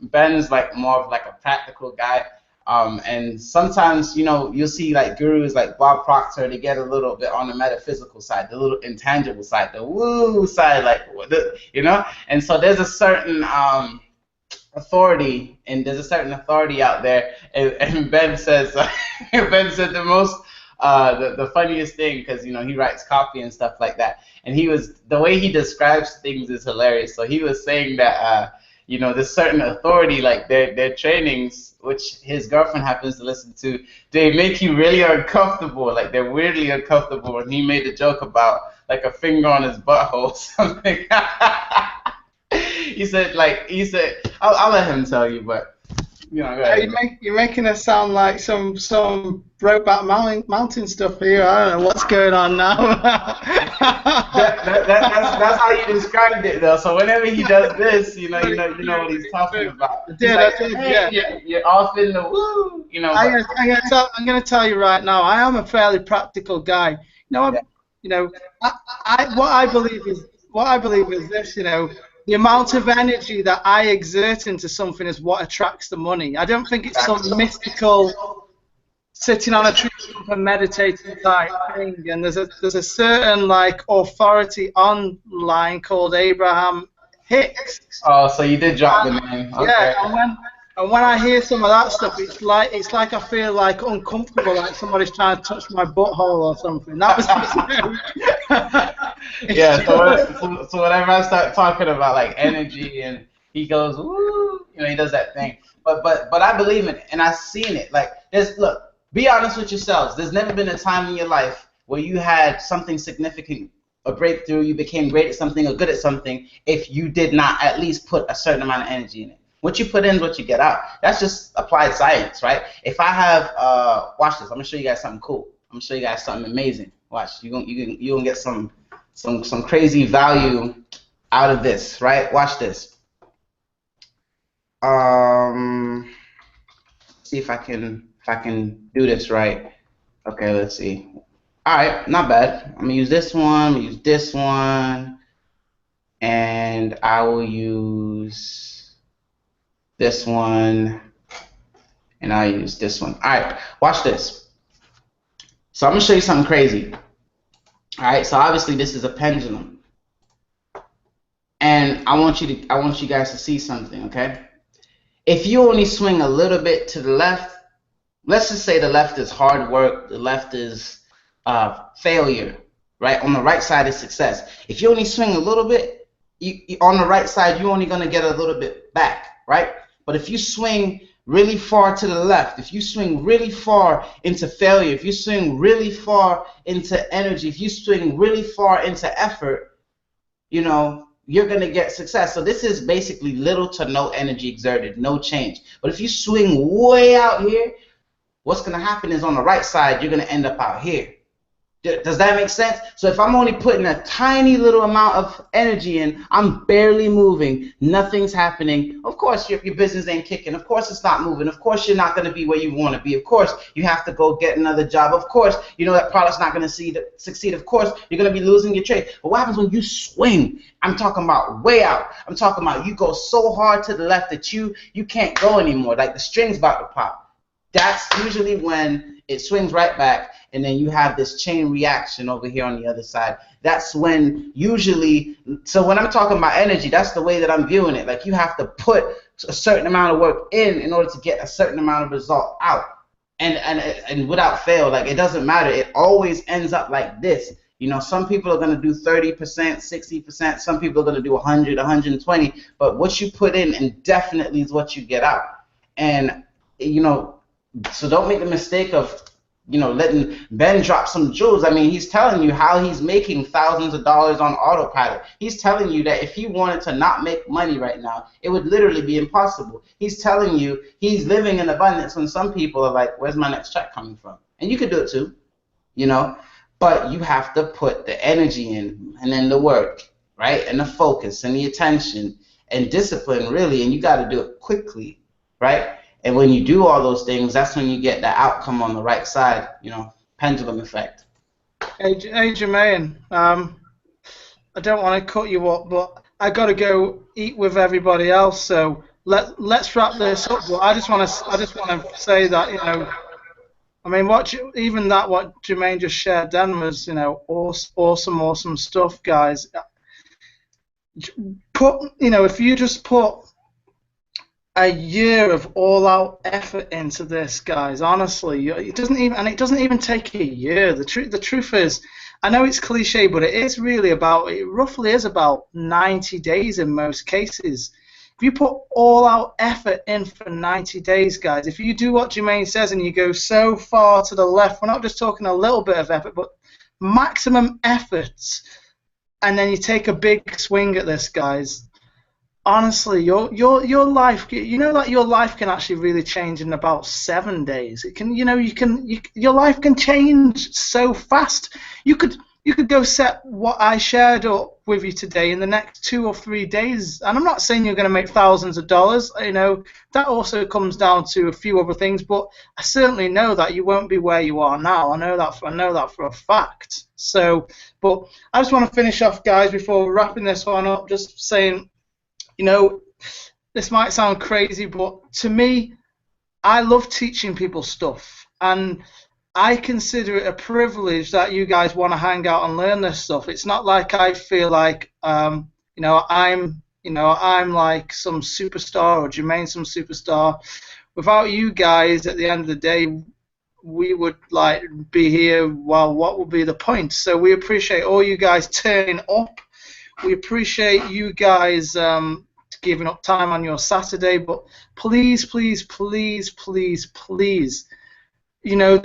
[SPEAKER 2] Ben is like more of like a practical guy. And sometimes, you know, you'll see like gurus like Bob Proctor, they get a little bit on the metaphysical side, the little intangible side, the woo side, like, you know? And so there's a certain authority, and there's a certain authority out there. And Ben says, Ben said the most, the funniest thing, because, you know, he writes copy and stuff like that. And the way he describes things is hilarious. So he was saying that, you know, there's certain authority, like their trainings, which his girlfriend happens to listen to, they make you really uncomfortable, like they're weirdly uncomfortable. And he made a joke about like a finger on his butthole or something. he said, I'll let him tell you, but you know, go ahead.
[SPEAKER 1] You're making us sound like some Brokeback Mountain stuff here. I don't know what's going on now.
[SPEAKER 2] that's how you described it, though. So whenever he does this, you know what he's talking about. You're off in the woo. You know.
[SPEAKER 1] I'm gonna tell you right now. I am a fairly practical guy. What I believe is this. You know, the amount of energy that I exert into something is what attracts the money. I don't think it's some mystical sitting on a tree and meditating type thing. And there's a certain like authority online called Abraham Hicks.
[SPEAKER 2] Oh, so you did drop the name. Okay.
[SPEAKER 1] Yeah, and when I hear some of that stuff, it's like I feel like uncomfortable, like somebody's trying to touch my butthole or something. That was
[SPEAKER 2] yeah. So whenever I start talking about like energy, and he goes, woo, you know, he does that thing. But I believe in it, and I've seen it. Like, look, be honest with yourselves. There's never been a time in your life where you had something significant, a breakthrough, you became great at something or good at something, if you did not at least put a certain amount of energy in it. What you put in is what you get out. That's just applied science, right? If I have, watch this. I'm gonna show you guys something cool. I'm gonna show you guys something amazing. Watch. You gonna get some crazy value out of this, right? Watch this. See if I can do this right. Okay, let's see. All right, not bad. I'm gonna use this one. Use this one, and I will use this one, and I'll use this one. All right, watch this. So I'm gonna show you something crazy. All right, so obviously this is a pendulum, and I want you guys to see something. Okay, if you only swing a little bit to the left, let's just say the left is hard work, the left is failure, right? On the right side is success. If you only swing a little bit, on the right side, you're only going to get a little bit back, right? But if you swing really far to the left, if you swing really far into failure, if you swing really far into energy, if you swing really far into effort, you know, you're going to get success. So this is basically little to no energy exerted, no change. But if you swing way out here, what's going to happen is on the right side, you're going to end up out here. Does that make sense? So if I'm only putting a tiny little amount of energy in, I'm barely moving, nothing's happening. Of course, your business ain't kicking. Of course, it's not moving. Of course, you're not going to be where you want to be. Of course, you have to go get another job. Of course, you know that product's not going to succeed. Of course, you're going to be losing your trade. But what happens when you swing? I'm talking about way out. I'm talking about you go so hard to the left that you can't go anymore. Like the string's about to pop. That's usually when it swings right back, and then you have this chain reaction over here on the other side. That's when usually, so when I'm talking about energy, that's the way that I'm viewing it. Like you have to put a certain amount of work in order to get a certain amount of result out. And without fail, like it doesn't matter. It always ends up like this. You know, some people are going to do 30%, 60%. Some people are going to do 100, 120. But what you put in indefinitely is what you get out. And, you know, so don't make the mistake of, you know, letting Ben drop some jewels. I mean, he's telling you how he's making thousands of dollars on autopilot. He's telling you that if he wanted to not make money right now, it would literally be impossible. He's telling you he's living in abundance when some people are like, where's my next check coming from? And you could do it too, you know, but you have to put the energy in and then the work, right? And the focus and the attention and discipline, really, and you got to do it quickly, right? And when you do all those things, that's when you get that outcome on the right side, you know, pendulum effect.
[SPEAKER 1] Hey Jermaine, I don't want to cut you up, but I got to go eat with everybody else. So let's wrap this up. But I just want to say that, you know, I mean, what Jermaine just shared then was, you know, awesome stuff, guys. You know, if you just put a year of all-out effort into this, guys. Honestly, it doesn't even take a year. The truth is, I know it's cliche, but it roughly is about 90 days in most cases. If you put all-out effort in for 90 days, guys, if you do what Jermaine says and you go so far to the left, we're not just talking a little bit of effort, but maximum efforts, and then you take a big swing at this, guys. Honestly, your life, you know that your life can actually really change in about 7 days. It can, you know, your life can change so fast. You could go set what I shared up with you today in the next 2 or 3 days, and I'm not saying you're going to make thousands of dollars. You know, that also comes down to a few other things, but I certainly know that you won't be where you are now. I know that for a fact. So, but I just want to finish off, guys, before wrapping this one up, just saying, you know, this might sound crazy, but to me, I love teaching people stuff, and I consider it a privilege that you guys want to hang out and learn this stuff. It's not like I feel like, I'm like some superstar or Jermaine some superstar. Without you guys, at the end of the day, we would like be here. Well, what would be the point? So we appreciate all you guys turning up. We appreciate you guys giving up time on your Saturday, but please, please, please, please, please, you know,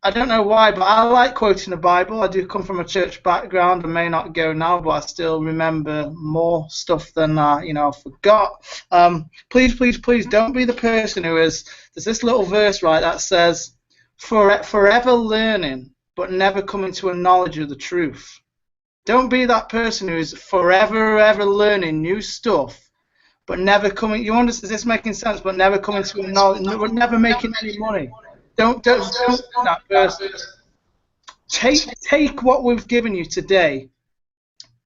[SPEAKER 1] I don't know why, but I like quoting the Bible. I do come from a church background. I may not go now, but I still remember more stuff than I forgot. Please, please, please don't be the person who is. There's this little verse, right, that says, forever learning, but never coming to a knowledge of the truth. Don't be that person who is forever ever learning new stuff, but never coming. You understand? Is this making sense? But never coming to a knowledge, but never making any money. Don't be that person. Take what we've given you today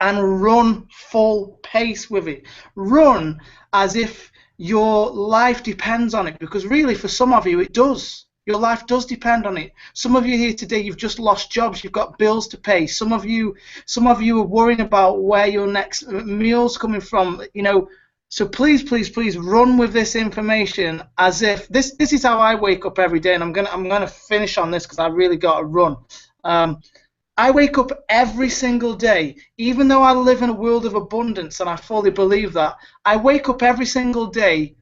[SPEAKER 1] and run full pace with it. Run as if your life depends on it, because really for some of you it does. Your life does depend on it. Some of you here today, you've just lost jobs, you've got bills to pay. Some of you are worrying about where your next meal's coming from, you know. So please, please, please run with this information as if this is how I wake up every day, and I'm gonna finish on this because I really got to run. I wake up every single day, even though I live in a world of abundance, and I fully believe that. I wake up every single day,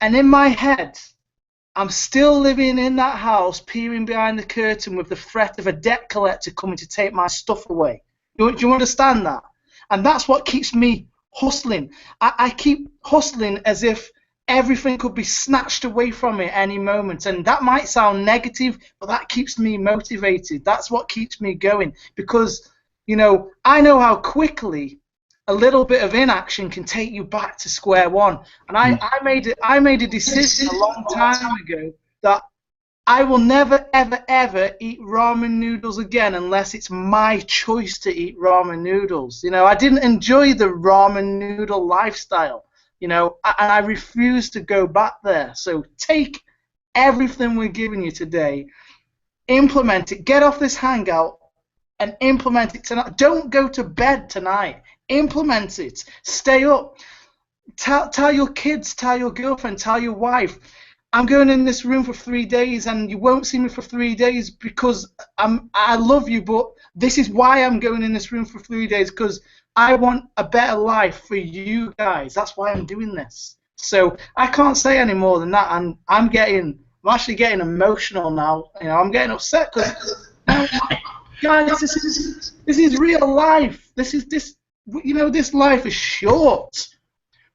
[SPEAKER 1] and in my head, I'm still living in that house, peering behind the curtain with the threat of a debt collector coming to take my stuff away. Do you understand that? And that's what keeps me hustling. I keep hustling as if everything could be snatched away from me at any moment, and that might sound negative, but that keeps me motivated. That's what keeps me going, because, you know, I know how quickly a little bit of inaction can take you back to square one. And I made a decision a long time ago that I will never, ever, ever eat ramen noodles again unless it's my choice to eat ramen noodles. You know, I didn't enjoy the ramen noodle lifestyle, you know, and I refuse to go back there. So take everything we're giving you today, implement it, get off this hangout and implement it tonight. Don't go to bed tonight. Implement it. Stay up. Tell your kids, tell your girlfriend, tell your wife, I'm going in this room for 3 days and you won't see me for 3 days because I love you, but this is why I'm going in this room for 3 days, because I want a better life for you guys. That's why I'm doing this. So I can't say any more than that, and I'm actually getting emotional now. You know, I'm getting upset because, guys, this is real life. You know, this life is short.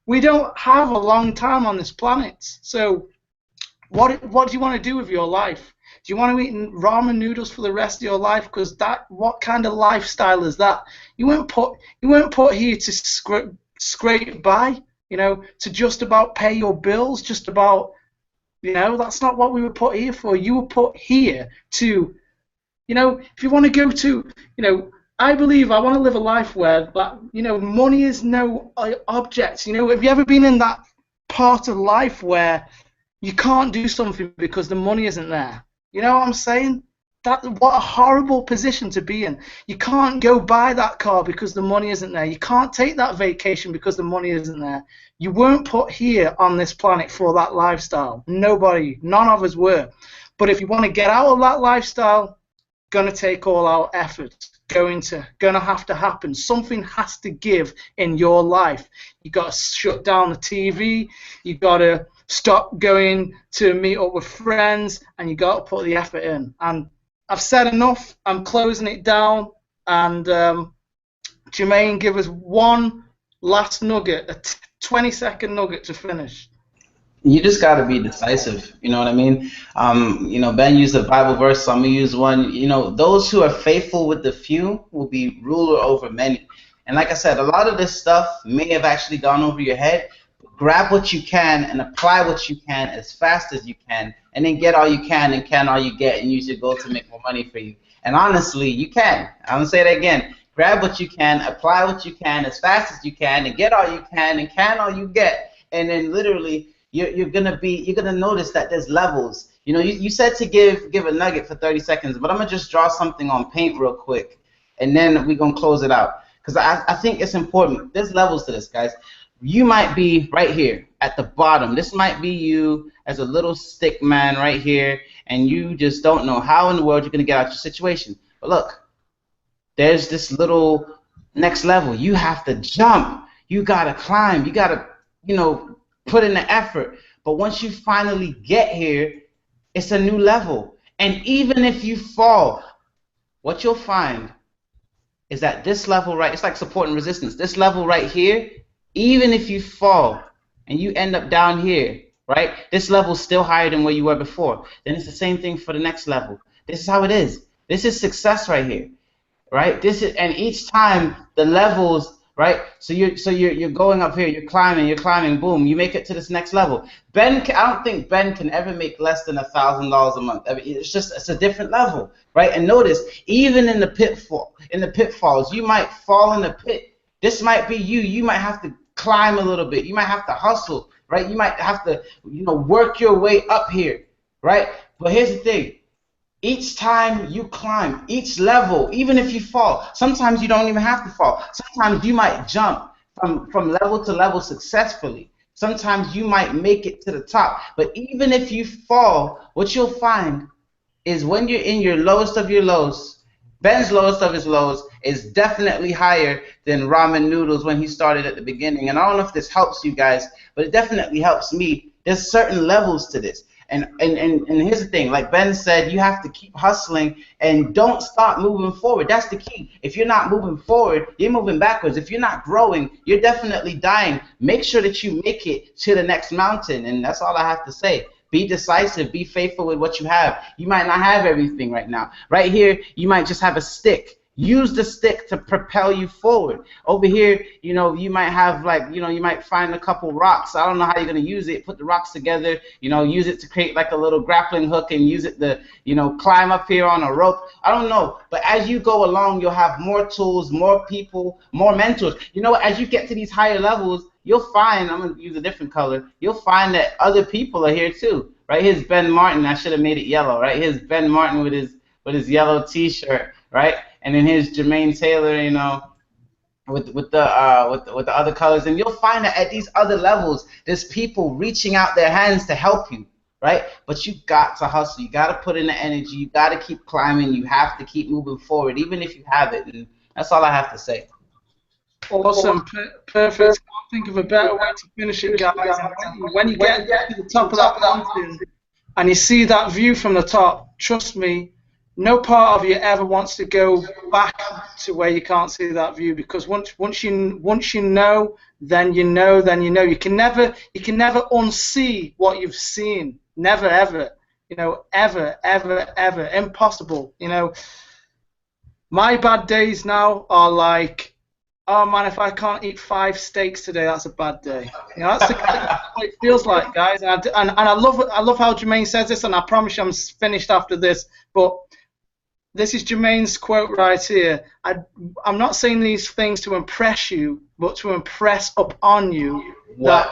[SPEAKER 1] We don't have a long time on this planet. So what do you want to do with your life? Do you want to eat ramen noodles for the rest of your life? Because what kind of lifestyle is that? You weren't put here to scrape by, you know, to just about pay your bills, just about, you know, that's not what we were put here for. You were put here to, you know, if you want to go to, you know, I believe I want to live a life where, you know, money is no object. You know, have you ever been in that part of life where you can't do something because the money isn't there? You know what I'm saying? What a horrible position to be in. You can't go buy that car because the money isn't there. You can't take that vacation because the money isn't there. You weren't put here on this planet for that lifestyle. Nobody, none of us were. But if you want to get out of that lifestyle, gonna take all our effort. Gonna have to happen. Something has to give in your life. You got to shut down the TV. You got to stop going to meet up with friends, and you got to put the effort in. And I've said enough. I'm closing it down. And Jermaine, give us one last nugget, a 20-second nugget to finish.
[SPEAKER 2] You just got to be decisive. You know what I mean? You know, Ben used a Bible verse, so I'm going to use one. You know, those who are faithful with the few will be ruler over many. And like I said, a lot of this stuff may have actually gone over your head. Grab what you can and apply what you can as fast as you can, and then get all you can and can all you get, and use your goal to make more money for you. And honestly, you can. I'm going to say that again. Grab what you can, apply what you can as fast as you can, and get all you can and can all you get. And then literally, you're gonna notice that there's levels. You know, you said to give a nugget for 30 seconds, but I'm gonna just draw something on paint real quick, and then we're gonna close it out, because I think it's important. There's levels to this, guys. You might be right here at the bottom. This might be you as a little stick man right here, and you just don't know how in the world you're gonna get out your situation. But look, there's this little next level. You have to jump. You gotta climb. You gotta, you know, put in the effort. But once you finally get here, it's a new level. And even if you fall, what you'll find is that this level right, it's like support and resistance. This level right here, even if you fall and you end up down here, right, this level's still higher than where you were before. Then it's the same thing for the next level. This is how it is. This is success right here, right? This is, and each time the levels, right? So you're going up here, you're climbing, boom, you make it to this next level. I don't think Ben can ever make less than $1,000 a month. I mean, it's a different level, right? And notice, even in the pitfalls, you might fall in the pit. This might be you. You might have to climb a little bit. You might have to hustle, right? You might have to, work your way up here, right? But here's the thing. Each time you climb, each level, even if you fall, sometimes you don't even have to fall. Sometimes you might jump from level to level successfully. Sometimes you might make it to the top. But even if you fall, what you'll find is when you're in your lowest of your lows, Ben's lowest of his lows is definitely higher than ramen noodles when he started at the beginning. And I don't know if this helps you guys, but it definitely helps me. There's certain levels to this. And here's the thing, like Ben said, you have to keep hustling and don't stop moving forward. That's the key. If you're not moving forward, you're moving backwards. If you're not growing, you're definitely dying. Make sure that you make it to the next mountain, and that's all I have to say. Be decisive. Be faithful with what you have. You might not have everything right now. Right here, you might just have a stick. Use the stick to propel you forward. Over here, you might have you might find a couple rocks. I don't know how you're going to use it. Put the rocks together, use it to create like a little grappling hook and use it to, climb up here on a rope. I don't know. But as you go along, you'll have more tools, more people, more mentors. As you get to these higher levels, you'll find, I'm going to use a different color, you'll find that other people are here too. Right? Here's Ben Martin. I should have made it yellow. Right? Here's Ben Martin with his yellow T-shirt. Right? And then here's Jermaine Taylor, with the other colors, and you'll find that at these other levels, there's people reaching out their hands to help you, right? But you got to hustle, you got to put in the energy, you got to keep climbing, you have to keep moving forward, even if you have it, and that's all I have to say.
[SPEAKER 1] Awesome, perfect. I think of a better way to finish it, guys. When you get to the top of that mountain and you see that view from the top, trust me, no part of you ever wants to go back to where you can't see that view, because once you know, then you know, then you know. You can never unsee what you've seen. Never ever. Ever impossible. My bad days now are like, oh man, if I can't eat 5 steaks today, that's a bad day. That's what it feels like, guys. And I love how Jermaine says this, and I promise you I'm finished after this, but this is Jermaine's quote right here. I'm not saying these things to impress you, but to impress upon you that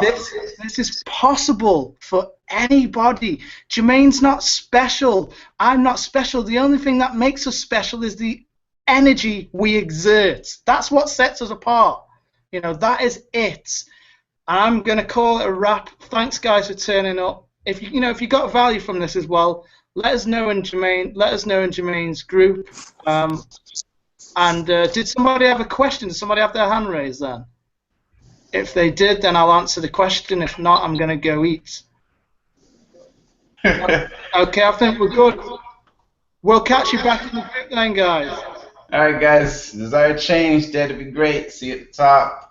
[SPEAKER 1] this is possible for anybody. Jermaine's not special. I'm not special. The only thing that makes us special is the energy we exert. That's what sets us apart. That is it. I'm going to call it a wrap. Thanks, guys, for turning up. If you got value from this as well, let us know in Jermaine's group. Did somebody have a question? Did somebody have their hand raised then? If they did, then I'll answer the question. If not, I'm going to go eat. Okay, I think we're good. We'll catch you back in the group then, guys.
[SPEAKER 2] All right, guys. Desired change. That'd be great. See you at the top.